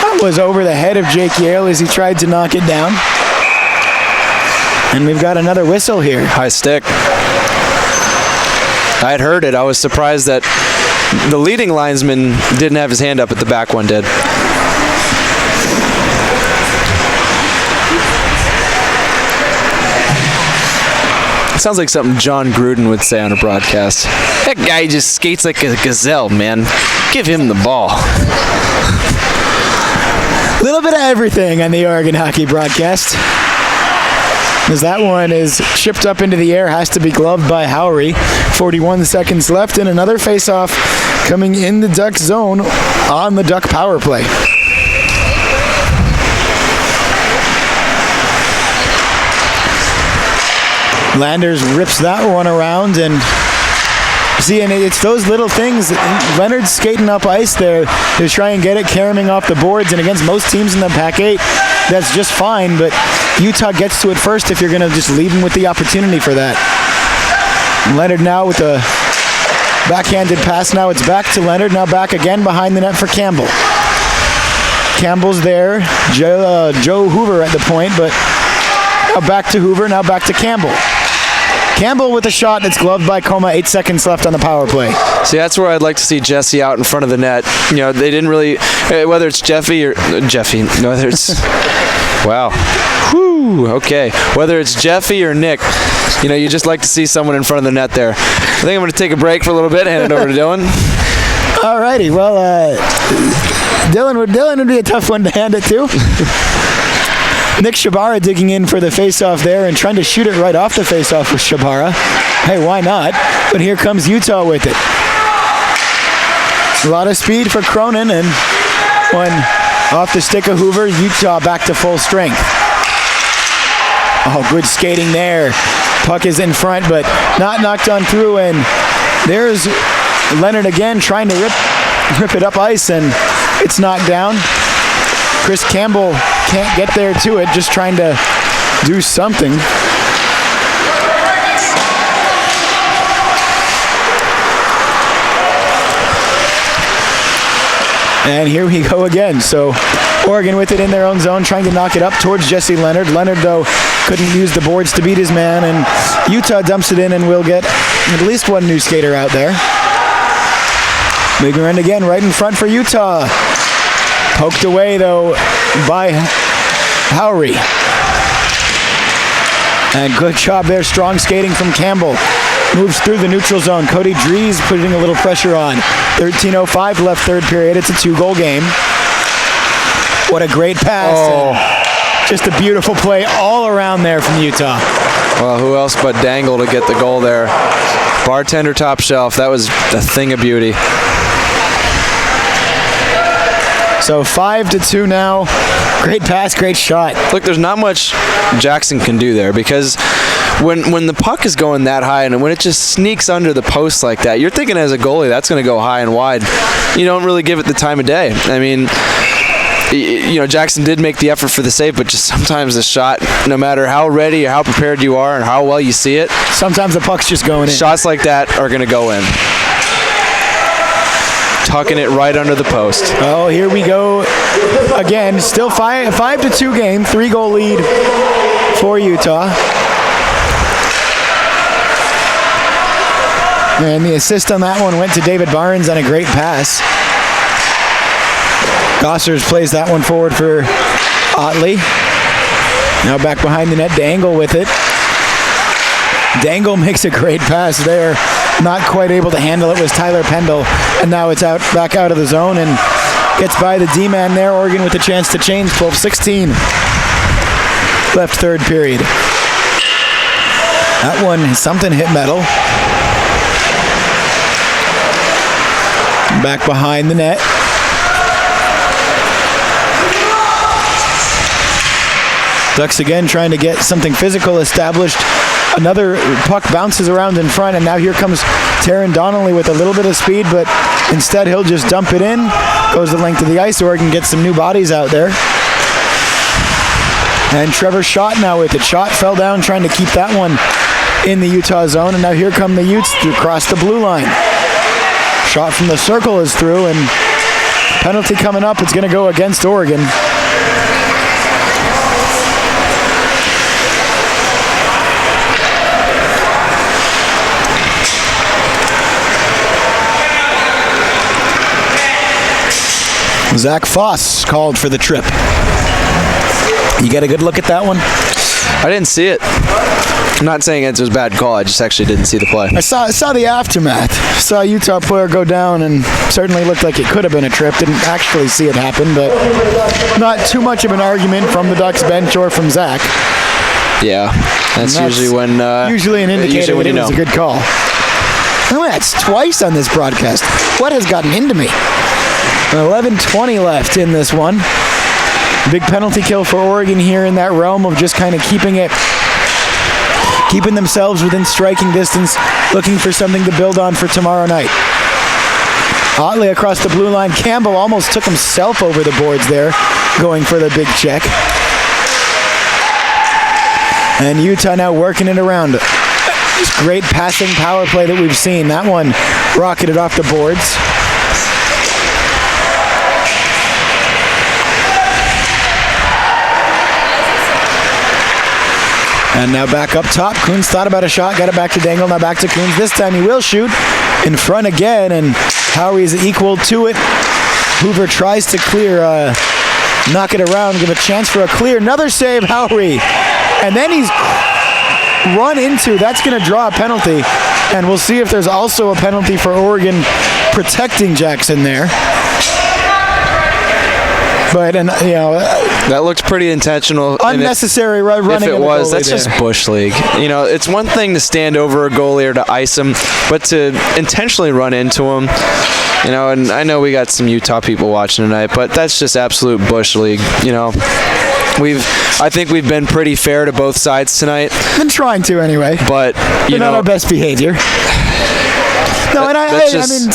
That was over the head of Jake Yale as he tried to knock it down. And we've got another whistle here. High stick. I had heard it. I was surprised that the leading linesman didn't have his hand up, but the back one did. It sounds like something John Gruden would say on a broadcast. That guy just skates like a gazelle, man. Give him the ball. A little bit of everything on the Oregon hockey broadcast. as that one is chipped up into the air, has to be gloved by Howry. 41 seconds left, and another face-off coming in the Duck zone on the Duck power play. Landers rips that one around, and see, and it's those little things. Leonard's skating up ice there to try and get it caroming off the boards, and against most teams in the Pac 8, that's just fine, but Utah gets to it first if you're going to just leave them with the opportunity for that. Leonard now with a backhanded pass. Now it's back to Leonard. Now back again behind the net for Campbell. Campbell's there. Joe Hoover at the point, but now back to Hoover. Now back to Campbell. Campbell with a shot that's gloved by Coma. 8 seconds left on the power play. See, that's where I'd like to see Jesse out in front of the net. You know, they didn't really, whether it's whether it's, wow. Whew, okay. Whether it's Jeffy or Nick, you know, you just like to see someone in front of the net there. I think I'm going to take a break for a little bit, hand it over to Dylan. Alrighty, well, Dylan would be a tough one to hand it to. Nick Shabara digging in for the faceoff there and trying to shoot it right off the faceoff with Shabara. Hey, why not? But here comes Utah with it. A lot of speed for Cronin, and one off the stick of Hoover. Utah back to full strength. Oh, good skating there. Puck is in front, but not knocked on through, and there's Leonard again trying to rip it up ice, and it's knocked down. Chris Campbell can't get there to it, just trying to do something. And here we go again. So Oregon with it in their own zone, trying to knock it up towards Jesse Leonard. Leonard, though, couldn't use the boards to beat his man, and Utah dumps it in, and we'll get at least one new skater out there. Big run again, right in front for Utah. Poked away, though, by Howry. And good job there, strong skating from Campbell. Moves through the neutral zone. Cody Dries putting a little pressure on. 13:05 left third period. It's a 2-goal game. What a great pass. Oh. Just a beautiful play all around there from Utah. Well, who else but Dangle to get the goal there? Bartender top shelf. That was a thing of beauty. So 5-2 now. Great pass, great shot. Look, there's not much Jackson can do there, because when the puck is going that high and when it just sneaks under the post like that, you're thinking as a goalie that's going to go high and wide. You don't really give it the time of day. I mean, you know, Jackson did make the effort for the save, but just sometimes the shot, no matter how ready or how prepared you are and how well you see it, sometimes the puck's just going in. Shots like that are going to go in. Tucking it right under the post. Oh, here we go again. Still 5-2 game, 3-goal lead for Utah. And the assist on that one went to David Barnes on a great pass. Gossers plays that one forward for Otley. Now back behind the net, Dangle with it. Dangle makes a great pass there. Not quite able to handle it was Tyler Pendle, and now it's back out of the zone and gets by the D-man there. Oregon with a chance to change. 12-16 left third period. That one, something hit metal. Back behind the net. Ducks again trying to get something physical established. Another puck bounces around in front, and now here comes Taron Donnelly with a little bit of speed, but instead he'll just dump it in. Goes the length of the ice. Oregon gets some new bodies out there. And Trevor Schott now with it. Schott fell down trying to keep that one in the Utah zone, and now here come the Utes across the blue line. Shot from the circle is through, and penalty coming up. It's going to go against Oregon. Zach Foss called for the trip. You get a good look at that one? I didn't see it. I'm not saying it was a bad call. I just actually didn't see the play. I saw the aftermath. Saw a Utah player go down, and certainly looked like it could have been a trip. Didn't actually see it happen, but not too much of an argument from the Ducks bench or from Zach. Yeah, that's usually when usually an indicator when that you it was know. a good call. Oh, that's twice on this broadcast. What has gotten into me? 11:20 left in this one. Big penalty kill for Oregon here in that realm of just kind of keeping themselves within striking distance, looking for something to build on for tomorrow night. Otley across the blue line. Campbell almost took himself over the boards there, going for the big check. And Utah now working it around. Just great passing power play that we've seen. That one rocketed off the boards. And now back up top. Coons thought about a shot, got it back to Dangle, now back to Coons. This time he will shoot in front again, and Howery is equal to it. Hoover tries to clear, knock it around, give a chance for a clear. Another save, Howery. And then he's run into, that's going to draw a penalty. And we'll see if there's also a penalty for Oregon protecting Jackson there. But, that looked pretty intentional. Unnecessary running. If it was, that's there. just Bush League. It's one thing to stand over a goalie or to ice him, but to intentionally run into him, and I know we got some Utah people watching tonight, but that's just absolute Bush League. I think we've been pretty fair to both sides tonight. Been trying to anyway. But not our best behavior. No, and I mean,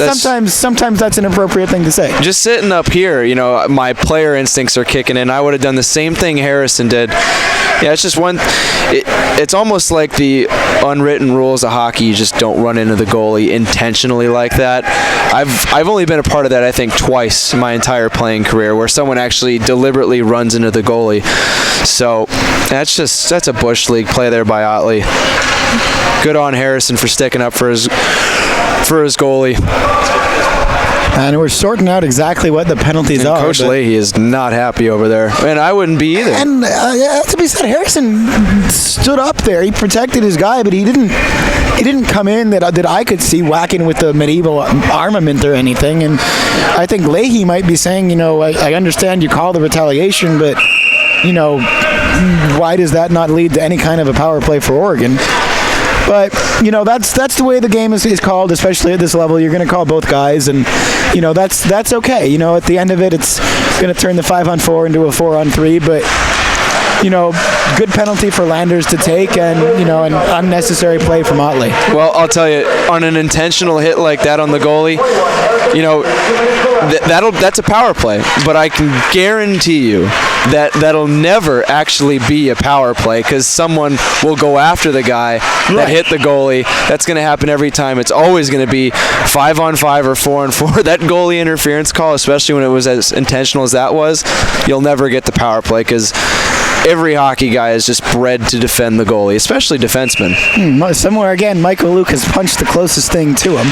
sometimes that's an appropriate thing to say. Just sitting up here, my player instincts are kicking in. I would have done the same thing Harrison did. Yeah, it's just it's almost like the unwritten rules of hockey. You just don't run into the goalie intentionally like that. I've only been a part of that, I think, twice in my entire playing career, where someone actually deliberately runs into the goalie. So that's a Bush League play there by Otley. Good on Harrison for sticking up for his goalie. And we're sorting out exactly what the penalties are. Coach Leahy is not happy over there. And I wouldn't be either. And to be said, Harrison stood up there. He protected his guy, but he didn't come in that I could see whacking with the medieval armament or anything. And I think Leahy might be saying, I understand you call the retaliation, but, why does that not lead to any kind of a power play for Oregon? But, that's the way the game is called, especially at this level. You're going to call both guys, and, that's okay. At the end of it, it's going to turn the 5-on-4 into a 4-on-3, but, good penalty for Landers to take, and, an unnecessary play from Otley. Well, I'll tell you, on an intentional hit like that on the goalie, that's a power play, but I can guarantee you that'll never actually be a power play, because someone will go after the guy that hit the goalie. That's going to happen every time. It's always going to be 5-on-5 or 4-on-4. That goalie interference call, especially when it was as intentional as that was, you'll never get the power play, because every hockey guy is just bred to defend the goalie, especially defensemen. Somewhere again, Michael Luke has punched the closest thing to him.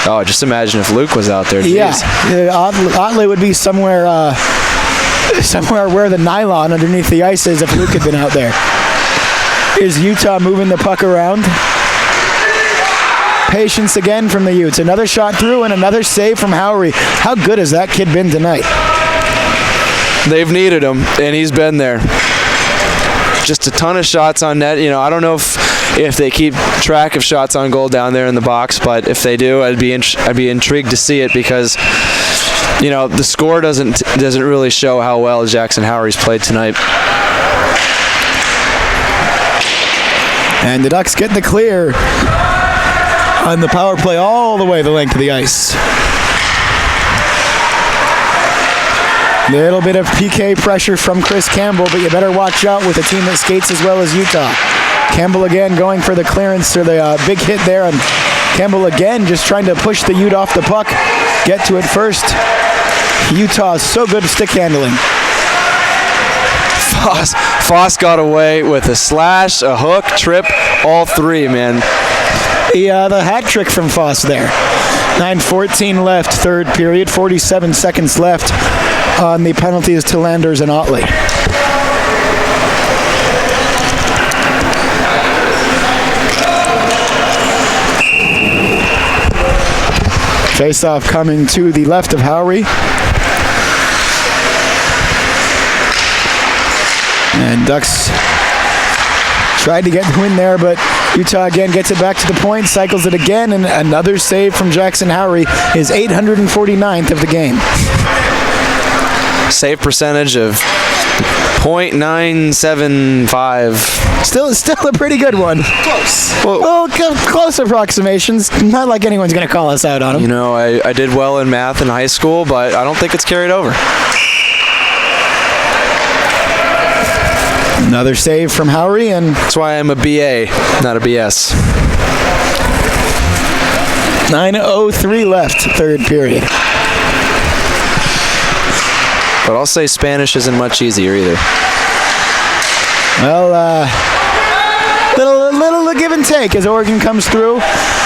Oh, just imagine if Luke was out there. Jeez. Yeah, Otley would be somewhere where the nylon underneath the ice is if Luke had been out there. Here's Utah moving the puck around. Patience again from the Utes. Another shot through and another save from Howery. How good has that kid been tonight? They've needed him, and he's been there. Just a ton of shots on net. I don't know if they keep track of shots on goal down there in the box, but if they do, I'd be intrigued to see it, because the score doesn't really show how well Jackson Howery's played tonight. And the Ducks get the clear on the power play all the way the length of the ice. Little bit of PK pressure from Chris Campbell, but you better watch out with a team that skates as well as Utah. Campbell again going for the clearance, or the big hit there, and Campbell again just trying to push the Ute off the puck, get to it first. Utah is so good at stick handling. Foss got away with a slash, a hook, trip, all three, man. The hat trick from Foss there. 9:14 left, third period, 47 seconds left on the penalties to Landers and Otley. Face-off coming to the left of Howery. And Ducks tried to get the win there, but Utah again gets it back to the point, cycles it again, and another save from Jackson Howery, his 849th of the game. Save percentage of .975. Still a pretty good one. Close. Well, close approximations. Not like anyone's going to call us out on them. You know, I did well in math in high school, but I don't think it's carried over. Another save from Howery, and That's why I'm a BA, not a BS. 9:03 left, third period. But I'll say Spanish isn't much easier either. Well, little give and take as Oregon comes through.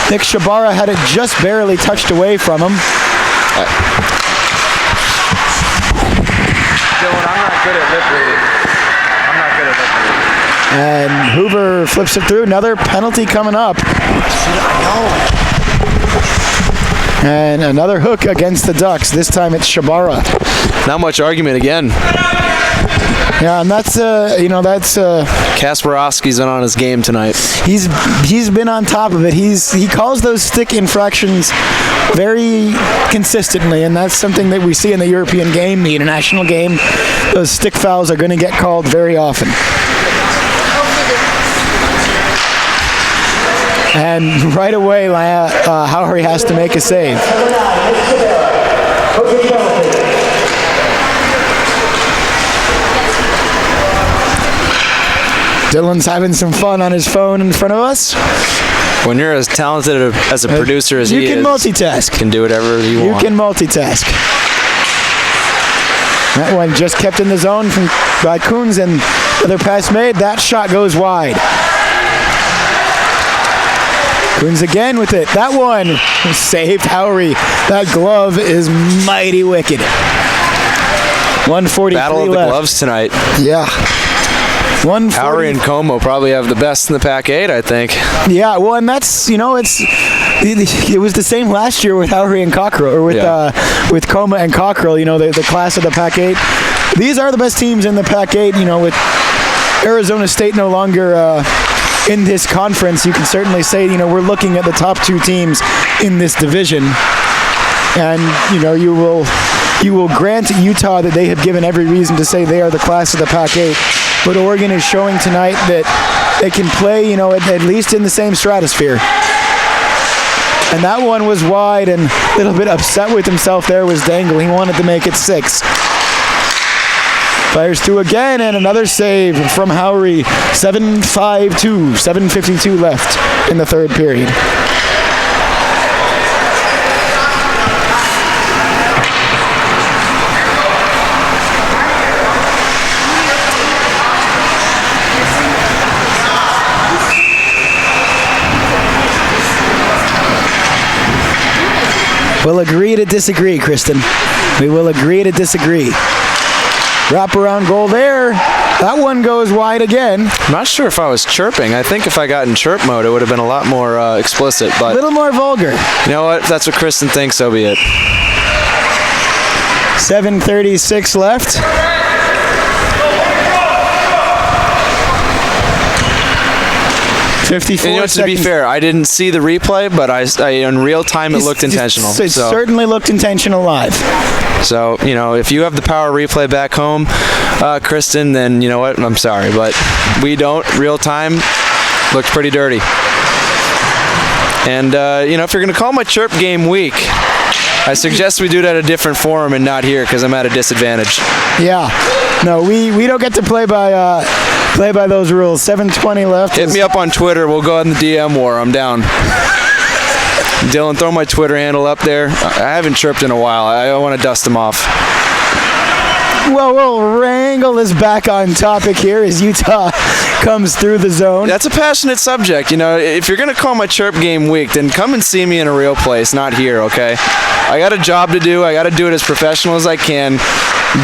Nick Shabara had it just barely touched away from him. Dylan, I'm not good at lip reading. And Hoover flips it through. Another penalty coming up. And another hook against the Ducks. This time it's Shabara. Not much argument again. Yeah, and that's Kasparowski's been on his game tonight. he's been on top of it. He calls those stick infractions very consistently, and that's something that we see in the European game, the international game. Those stick fouls are going to get called very often. And right away, Howery has to make a save. Dylan's having some fun on his phone in front of us. When you're as talented as a producer as he is, you can multitask. You can do whatever you want. You can multitask. That one just kept in the zone by Coons, and another pass made. That shot goes wide. Coons again with it. That one saved Howery. That glove is mighty wicked. 143 Battle of the left. gloves tonight. Yeah. Howery and Como probably have the best in the Pac-8, I think. Yeah, well, and that's, it was the same last year with Howery and Cockrell, or with Coma and Cockrell, the class of the Pac-8. These are the best teams in the Pac-8, with Arizona State no longer in this conference. You can certainly say, we're looking at the top two teams in this division. And, you will grant Utah that they have given every reason to say they are the class of the Pac-8. But Oregon is showing tonight that they can play, at least in the same stratosphere. And that one was wide, and a little bit upset with himself there was Dangle. He wanted to make it 6. Fires through again, and another save from Howery. 7:52, 7:52 left in the third period. We'll agree to disagree, Kristen. We will agree to disagree. Wraparound goal there. That one goes wide again. I'm not sure if I was chirping. I think if I got in chirp mode, it would have been a lot more explicit. But a little more vulgar. You know what? If that's what Kristen thinks, so be it. 7:36 left. And to be fair, I didn't see the replay, but I in real time it looked intentional. It certainly looked intentional live. So, if you have the power replay back home, Kristen, then you know what? I'm sorry, but we don't. Real time looked pretty dirty. And, if you're going to call my chirp game weak, I suggest we do it at a different forum and not here because I'm at a disadvantage. Yeah. No, we don't get to play by those rules. 7:20 left. Hit me up on Twitter. We'll go in the DM war. I'm down. Dylan, throw my Twitter handle up there. I haven't chirped in a while. I want to dust them off. Well, we'll wrangle this back on topic here as Utah comes through the zone. That's a passionate subject. If you're going to call my chirp game weak, then come and see me in a real place, not here, okay? I got a job to do. I got to do it as professional as I can.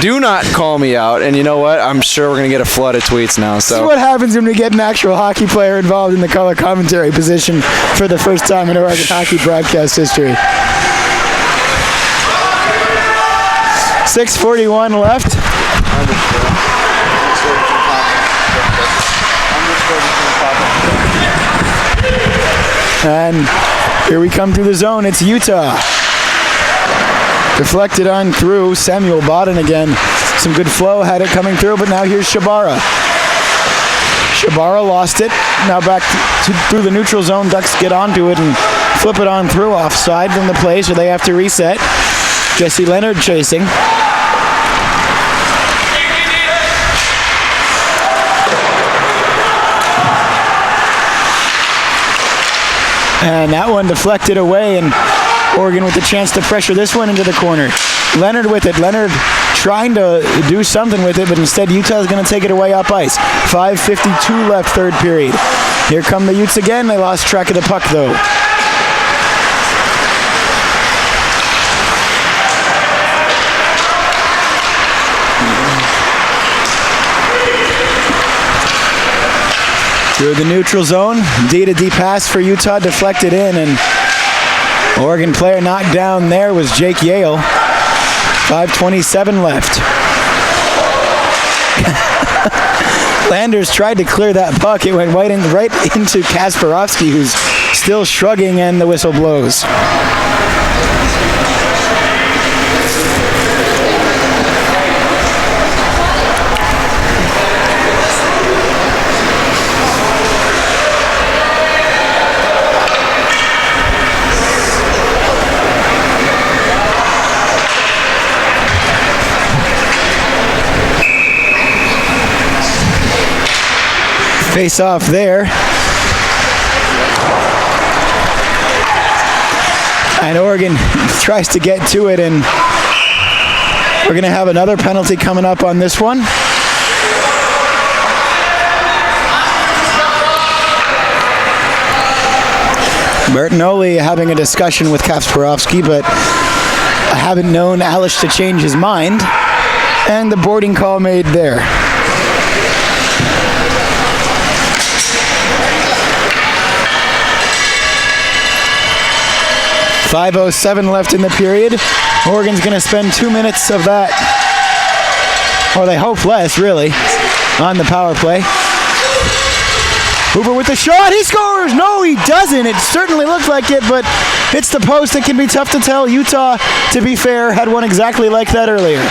Do not call me out. And you know what? I'm sure we're going to get a flood of tweets now. So this is what happens when we get an actual hockey player involved in the color commentary position for the first time in Oregon hockey broadcast history. 6:41 left. And here we come through the zone. It's Utah. Deflected on through. Samuel Bodden again. Some good flow. Had it coming through, but now here's Shabara. Shabara lost it. Now back through the neutral zone. Ducks get onto it and flip it on through offside from the play, so they have to reset. Jesse Leonard chasing. And that one deflected away, and Oregon with the chance to pressure this one into the corner. Leonard with it. Leonard trying to do something with it, but instead Utah is going to take it away up ice. 5:52 left, third period. Here come the Utes again. They lost track of the puck, though. Through the neutral zone, D-to-D pass for Utah, deflected in, and Oregon player knocked down there was Jake Yale. 5:27 left. Landers tried to clear that puck. It went right into Kasparovsky, who's still shrugging, and the whistle blows. Face off there. And Oregon tries to get to it, and we're going to have another penalty coming up on this one. Bertinoli having a discussion with Kasparovsky, but I haven't known Alish to change his mind. And the boarding call made there. .507 left in the period. Oregon's going to spend 2 minutes of that, or they hope less, really, on the power play. Hoover with the shot. He scores! No, he doesn't. It certainly looked like it, but it's the post. It can be tough to tell. Utah, to be fair, had one exactly like that earlier.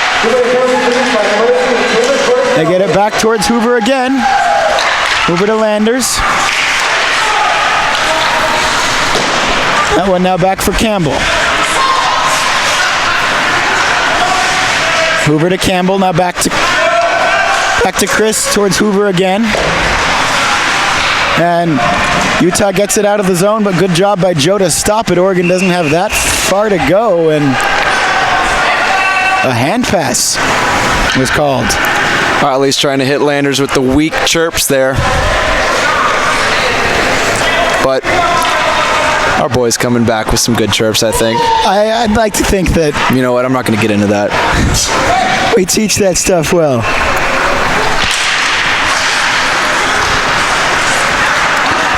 They get it back towards Hoover again. Hoover to Landers. That one now back for Campbell. Hoover to Campbell, now back to Chris towards Hoover again. And Utah gets it out of the zone, but good job by Joe to stop it. Oregon doesn't have that far to go, and a hand pass was called. At least trying to hit Landers with the weak chirps there. But our boy's coming back with some good chirps, I think. I'd like to think that... You know what? I'm not going to get into that. We teach that stuff well.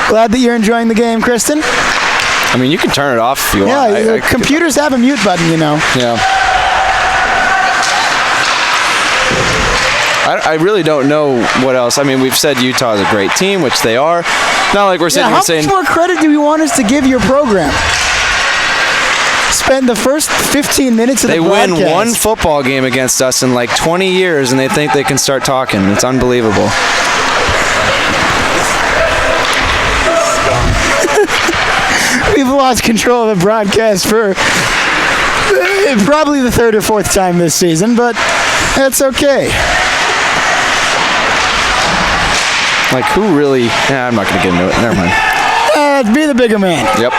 Glad that you're enjoying the game, Kristen. I mean, you can turn it off if you want. Yeah, computers have a mute button, you know. Yeah. I really don't know what else. I mean, we've said Utah is a great team, which they are. Not like we're sitting here saying... How much more credit do you want us to give your program? Spend the first 15 minutes of the broadcast. They win one football game against us in like 20 years, and they think they can start talking. It's unbelievable. We've lost control of the broadcast for probably the third or fourth time this season, but that's okay. Like, who really... Nah, I'm not going to get into it. Never mind. Be the bigger man. Yep.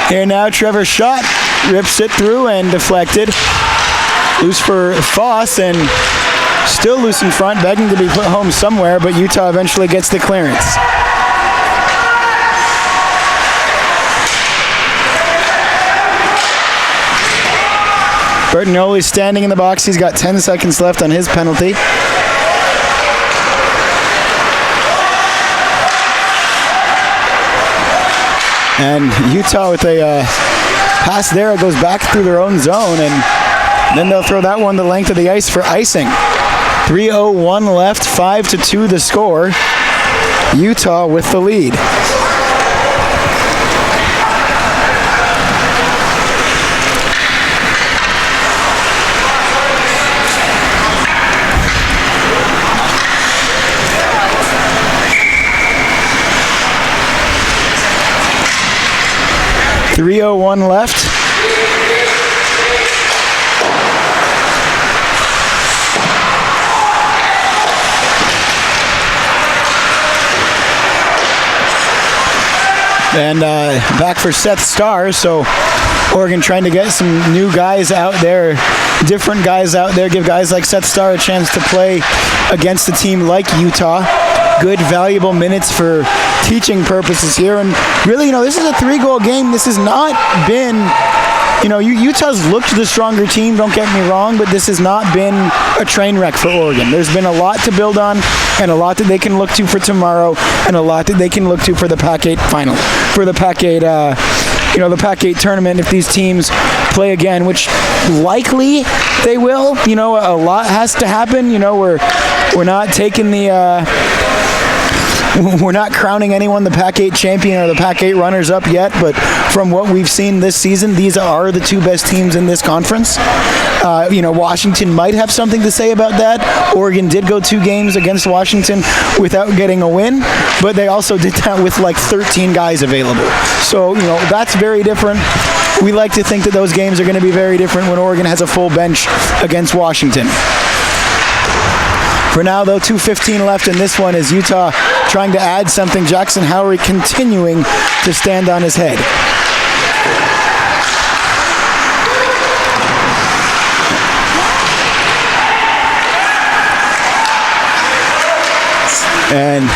Here now, Trevor Schott rips it through and deflected. Loose for Foss, and still loose in front, begging to be put home somewhere, but Utah eventually gets the clearance. Bertinoli's standing in the box. He's got 10 seconds left on his penalty. And Utah with a pass there. It goes back through their own zone, and then they'll throw that one the length of the ice for icing. 3:01 left, 5-2 the score. Utah with the lead. .301 left. And back for Seth Starr, so Oregon trying to get some new guys out there, different guys out there, give guys like Seth Starr a chance to play against a team like Utah. Good, valuable minutes for teaching purposes here. And really, this is a 3-goal game. This has not been, Utah's looked the stronger team, don't get me wrong, but this has not been a train wreck for Oregon. There's been a lot to build on and a lot that they can look to for tomorrow and a lot that they can look to for the Pac-8 final, for the Pac-8, the Pac-8 tournament if these teams play again, which likely they will. A lot has to happen. We're not taking we're not crowning anyone the Pac-8 champion or the Pac-8 runners-up yet, but from what we've seen this season, these are the two best teams in this conference. Washington might have something to say about that. Oregon did go 2 games against Washington without getting a win, but they also did that with like 13 guys available. So, that's very different. We like to think that those games are going to be very different when Oregon has a full bench against Washington. For now, though, 2:15 left in this one is Utah trying to add something. Jackson Howery continuing to stand on his head. And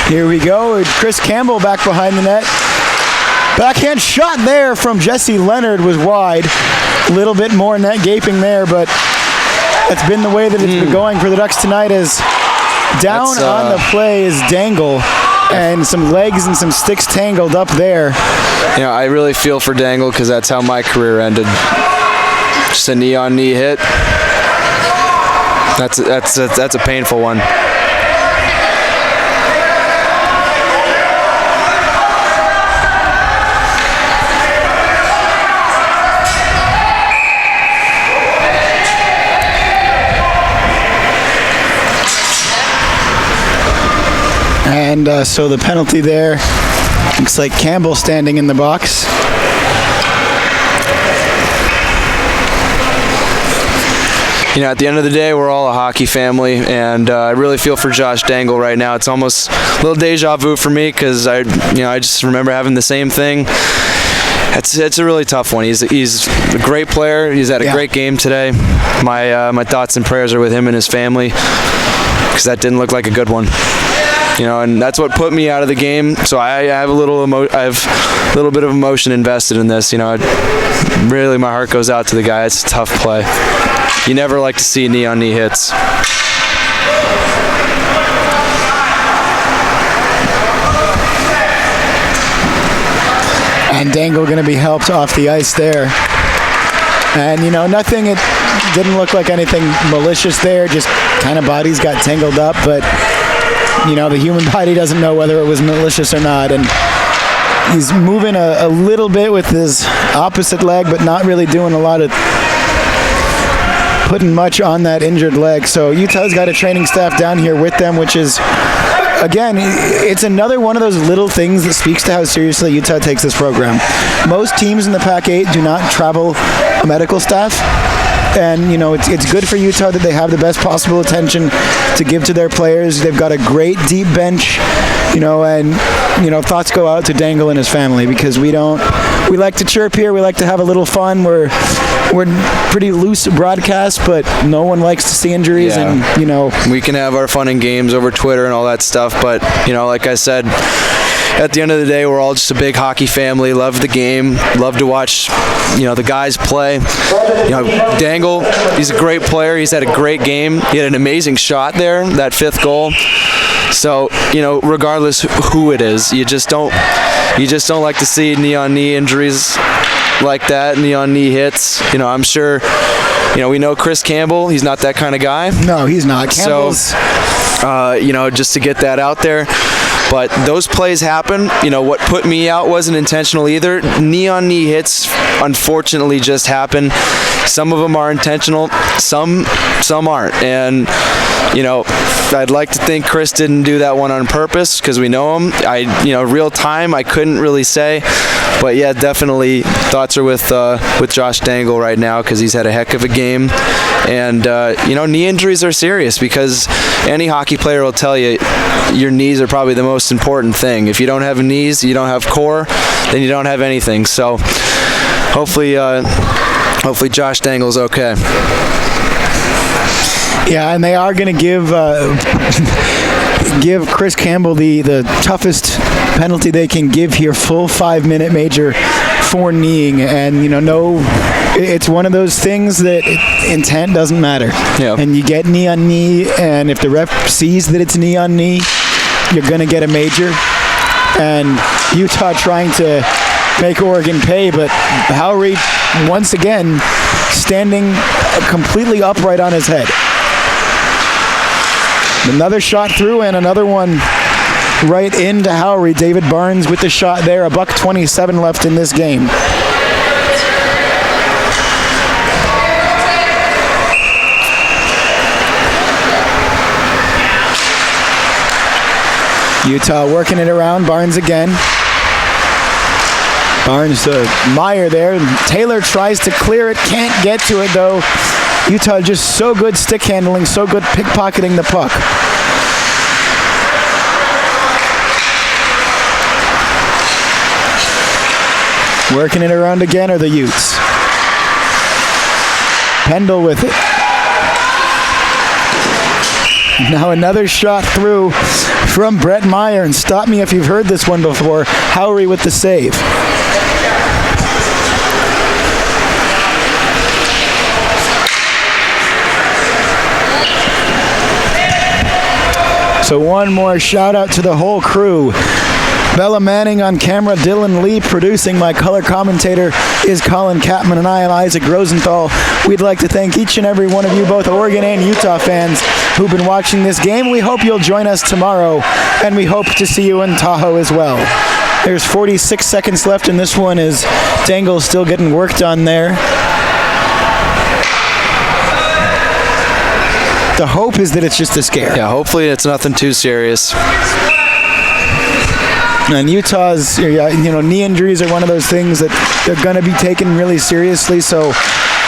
here we go. Chris Campbell back behind the net. Backhand shot there from Jesse Leonard was wide. A little bit more net gaping there, but that's been the way that it's been going for the Ducks tonight. As down on the play is Dangle, and some legs and some sticks tangled up there. I really feel for Dangle because that's how my career ended. Just a knee-on-knee hit. That's a painful one. And so the penalty there, looks like Campbell standing in the box. At the end of the day, we're all a hockey family, and I really feel for Josh Dangle right now. It's almost a little deja vu for me because I just remember having the same thing. It's a really tough one. He's a great player. He's had a great game today. My thoughts and prayers are with him and his family because that didn't look like a good one. And that's what put me out of the game. So I have a little bit of emotion invested in this. Really, my heart goes out to the guy. It's a tough play. You never like to see knee-on-knee hits. And Dangle going to be helped off the ice there. And, nothing, it didn't look like anything malicious there. Just kind of bodies got tangled up, but the human body doesn't know whether it was malicious or not. And he's moving a little bit with his opposite leg, but not really doing a lot of putting much on that injured leg. So Utah's got a training staff down here with them, which is, again, it's another one of those little things that speaks to how seriously Utah takes this program. Most teams in the Pac-8 do not travel a medical staff. And, it's good for Utah that they have the best possible attention to give to their players. They've got a great deep bench, and, thoughts go out to Dangle and his family because we like to chirp here. We like to have a little fun. We're pretty loose broadcast, but no one likes to see injuries. Yeah. And, we can have our fun and games over Twitter and all that stuff, but, like I said, at the end of the day, we're all just a big hockey family. Love the game. Love to watch, the guys play. Dangle, he's a great player. He's had a great game. He had an amazing shot there, that 5th goal. So, regardless who it is, you just don't like to see knee-on-knee injuries like that, knee-on-knee hits. I'm sure we know Chris Campbell. He's not that kind of guy. No, he's not. Campbell's... Just to get that out there. But those plays happen. What put me out wasn't intentional either. Knee-on-knee hits, unfortunately, just happen. Some of them are intentional. Some aren't. And, I'd like to think Chris didn't do that one on purpose because we know him. Real time, I couldn't really say. But, yeah, definitely thoughts are with Josh Dangle right now because he's had a heck of a game. And, knee injuries are serious because any hockey player will tell you your knees are probably the most important thing. If you don't have knees, you don't have core, then you don't have anything. So hopefully Josh Dangle's okay. Yeah, and they are going to give Chris Campbell the toughest penalty they can give here, full 5-minute major for kneeing. And, it's one of those things that intent doesn't matter. Yeah. And you get knee on knee, and if the ref sees that it's knee on knee, you're going to get a major. And Utah trying to make Oregon pay, but Howry, once again, standing completely upright on his head. Another shot through and another one right into Howry. David Barnes with the shot there. $1:27 left in this game. Utah working it around. Barnes again. Barnes to Meyer there. Taylor tries to clear it. Can't get to it though. Utah just so good stick handling, so good pickpocketing the puck. Working it around again are the Utes. Pendle with it. Now another shot through from Brett Meyer, and stop me if you've heard this one before. Howry with the save. So one more shout out to the whole crew. Bella Manning on camera, Dylan Lee producing. My color commentator is Colin Catman, and I am Isaac Rosenthal. We'd like to thank each and every one of you, both Oregon and Utah fans, who've been watching this game. We hope you'll join us tomorrow, and we hope to see you in Tahoe as well. There's 46 seconds left in this one as Dangle still getting worked on there. The hope is that it's just a scare. Yeah, hopefully it's nothing too serious. And Utah's, knee injuries are one of those things that they're going to be taken really seriously. So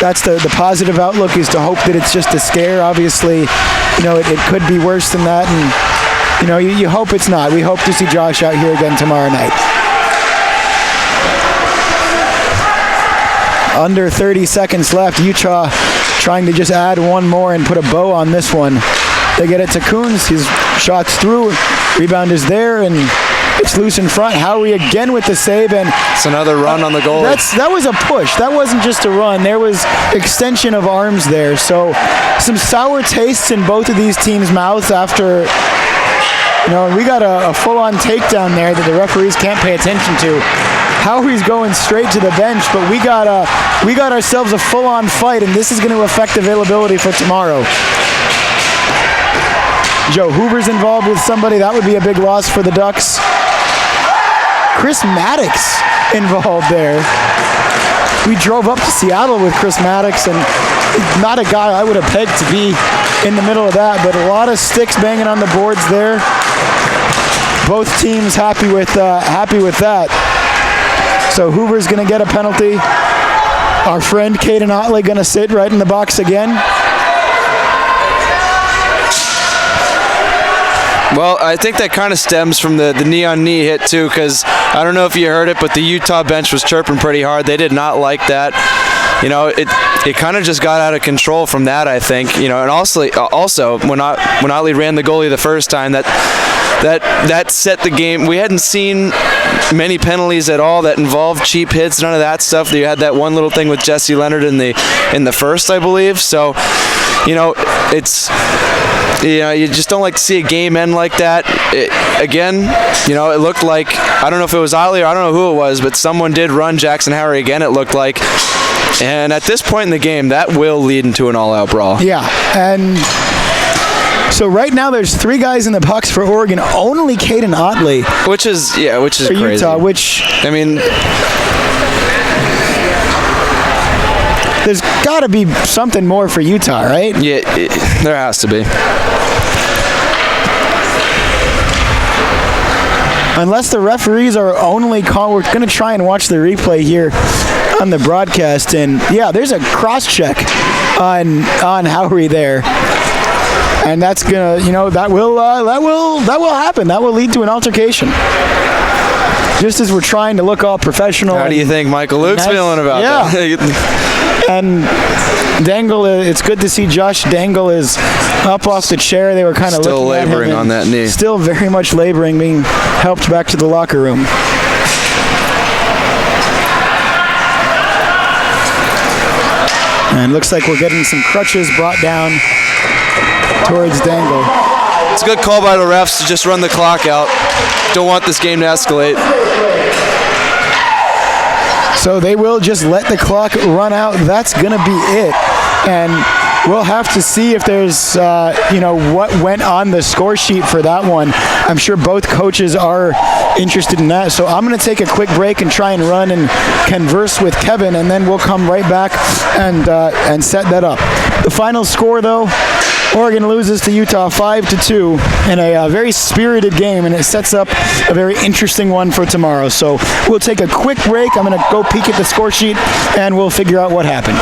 that's the positive outlook, is to hope that it's just a scare. Obviously, it could be worse than that. And, you hope it's not. We hope to see Josh out here again tomorrow night. Under 30 seconds left. Utah trying to just add one more and put a bow on this one. They get it to Coons. His shot's through. Rebound is there, and it's loose in front. Howry again with the save, and it's another run on the goal. That was a push. That wasn't just a run. There was extension of arms there. So some sour tastes in both of these teams' mouths after, we got a full-on takedown there that the referees can't pay attention to. Howry's going straight to the bench, but we got ourselves a full-on fight, and this is going to affect availability for tomorrow. Joe Hoover's involved with somebody. That would be a big loss for the Ducks. Chris Maddox involved there. We drove up to Seattle with Chris Maddox, and not a guy I would have pegged to be in the middle of that, but a lot of sticks banging on the boards there. Both teams happy with that. So Hoover's going to get a penalty. Our friend Caden Otley going to sit right in the box again. Well, I think that kind of stems from the knee-on-knee hit, too, because I don't know if you heard it, but the Utah bench was chirping pretty hard. They did not like that. It kind of just got out of control from that, I think. And also when Otley ran the goalie the first time, that set the game. We hadn't seen many penalties at all that involved cheap hits, none of that stuff. You had that one little thing with Jesse Leonard in the first, I believe. So, You just don't like to see a game end like that. It looked like, I don't know if it was Ollie or I don't know who it was, but someone did run Jackson Howery again, it looked like. And at this point in the game, that will lead into an all-out brawl. Yeah, and so right now there's 3 guys in the box for Oregon, only Caden Otley. Which is for crazy. Utah, which, I mean, there's got to be something more for Utah, right? yeah, there has to be. Unless the referees are only call, we're going to try and watch the replay here on the broadcast, and yeah, there's a cross check on Howery there, and that's gonna, that will happen. That will lead to an altercation. Just as we're trying to look all professional. How do you think Michael Luke's feeling about that? And Dangle, it's good to see Josh Dangle is up off the chair. They were kind of still laboring on that knee. Still very much laboring, being helped back to the locker room. And looks like we're getting some crutches brought down towards Dangle. It's a good call by the refs to just run the clock out. Don't want this game to escalate. So they will just let the clock run out. That's going to be it. And we'll have to see if there's, what went on the score sheet for that one. I'm sure both coaches are interested in that. So I'm going to take a quick break and try and run and converse with Kevin, and then we'll come right back and set that up. The final score, though, Oregon loses to Utah 5-2 in a very spirited game, and it sets up a very interesting one for tomorrow. So we'll take a quick break. I'm going to go peek at the score sheet, and we'll figure out what happened.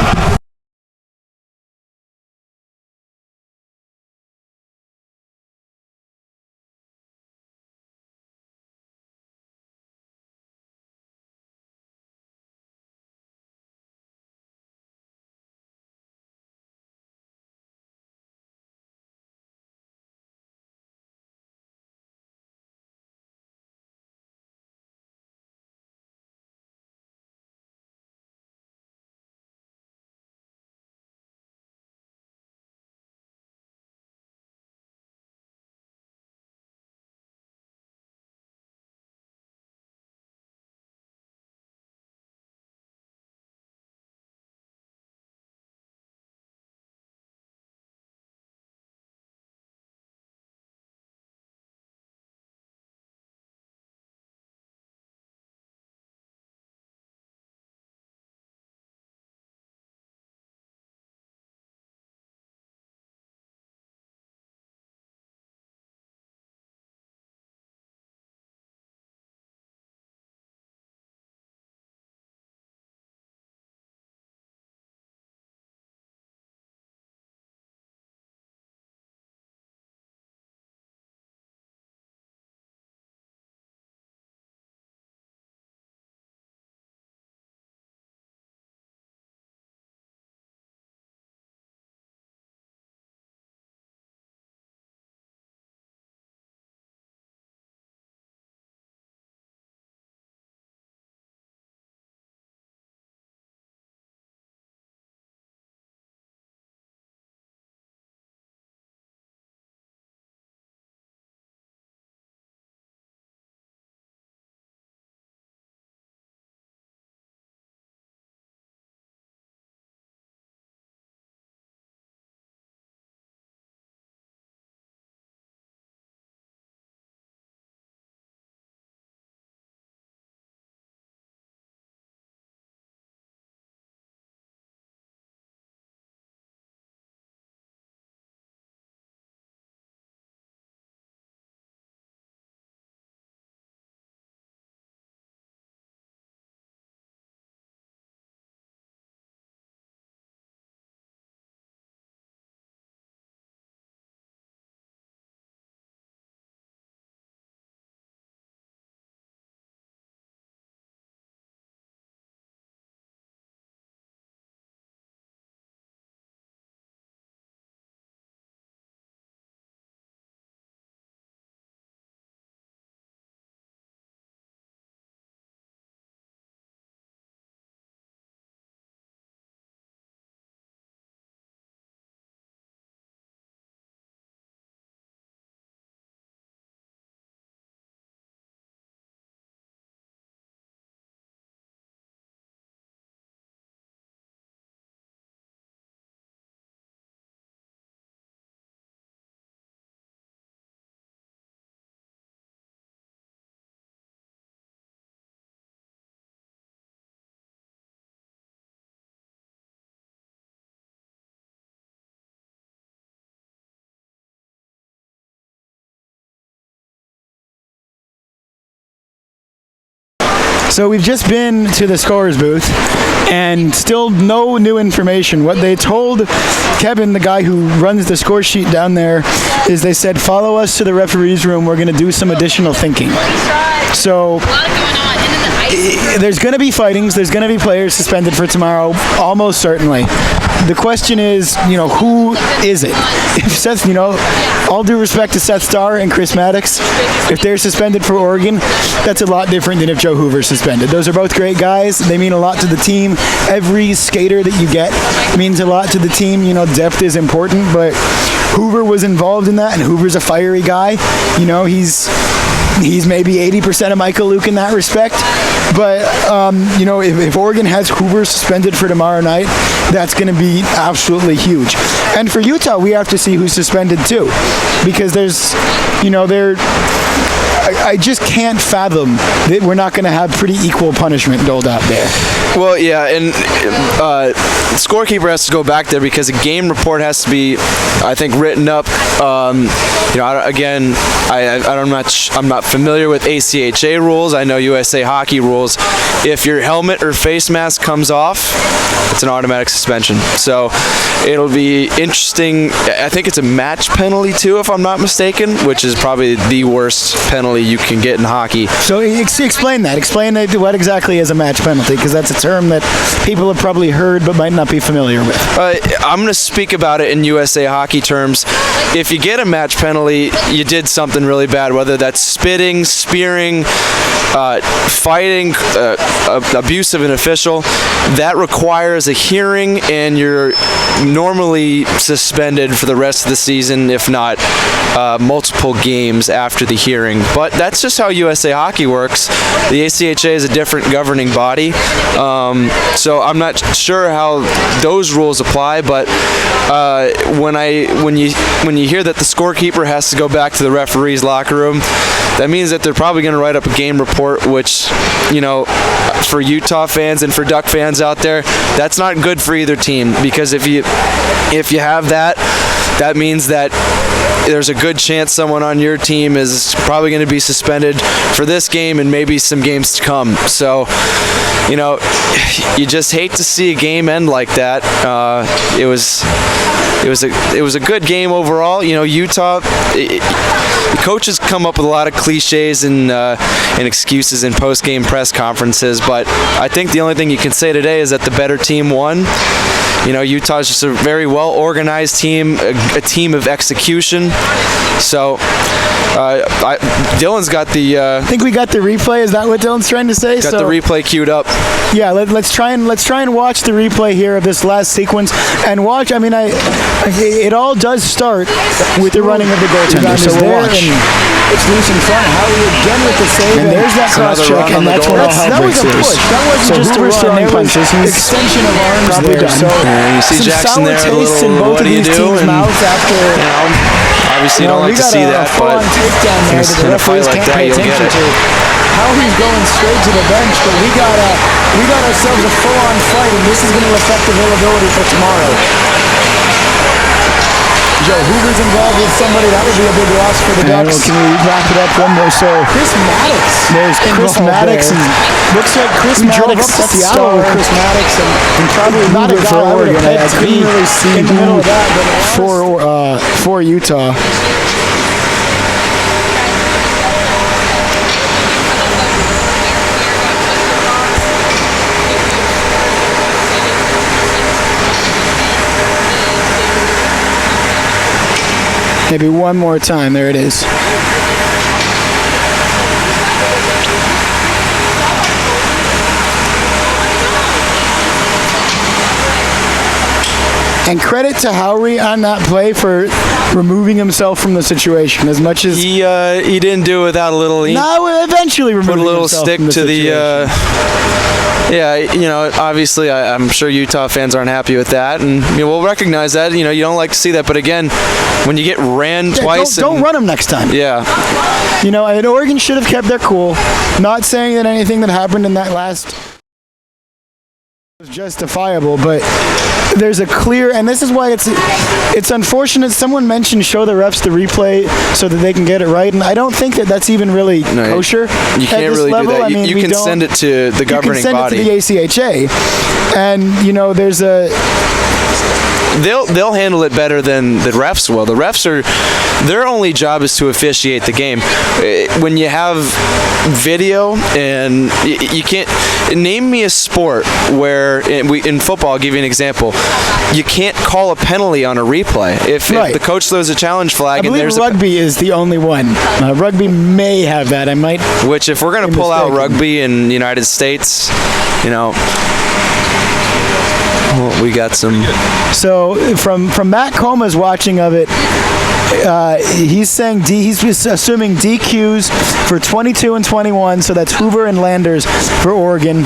So we've just been to the scorer's booth, and still no new information. What they told Kevin, the guy who runs the score sheet down there, is they said, follow us to the referee's room. We're going to do some additional thinking. So there's going to be fightings. There's going to be players suspended for tomorrow, almost certainly. The question is, who is it? If Seth, all due respect to Seth Starr and Chris Maddox, if they're suspended for Oregon, that's a lot different than if Joe Hoover's suspended. Those are both great guys. They mean a lot to the team. Every skater that you get means a lot to the team. Depth is important, but Hoover was involved in that, and Hoover's a fiery guy. He's maybe 80% of Michael Luke in that respect. But, if Oregon has Hoover suspended for tomorrow night, that's going to be absolutely huge. And for Utah, we have to see who's suspended too. Because I just can't fathom that we're not going to have pretty equal punishment doled out there. Well, yeah, and the scorekeeper has to go back there because a game report has to be, I think, written up. I'm not familiar with ACHA rules. I know USA Hockey rules. If your helmet or face mask comes off, it's an automatic suspension. So it'll be interesting. I think it's a match penalty too, if I'm not mistaken, which is probably the worst penalty you can get in hockey. So explain that. Explain what exactly is a match penalty, because that's a term that people have probably heard but might not be familiar with. I'm going to speak about it in USA Hockey terms. If you get a match penalty, you did something really bad, whether that's spitting, spearing, fighting, abuse of an official. That requires a hearing, and you're normally suspended for the rest of the season, if not multiple games after the hearing. But that's just how USA Hockey works. The ACHA is a different governing body, so I'm not sure how those rules apply. But when you hear that the scorekeeper has to go back to the referee's locker room, that means that they're probably going to write up a game report, which, for Utah fans and for Duck fans out there, that's not good for either team, because if you have that means that there's a good chance someone on your team is probably going to be suspended for this game and maybe some games to come. So, you just hate to see a game end like that. It was a good game overall. Utah, the coaches come up with a lot of cliches and excuses in post-game press conferences, but I think the only thing you can say today is that the better team won. Utah's just a very well-organized team, a team of execution. So, Dylan's got the. I think we got the replay. Is that what Dylan's trying to say? Got the replay queued up. Yeah, let's try and watch the replay here of this last sequence and watch. I mean, it all does start with the running of the goaltender. So we'll watch. It's loose in front. Howie again with the save. And there's that cross check, and that's when all hell breaks loose. That wasn't just a run. It was extension of arms there. So you see Jackson there, a little, what do you do? And, obviously you don't like to see that, but in a fight like that, you'll get it. Howie's going straight to the bench, but we got ourselves a full-on fight, and this is going to affect availability for tomorrow. Joe Hoover's involved with somebody. That would be a big loss for the Ducks. Can we wrap it up one more? So Chris Maddox. There's Chris Maddox. Looks like Chris Maddox up to Seattle with Chris Maddox, and probably not a guy for I would Oregon. have picked. I couldn't really see in the middle of that, but for Utah. Maybe one more time. There it is. And credit to Howie on that play for removing himself from the situation as much as he didn't do it without a little. No, eventually removing put a little himself stick from the to situation. obviously I'm sure Utah fans aren't happy with that, and we'll recognize that. You don't like to see that, but again, when you get ran twice, don't run them next time. Yeah. And Oregon should have kept their cool. Not saying that anything that happened in that last justifiable, but there's a clear, and this is why it's unfortunate. Someone mentioned show the refs the replay so that they can get it right, and I don't think that that's even really kosher. You can't really do that. You can send it to the governing body. You can send it to the ACHA, and there's a. They'll handle it better than the refs will. The refs their only job is to officiate the game. When you have video and you can't name me a sport where in football, I'll give you an example. You can't call a penalty on a replay if the coach throws a challenge flag. I believe rugby is the only one. Rugby may have that. I might. Which, if we're going to pull out rugby in the United States, well, we got some. So from Matt Coma's watching of it, he's saying he's assuming DQs for 22 and 21. So that's Hoover and Landers for Oregon,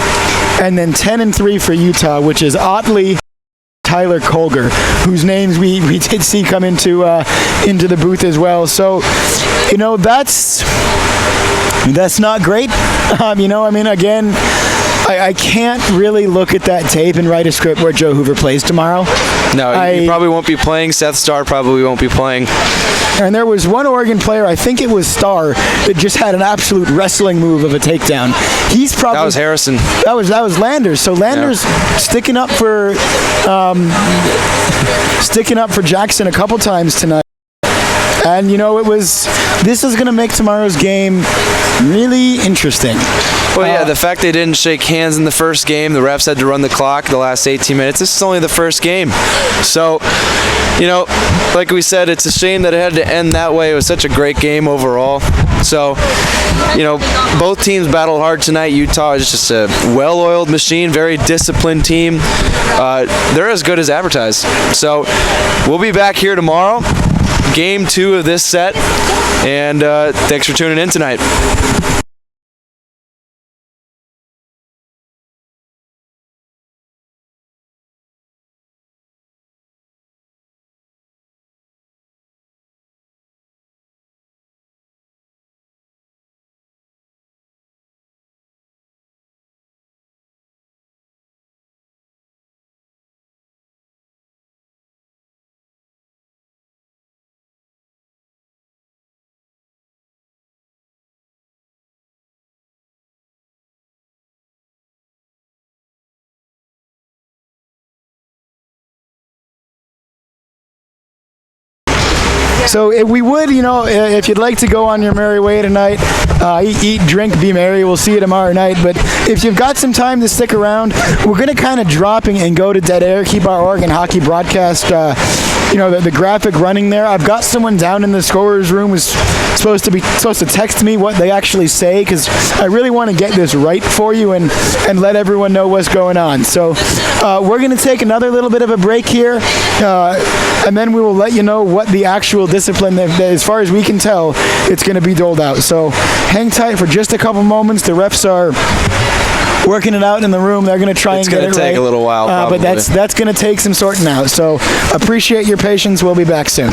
and then 10 and 3 for Utah, which is Otley, Tyler Colger, whose names we did see come into the booth as well. So that's not great. Again, I can't really look at that tape and write a script where Joe Hoover plays tomorrow. No, he probably won't be playing. Seth Starr probably won't be playing. And there was one Oregon player, I think it was Starr, that just had an absolute wrestling move of a takedown. That was Harrison. That was Landers. So Landers sticking up for Jackson a couple times tonight. And this is going to make tomorrow's game really interesting. Well, yeah, the fact they didn't shake hands in the first game, the refs had to run the clock the last 18 minutes. This is only the first game. So, like we said, it's a shame that it had to end that way. It was such a great game overall. So, both teams battled hard tonight. Utah is just a well-oiled machine, very disciplined team. They're as good as advertised. So, we'll be back here tomorrow. Game 2 of this set, and thanks for tuning in tonight. So we would, if you'd like to go on your merry way tonight, eat, drink, be merry. We'll see you tomorrow night. But if you've got some time to stick around, we're going to kind of drop and go to dead air, keep our Oregon hockey broadcast, the graphic running there. I've got someone down in the scorer's room who's supposed to text me what they actually say, because I really want to get this right for you and let everyone know what's going on. So we're going to take another little bit of a break here, and then we will let you know what the actual discipline, as far as we can tell, it's going to be doled out. So hang tight for just a couple moments. The refs are working it out in the room. They're going to try and get it right. It's going to take a little while, probably. But that's going to take some sorting out. So appreciate your patience. We'll be back soon.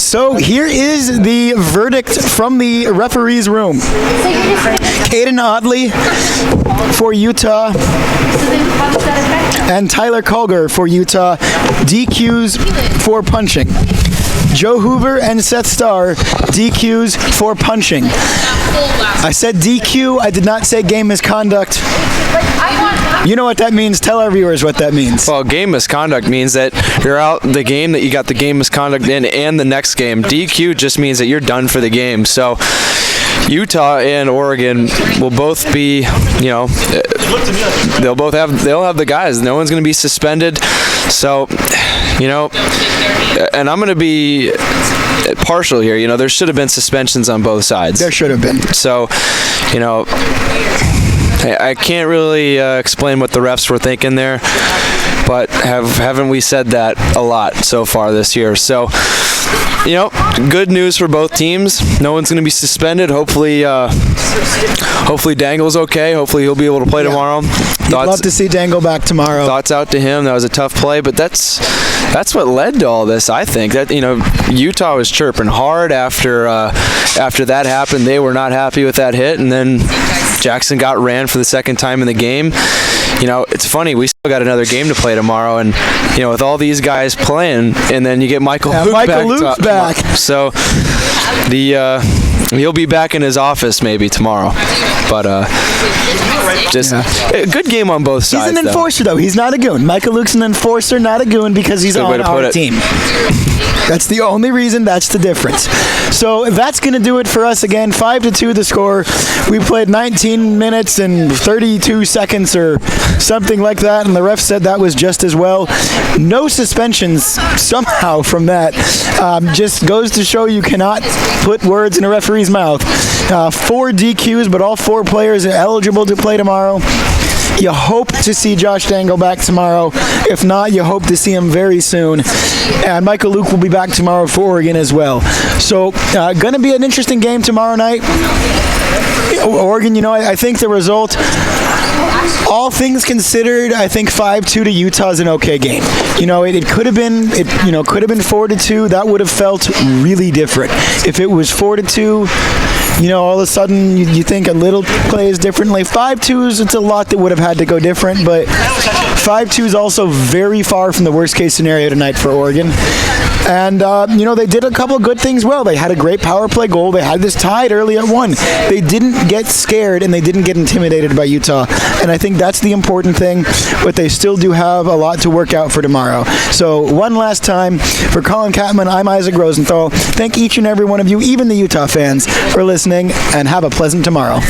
So here is the verdict from the referee's room. Caden Otley for Utah and Tyler Culger for Utah, DQs for punching. Joe Hoover and Seth Starr, DQs for punching. I said DQ, I did not say game misconduct. You know what that means. Tell our viewers what that means. Well, game misconduct means that you're out the game, that you got the game misconduct in, and the next game. DQ just means that you're done for the game. So Utah and Oregon will both be, they'll have the guys. No one's going to be suspended. So, and I'm going to be partial here. There should have been suspensions on both sides. There should have been. So, I can't really explain what the refs were thinking there, but haven't we said that a lot so far this year? So, good news for both teams. No one's going to be suspended. Hopefully Dangle's okay. Hopefully he'll be able to play tomorrow. You'd love to see Dangle back tomorrow. Thoughts out to him. That was a tough play, but that's what led to all this. I think that Utah was chirping hard after that happened. They were not happy with that hit, and then Jackson got ran for the second time in the game. It's funny, we still got another game to play tomorrow, and with all these guys playing, and then you get Michael Luke back. So he'll be back in his office maybe tomorrow. But a good game on both sides. He's an enforcer though. He's not a goon. Michael Luke's an enforcer, not a goon, because he's on our team. That's the only reason. That's the difference. So that's going to do it for us again. 5-2 the score. We played 19 minutes and 32 seconds or something like that, and the ref said that was just as well. No suspensions somehow from that. Just goes to show you cannot put words in a referee's mouth. 4 DQs, but all 4 players are eligible to play tomorrow. You hope to see Josh Dangle back tomorrow. If not, you hope to see him very soon. And Michael Luke will be back tomorrow for Oregon as well. So, going to be an interesting game tomorrow night. Oregon, I think the result, all things considered, I think 5-2 to Utah is an okay game. It could have been, could have been 4-2. That would have felt really different. If it was 4-2, all of a sudden you think a little plays differently. 5-2s, it's a lot that would have had to go different, but 5-2 is also very far from the worst case scenario tonight for Oregon. And, they did a couple of good things well. They had a great power play goal. They had this tied early at 1. They didn't get scared, and they didn't get intimidated by Utah. And I think that's the important thing, but they still do have a lot to work out for tomorrow. So one last time, for Colin Catman, I'm Isaac Rosenthal. Thank each and every one of you, even the Utah fans, for listening, and have a pleasant tomorrow.